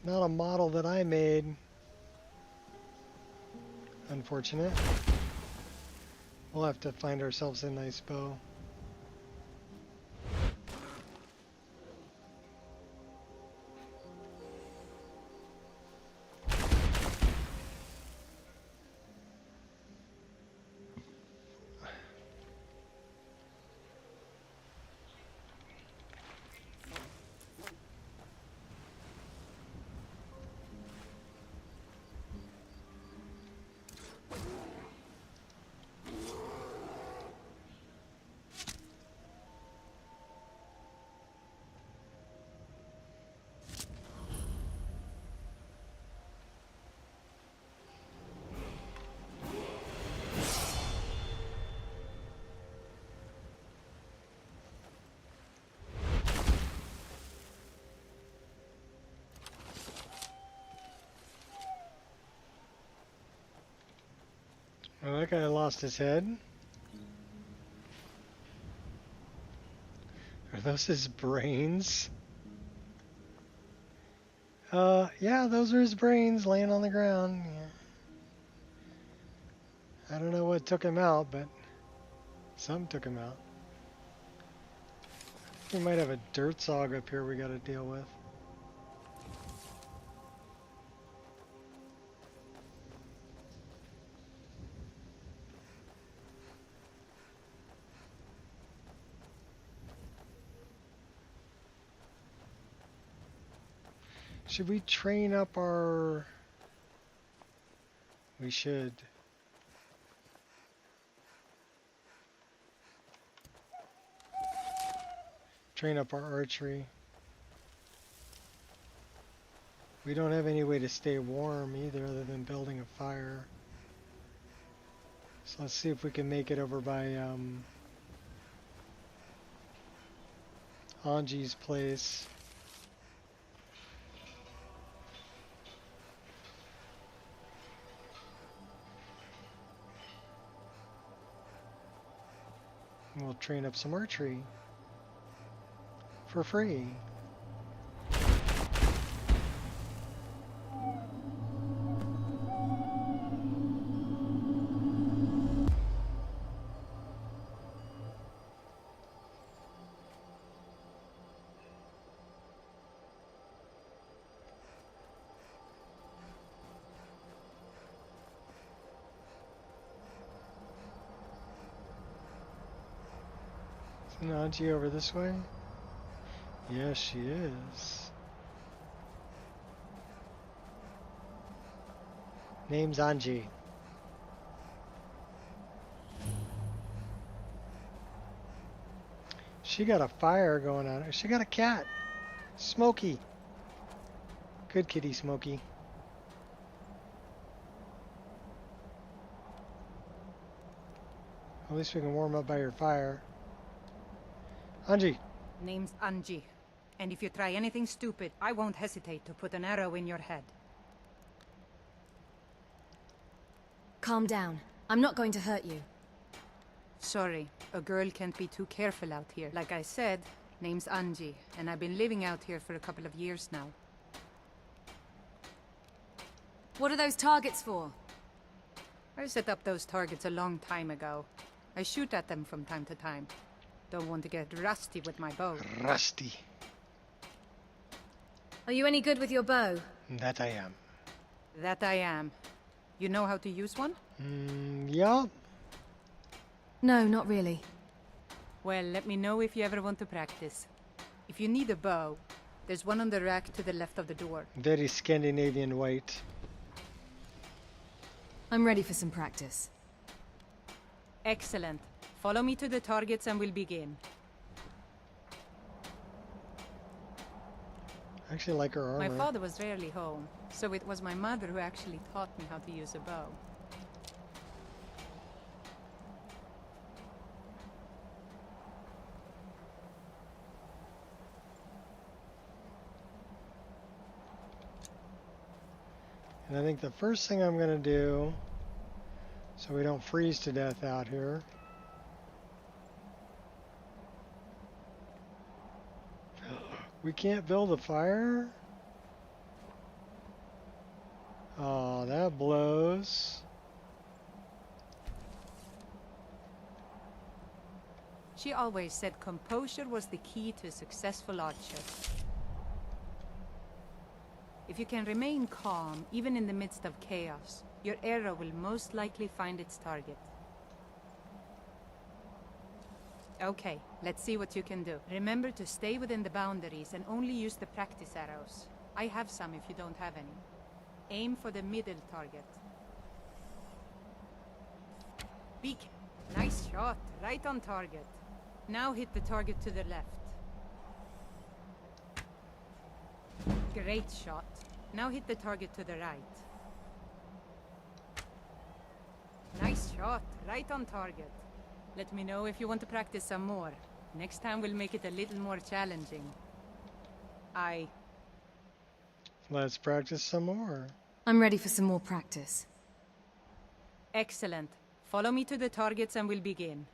model that I made. Unfortunate. We'll have to find ourselves a nice bow. Well, that guy lost his head. Are those his brains? Yeah, those are his brains laying on the ground. Yeah. I don't know what took him out, but something took him out. We might have a dirt sog up here we gotta deal with. Should we train up our... We should. Train up our archery. We don't have any way to stay warm either other than building a fire. So let's see if we can make it over by Anji's place. We'll train up some archery for free. Isn't Anji over this way? Yes, she is. Name's Anji. She got a fire going on. She got a cat. Smokey. Good kitty, Smokey. At least we can warm up by your fire. Anji. Name's Anji. And if you try anything stupid, I won't hesitate to put an arrow in your head. Calm down. I'm not going to hurt you. Sorry, a girl can't be too careful out here. Like I said, name's Anji, and I've been living out here for a couple of years now. What are those targets for? I set up those targets a long time ago. I shoot at them from time to time. Don't want to get rusty with my bow. Rusty. Are you any good with your bow? That I am. That I am. You know how to use one? Yeah. No, not really. Well, let me know if you ever want to practice. If you need a bow, there's one on the rack to the left of the door. Very Scandinavian white. I'm ready for some practice. Excellent. Follow me to the targets and we'll begin. I actually like her armor. My father was rarely home, so it was my mother who actually taught me how to use a bow. And I think the first thing I'm going to do, so we don't freeze to death out here, we can't build a fire? Oh, that blows. She always said composure was the key to a successful archer. If you can remain calm, even in the midst of chaos, your arrow will most likely find its target. Okay, let's see what you can do. Remember to stay within the boundaries and only use the practice arrows. I have some if you don't have any. Aim for the middle target. Nice shot, right on target. Now hit the target to the left. Great shot. Now hit the target to the right. Nice shot, right on target. Let me know if you want to practice some more. Next time we'll make it a little more challenging. Let's practice some more. I'm ready for some more practice. Excellent. Follow me to the targets and we'll begin.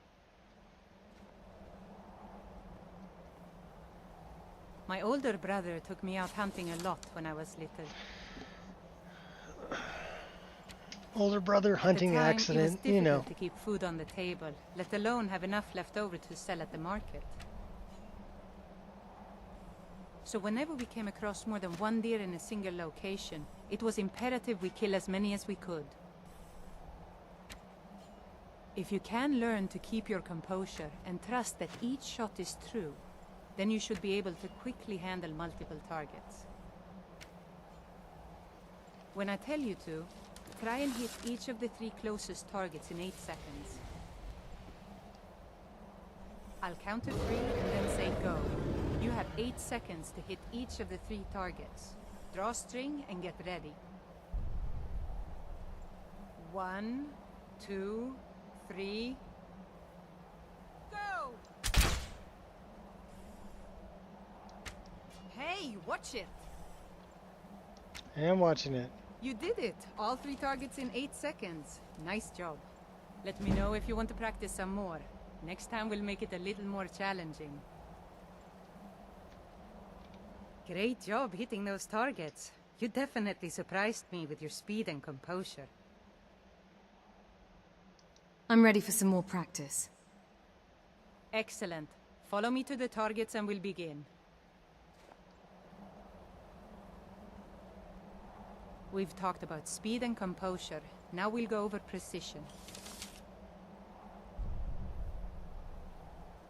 My older brother took me out hunting a lot when I was little. Older brother hunting accident, you know. To keep food on the table, let alone have enough left over to sell at the market. So whenever we came across more than one deer in a single location, it was imperative we kill as many as we could. If you can learn to keep your composure and trust that each shot is true, then you should be able to quickly handle multiple targets. When I tell you to, try and hit each of the 3 closest targets in 8 seconds. I'll count to 3 and then say go. You have 8 seconds to hit each of the 3 targets. Draw string and get ready. 1, 2, 3... Go! Hey, watch it! I am watching it. You did it! All 3 targets in 8 seconds. Nice job. Let me know if you want to practice some more. Next time we'll make it a little more challenging. Great job hitting those targets. You definitely surprised me with your speed and composure. I'm ready for some more practice. Excellent. Follow me to the targets and we'll begin. We've talked about speed and composure. Now we'll go over precision.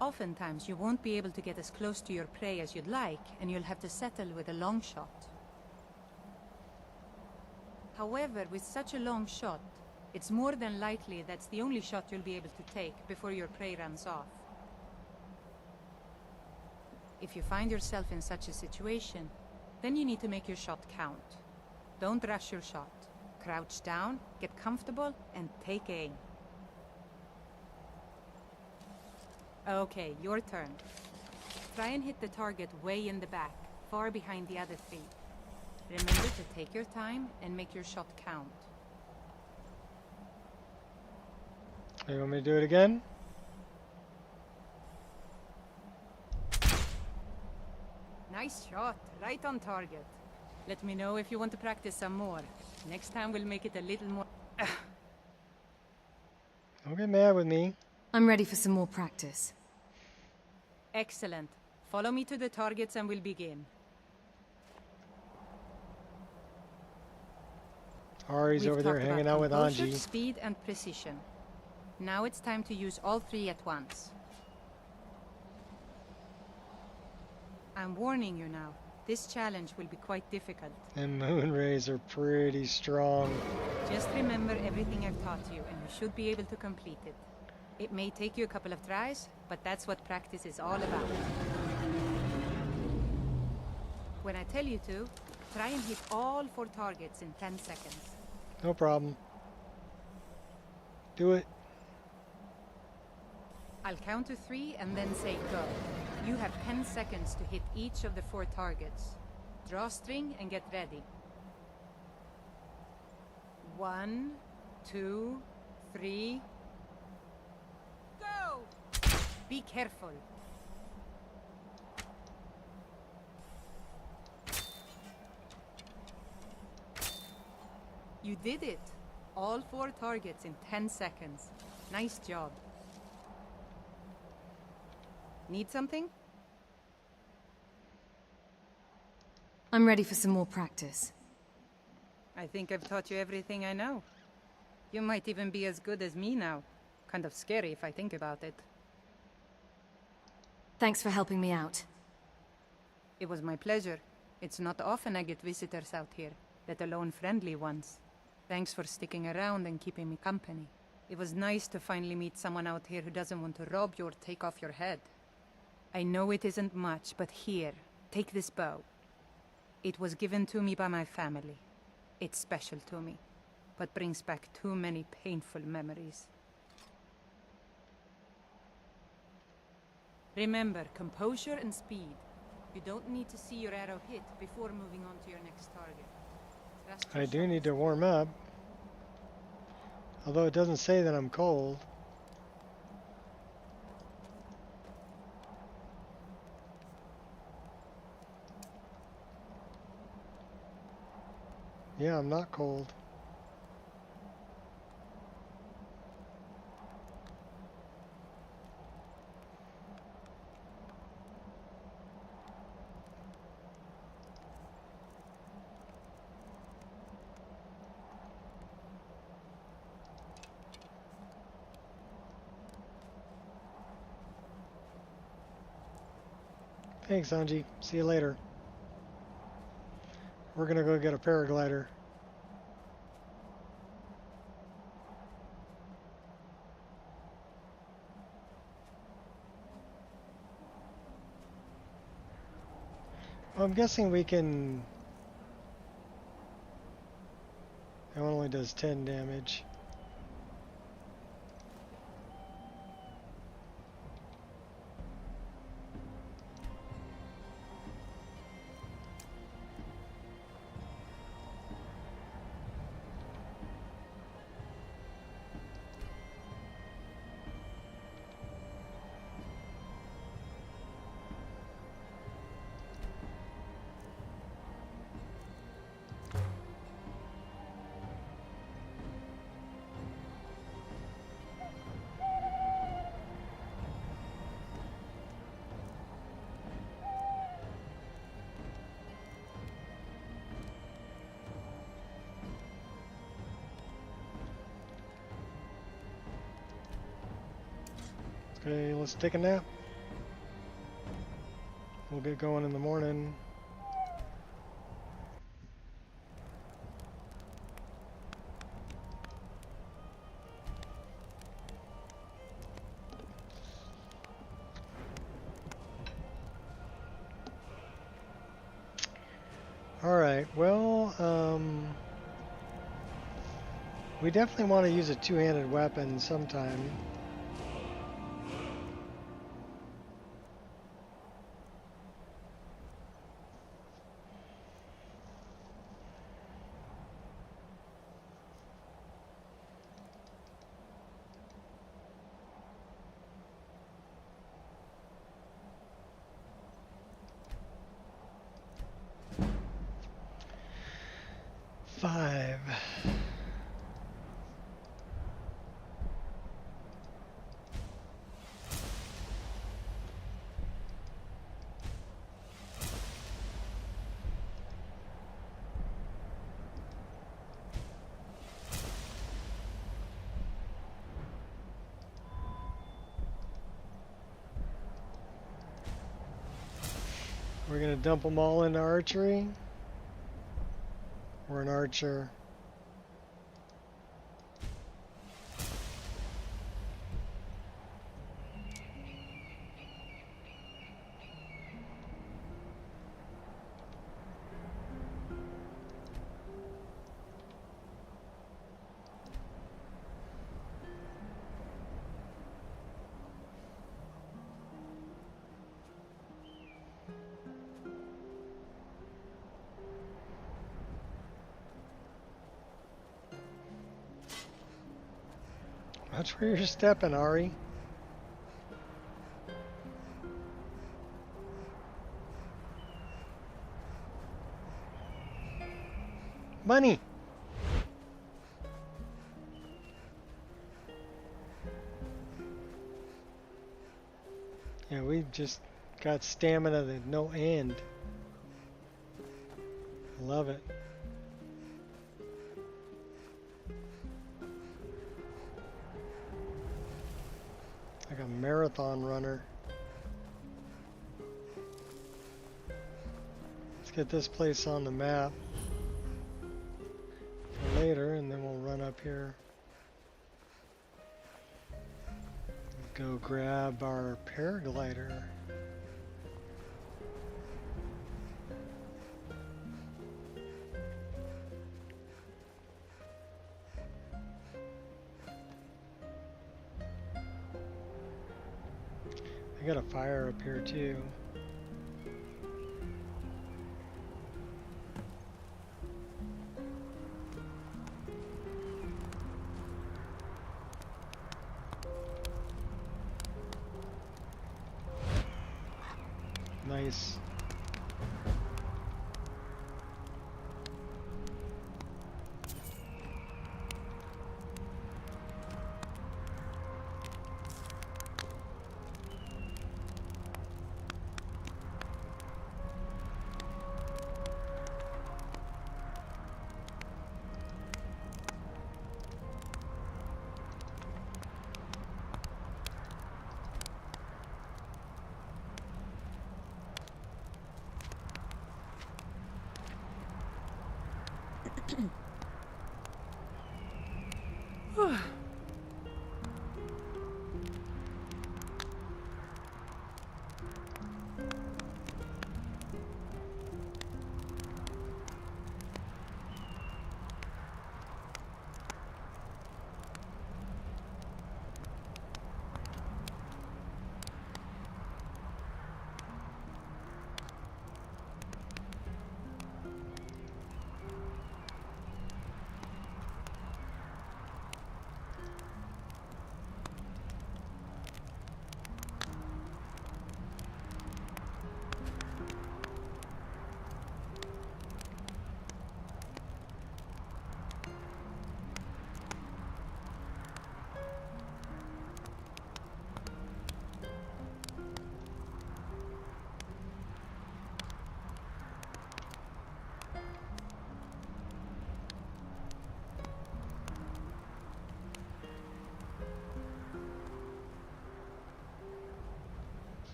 Oftentimes, you won't be able to get as close to your prey as you'd like, and you'll have to settle with a long shot. However, with such a long shot, it's more than likely that's the only shot you'll be able to take before your prey runs off. If you find yourself in such a situation, then you need to make your shot count. Don't rush your shot. Crouch down, get comfortable, and take aim. Okay, your turn. Try and hit the target way in the back, far behind the other 3. Remember to take your time and make your shot count. You want me to do it again? Nice shot, right on target. Let me know if you want to practice some more. Next time we'll make it a little more... Don't get mad with me. I'm ready for some more practice. Excellent. Follow me to the targets and we'll begin. Ari's over there hanging out with composure, Anji. Speed and precision. Now it's time to use all 3 at once. I'm warning you now. This challenge will be quite difficult. And moon rays are pretty strong. Just remember everything I've taught you and you should be able to complete it. It may take you a couple of tries, but that's what practice is all about. When I tell you to, try and hit all 4 targets in 10 seconds. No problem. Do it. I'll count to 3 and then say go. You have 10 seconds to hit each of the 4 targets. Draw string and get ready. 1, 2, 3... Go! Be careful. You did it! All 4 targets in 10 seconds. Nice job. Need something? I'm ready for some more practice. I think I've taught you everything I know. You might even be as good as me now. Kind of scary if I think about it. Thanks for helping me out. It was my pleasure. It's not often I get visitors out here, let alone friendly ones. Thanks for sticking around and keeping me company. It was nice to finally meet someone out here who doesn't want to rob you or take off your head. I know it isn't much, but here, take this bow. It was given to me by my family. It's special to me, but brings back too many painful memories. Remember, composure and speed. You don't need to see your arrow hit before moving on to your next target. I do need to warm up. Although it doesn't say that I'm cold. Yeah, I'm not cold. Thanks, Anji. See you later. We're gonna go get a paraglider. Well, I'm guessing we can... That one only does 10 damage. Okay, let's take a nap. We'll get going in the morning. Alright, well, we definitely want to use a two-handed weapon sometime. Five. We're gonna dump them all into archery. We're an archer. Watch where you're stepping, Ari. Money! Yeah, we just got stamina to no end. Love it. Like a marathon runner. Let's get this place on the map for later, and then we'll run up here. Go grab our paraglider. I got a fire up here too. Nice.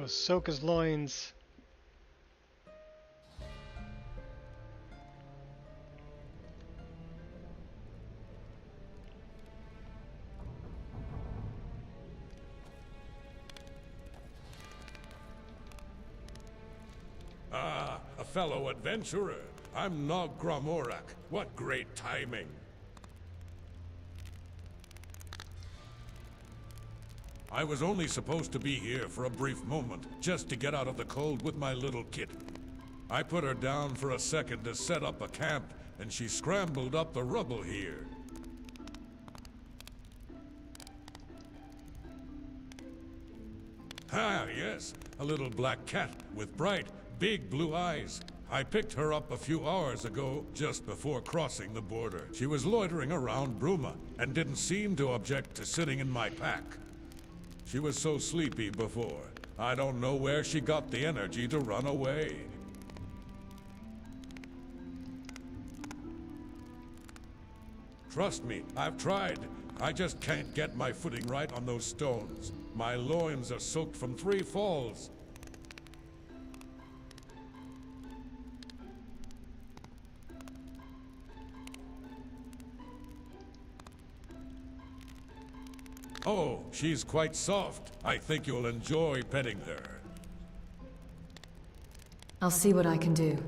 So soak his loins. Ah, a fellow adventurer. I'm Nog Gramorak. What great timing. I was only supposed to be here for a brief moment, just to get out of the cold with my little kitten. I put her down for a second to set up a camp, and she scrambled up the rubble here. Ah, yes, a little black cat with bright, big blue eyes. I picked her up a few hours ago, just before crossing the border. She was loitering around Bruma, and didn't seem to object to sitting in my pack. She was so sleepy before. I don't know where she got the energy to run away. Trust me, I've tried. I just can't get my footing right on those stones. My loins are soaked from 3 falls. Oh, she's quite soft. I think you'll enjoy petting her. I'll see what I can do.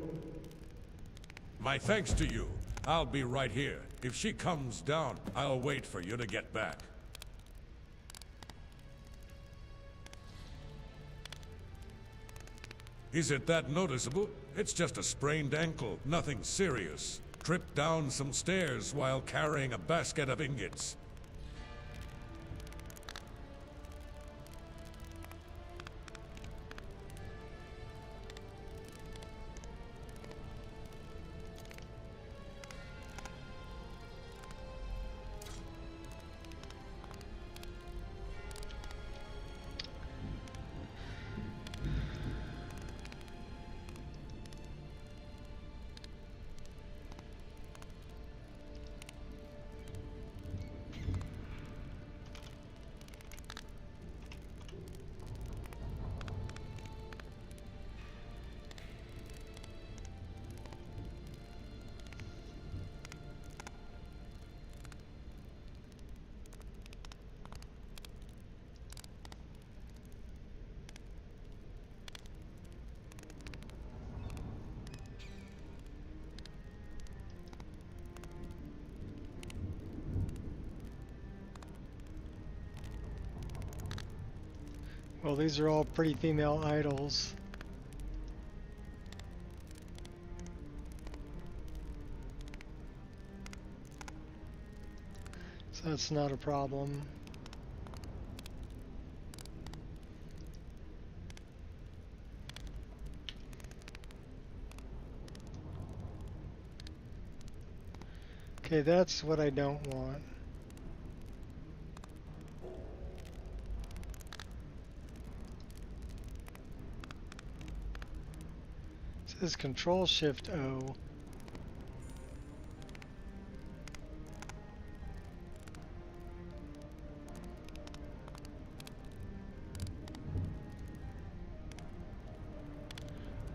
My thanks to you. I'll be right here. If she comes down, I'll wait for you to get back. Is it that noticeable? It's just a sprained ankle, nothing serious. Tripped down some stairs while carrying a basket of ingots. Well, these are all pretty female idols. So that's not a problem. Okay, that's what I don't want. It says Control Shift O.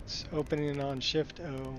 It's opening on Shift O.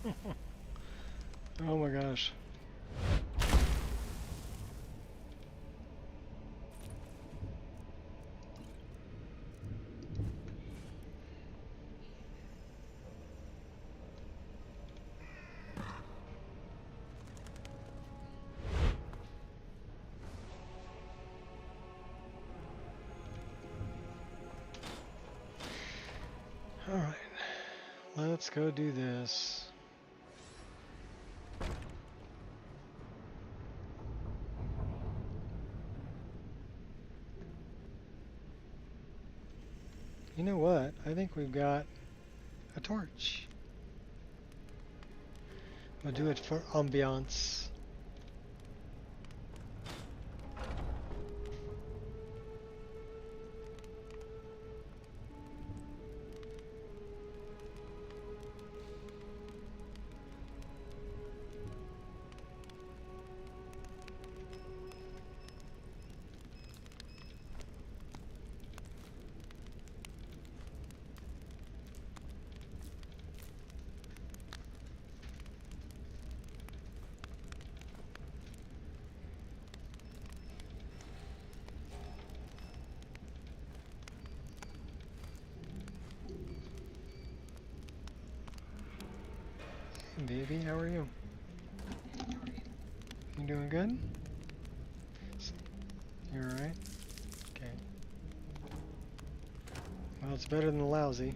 Oh my gosh. Alright, let's go do this. You know what? I think we've got a torch. We'll do it for ambiance. Hey baby, how are you? You doing good? You alright? Okay. Well, it's better than lousy.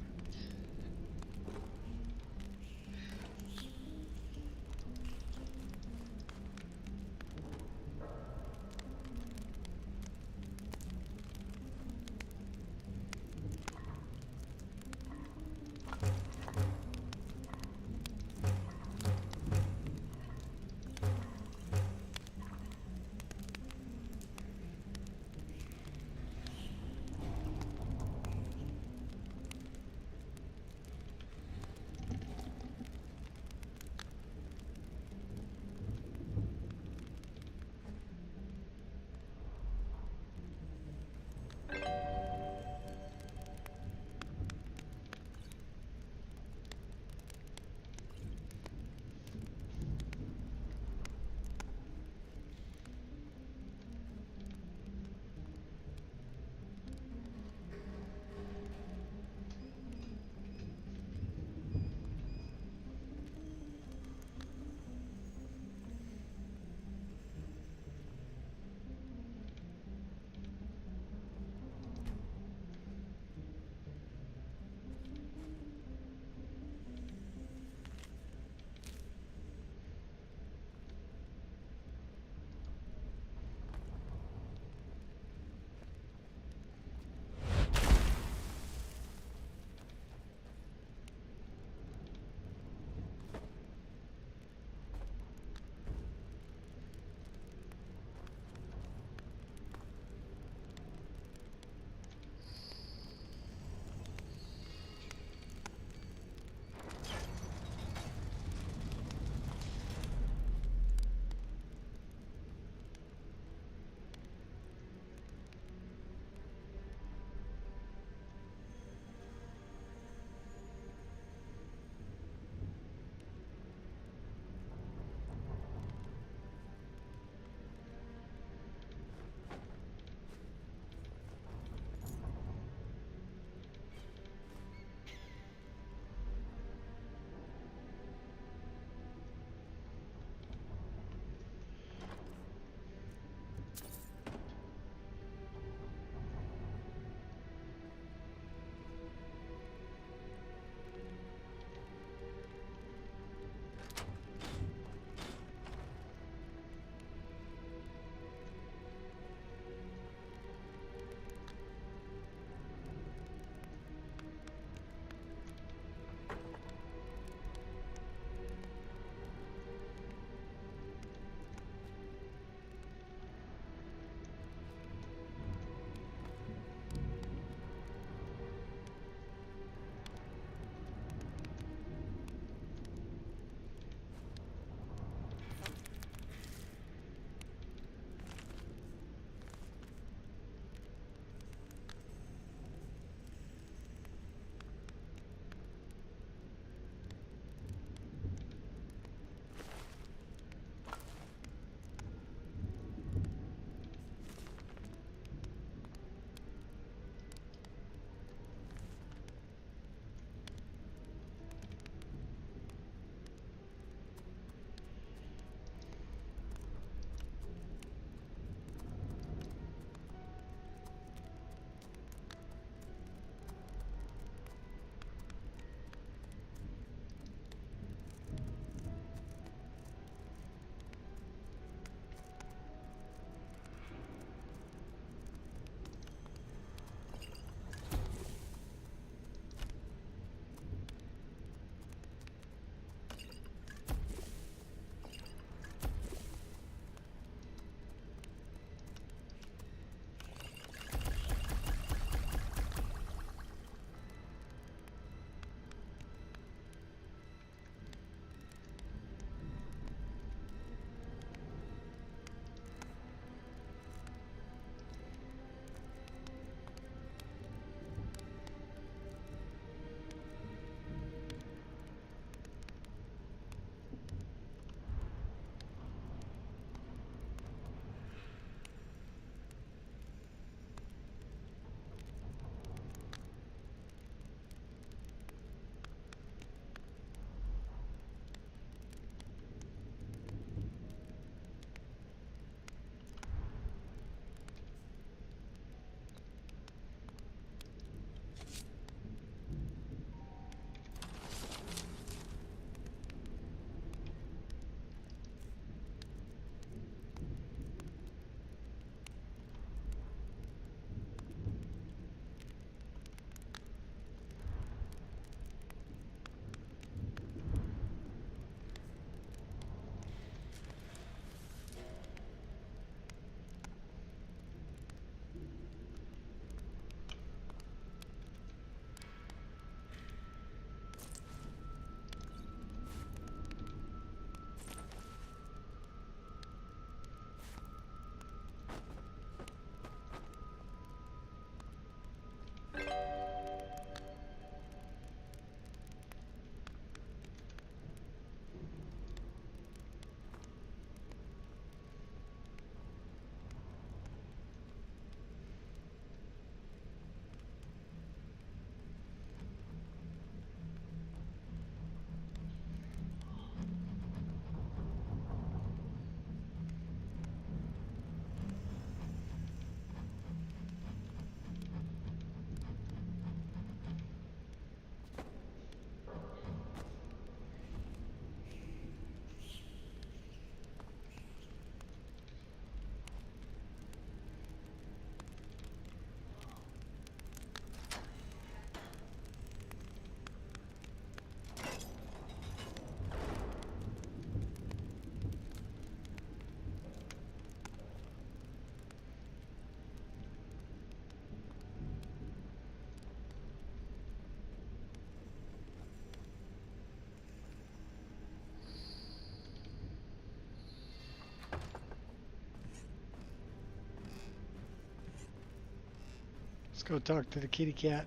Let's go talk to the kitty cat.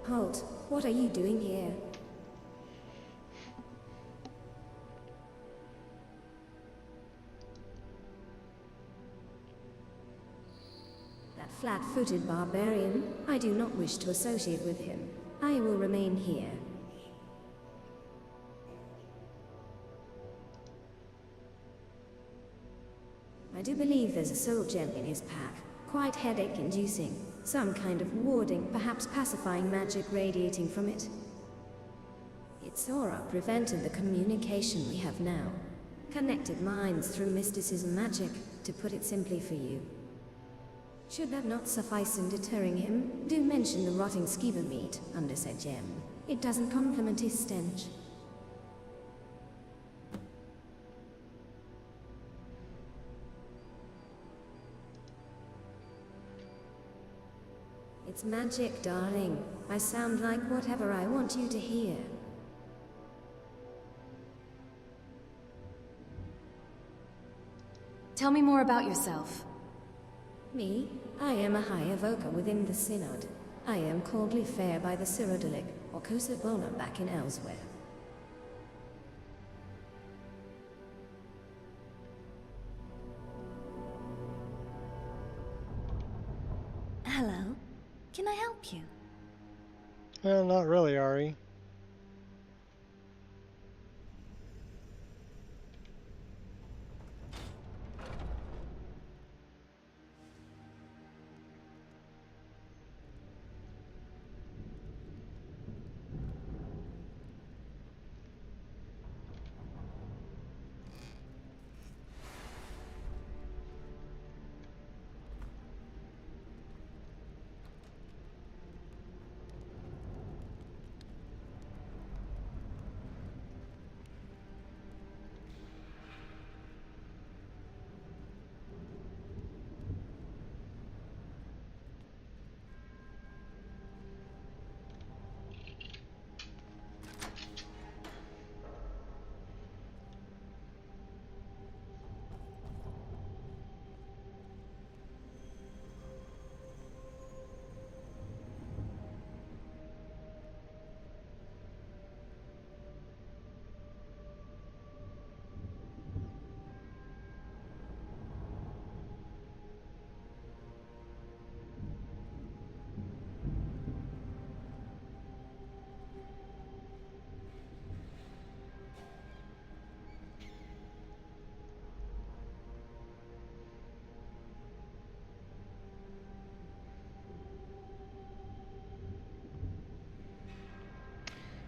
Halt. What are you doing here? That flat-footed barbarian, I do not wish to associate with him. I will remain here. I do believe there's a soul gem in his pack. Quite headache-inducing. Some kind of warding, perhaps pacifying magic radiating from it. Its aura prevented the communication we have now. Connected minds through mysticism magic, to put it simply for you. Should that not suffice in deterring him, do mention the rotting skeever meat under said gem. It doesn't complement his stench. It's magic, darling. I sound like whatever I want you to hear. Tell me more about yourself. Me? I am a high evoker within the Synod. I am coldly fair by the Cyrodiilic, or Kosabona back in elsewhere. Hello. Can I help you? Well, not really, Ari.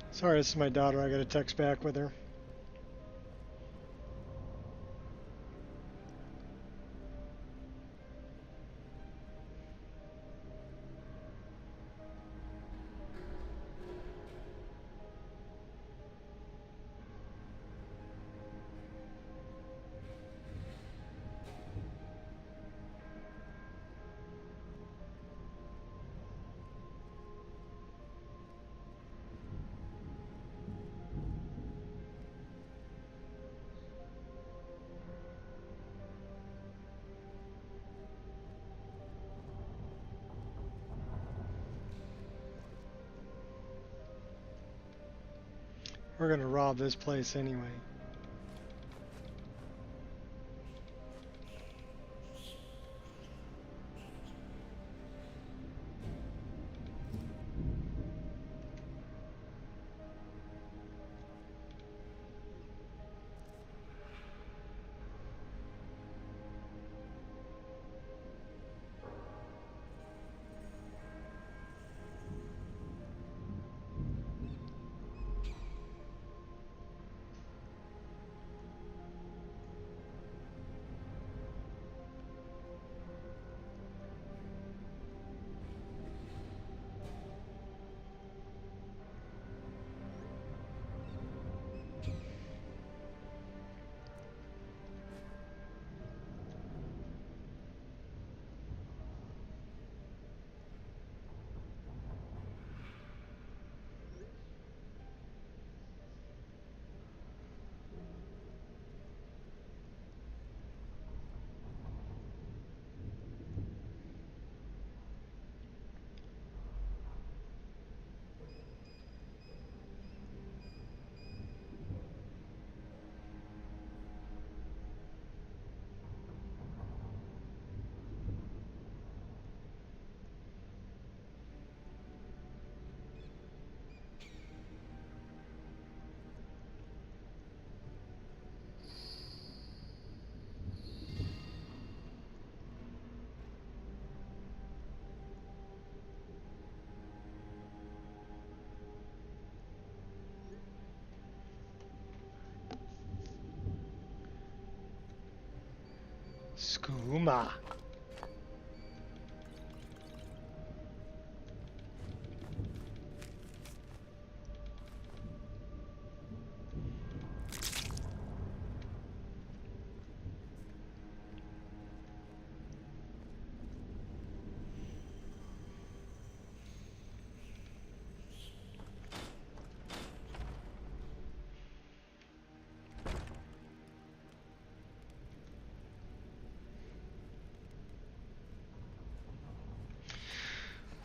Sorry, this is my daughter. I got a text back with her. We're gonna rob this place anyway. Skooma.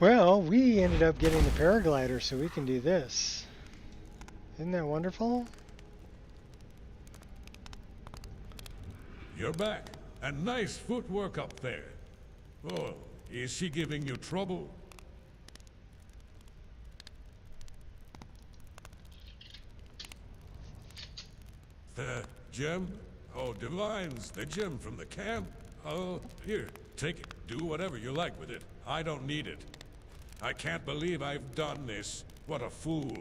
Well, we ended up getting the paraglider so we can do this. Isn't that wonderful? You're back. And nice footwork up there. Oh, is she giving you trouble? The gem? Oh, Divine's the gem from the camp. Oh, here, take it. Do whatever you like with it. I don't need it. I can't believe I've done this. What a fool.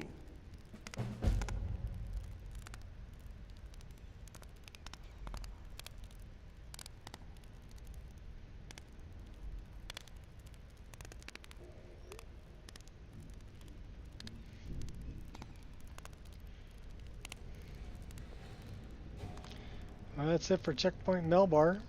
Well, that's it for Checkpoint Melbar.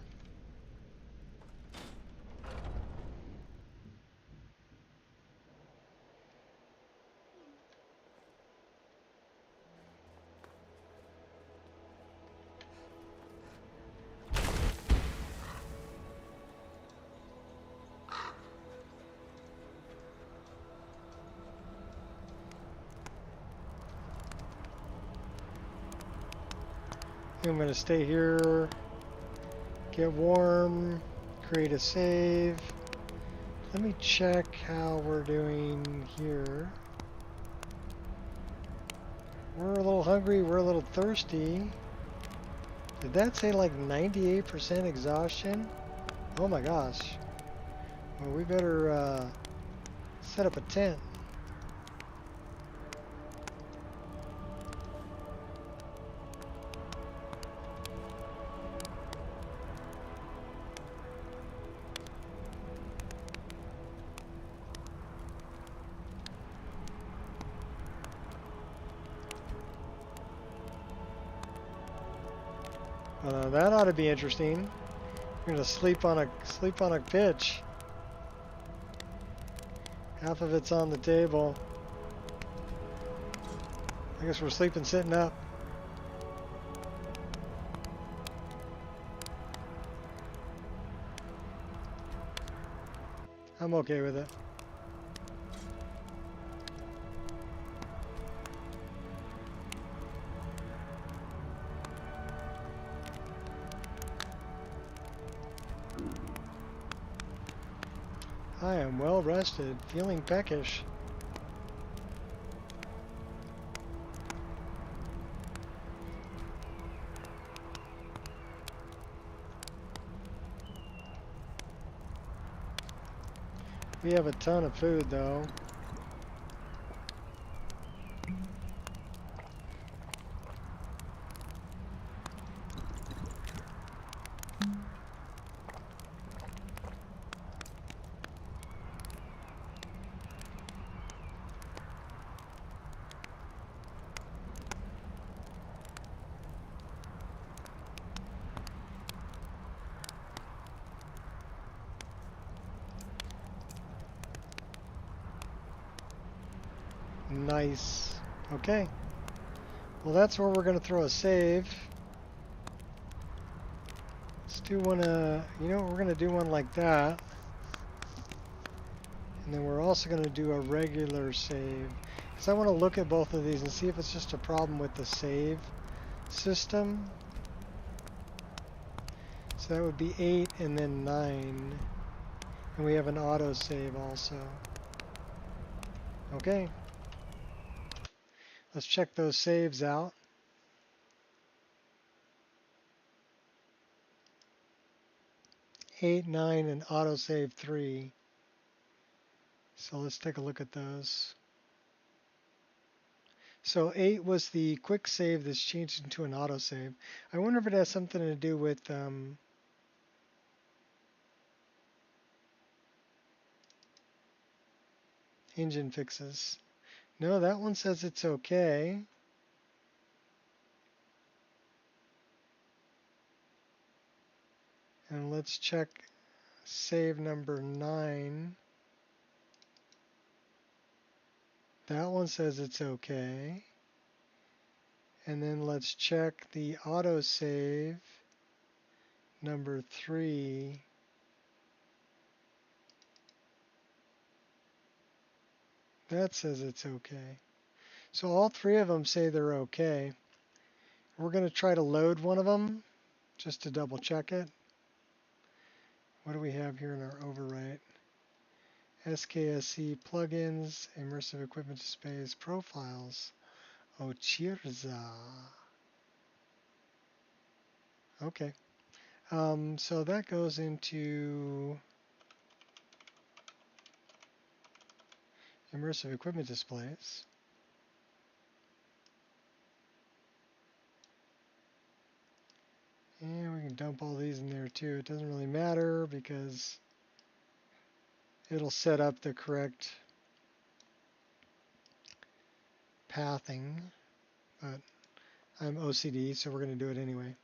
I'm going to stay here, get warm, create a save. Let me check how we're doing here. We're a little hungry, we're a little thirsty. Did that say like 98% exhaustion? Oh my gosh. Well, we better set up a tent. That ought to be interesting. We're gonna sleep on a pitch. Half of it's on the table. I guess we're sleeping sitting up. I'm okay with it. I am well rested, feeling peckish. We have a ton of food though. Nice. Okay. Well, that's where we're going to throw a save. Let's do one, you know, we're going to do one like that. And then we're also going to do a regular save. Because I want to look at both of these and see if it's just a problem with the save system. So that would be 8 and then 9. And we have an auto save also. Okay. Let's check those saves out. Eight, 9, and autosave 3. So let's take a look at those. So 8 was the quick save that's changed into an autosave. I wonder if it has something to do with Engine fixes. No, that one says it's okay. And let's check save number 9. That one says it's okay. And then let's check the autosave number 3. That says it's okay. So all 3 of them say they're okay. We're going to try to load one of them just to double check it. What do we have here in our overwrite? SKSC plugins, immersive equipment displays, profiles. Oh, Chirza. Okay. So that goes into immersive equipment displays. And we can dump all these in there too. It doesn't really matter because it'll set up the correct pathing. But I'm OCD, so we're going to do it anyway.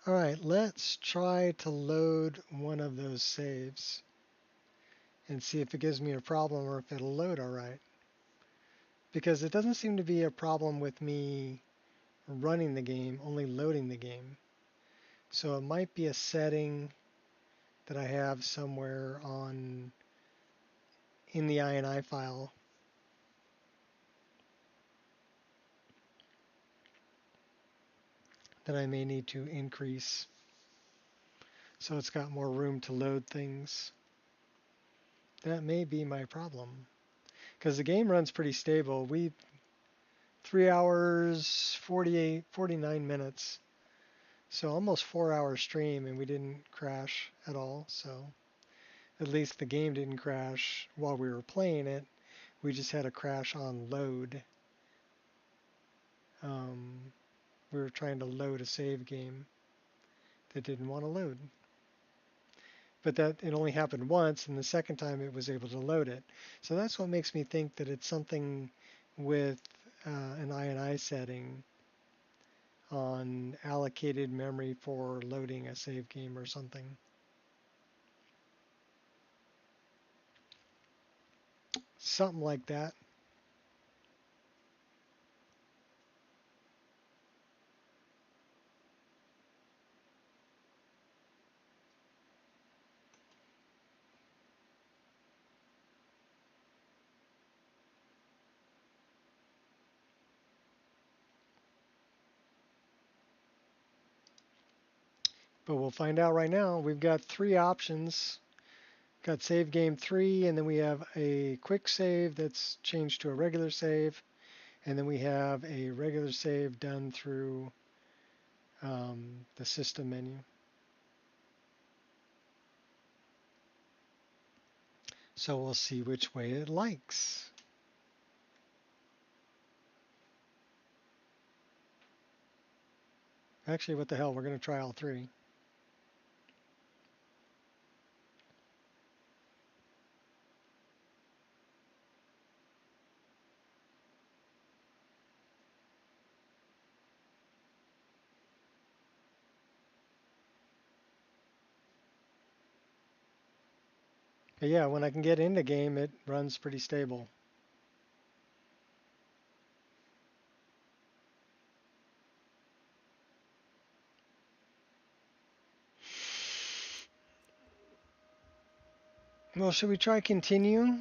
All right, let's try to load one of those saves and see if it gives me a problem or if it'll load all right. Because it doesn't seem to be a problem with me running the game, only loading the game. So it might be a setting that I have somewhere in the INI file. That I may need to increase so it's got more room to load things. That may be my problem. Because the game runs pretty stable. 3 hours, 49 minutes. So almost 4-hour stream and we didn't crash at all. So at least the game didn't crash while we were playing it. We just had a crash on load. We were trying to load a save game that didn't want to load. But that it only happened once, and the second time it was able to load it. So that's what makes me think that it's something with an INI setting on allocated memory for loading a save game or something. Something like that. But we'll find out right now. We've got 3 options. Got save game 3, and then we have a quick save that's changed to a regular save, and then we have a regular save done through the system menu. So we'll see which way it likes. Actually, what the hell, we're going to try all 3. But yeah, when I can get into game, it runs pretty stable. Well, should we try continue?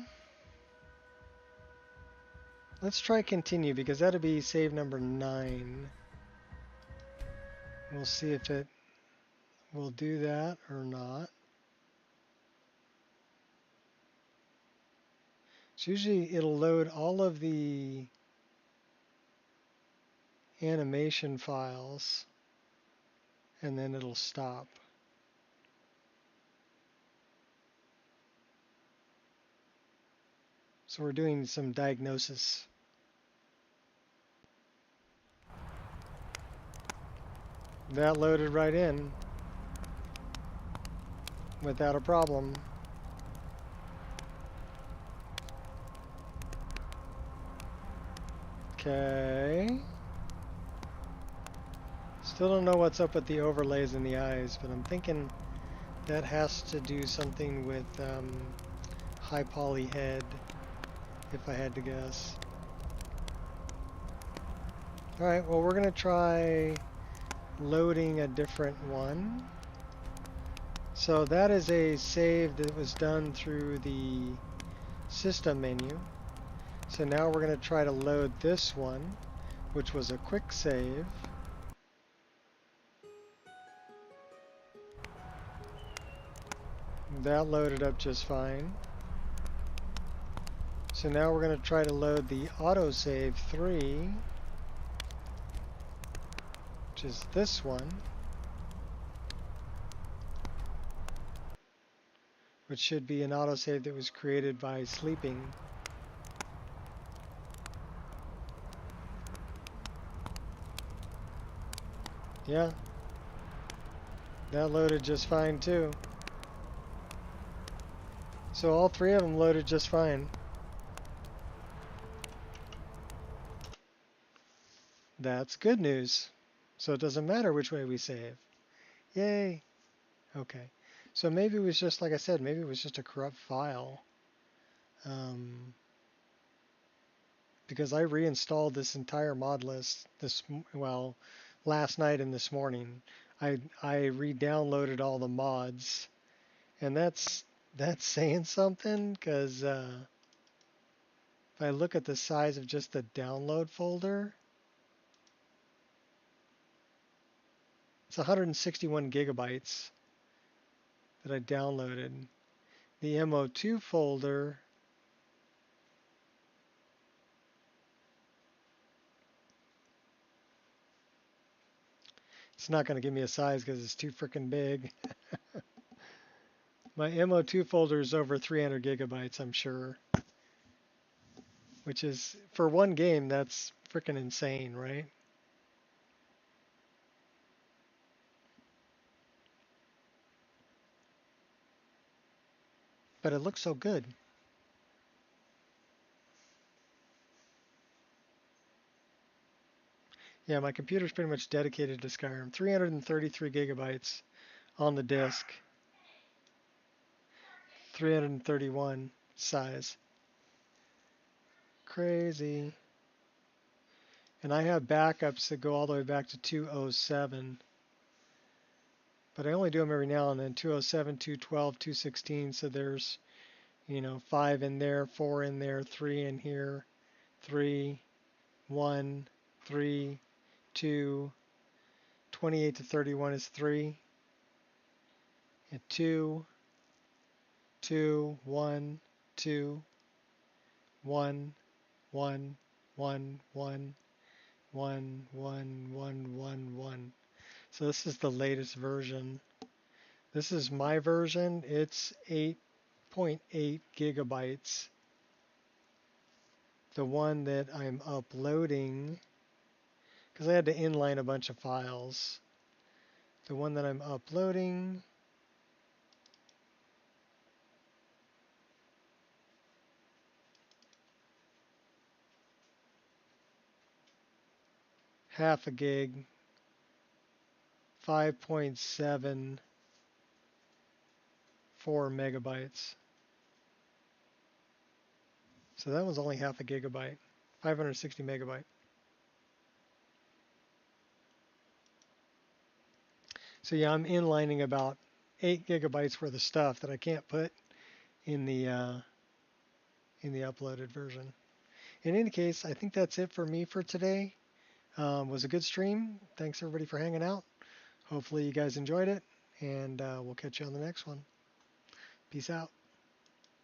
Let's try continue because that'll be save number 9. We'll see if it will do that or not. So usually it'll load all of the animation files and then it'll stop. So we're doing some diagnosis. That loaded right in without a problem. Okay. Still don't know what's up with the overlays in the eyes, but I'm thinking that has to do something with high poly head, if I had to guess. Alright, well we're going to try loading a different one. So that is a save that was done through the system menu. So now we're going to try to load this one, which was a quick save. That loaded up just fine. So now we're going to try to load the autosave 3, which is this one, which should be an autosave that was created by sleeping. Yeah, that loaded just fine too. So all three of them loaded just fine. That's good news. So it doesn't matter which way we save. Yay! Okay. So maybe it was just, like I said, maybe it was just a corrupt file. Because I reinstalled this entire mod list last night and this morning. I re-downloaded all the mods, and that's saying something, because if I look at the size of just the download folder, it's 161 gigabytes that I downloaded. The MO2 folder, it's not going to give me a size because it's too freaking big. My MO2 folder is over 300 gigabytes, I'm sure. Which is, for one game, that's freaking insane, right? But it looks so good. Yeah, my computer's pretty much dedicated to Skyrim. 333 gigabytes on the disk. 331 size. Crazy. And I have backups that go all the way back to 207. But I only do them every now and then. 207, 212, 216. So there's, 5 in there, 4 in there, 3 in here, 3, 1, 3, 2, 28 to 31 is 3, and 2, 2, 1, 2, 1, 1, 1, 1, 1, 1, 1, 1, 1. So this is the latest version. This is my version. It's 8.8 gigabytes. The one that I'm uploading, because I had to inline a bunch of files. The one that I'm uploading half a gig, 5.74 megabytes. So that was only half a gigabyte, 560 megabyte. So yeah, I'm inlining about 8 gigabytes worth of stuff that I can't put in the uploaded version. In any case, I think that's it for me for today. Was a good stream. Thanks everybody for hanging out. Hopefully you guys enjoyed it, and we'll catch you on the next one. Peace out.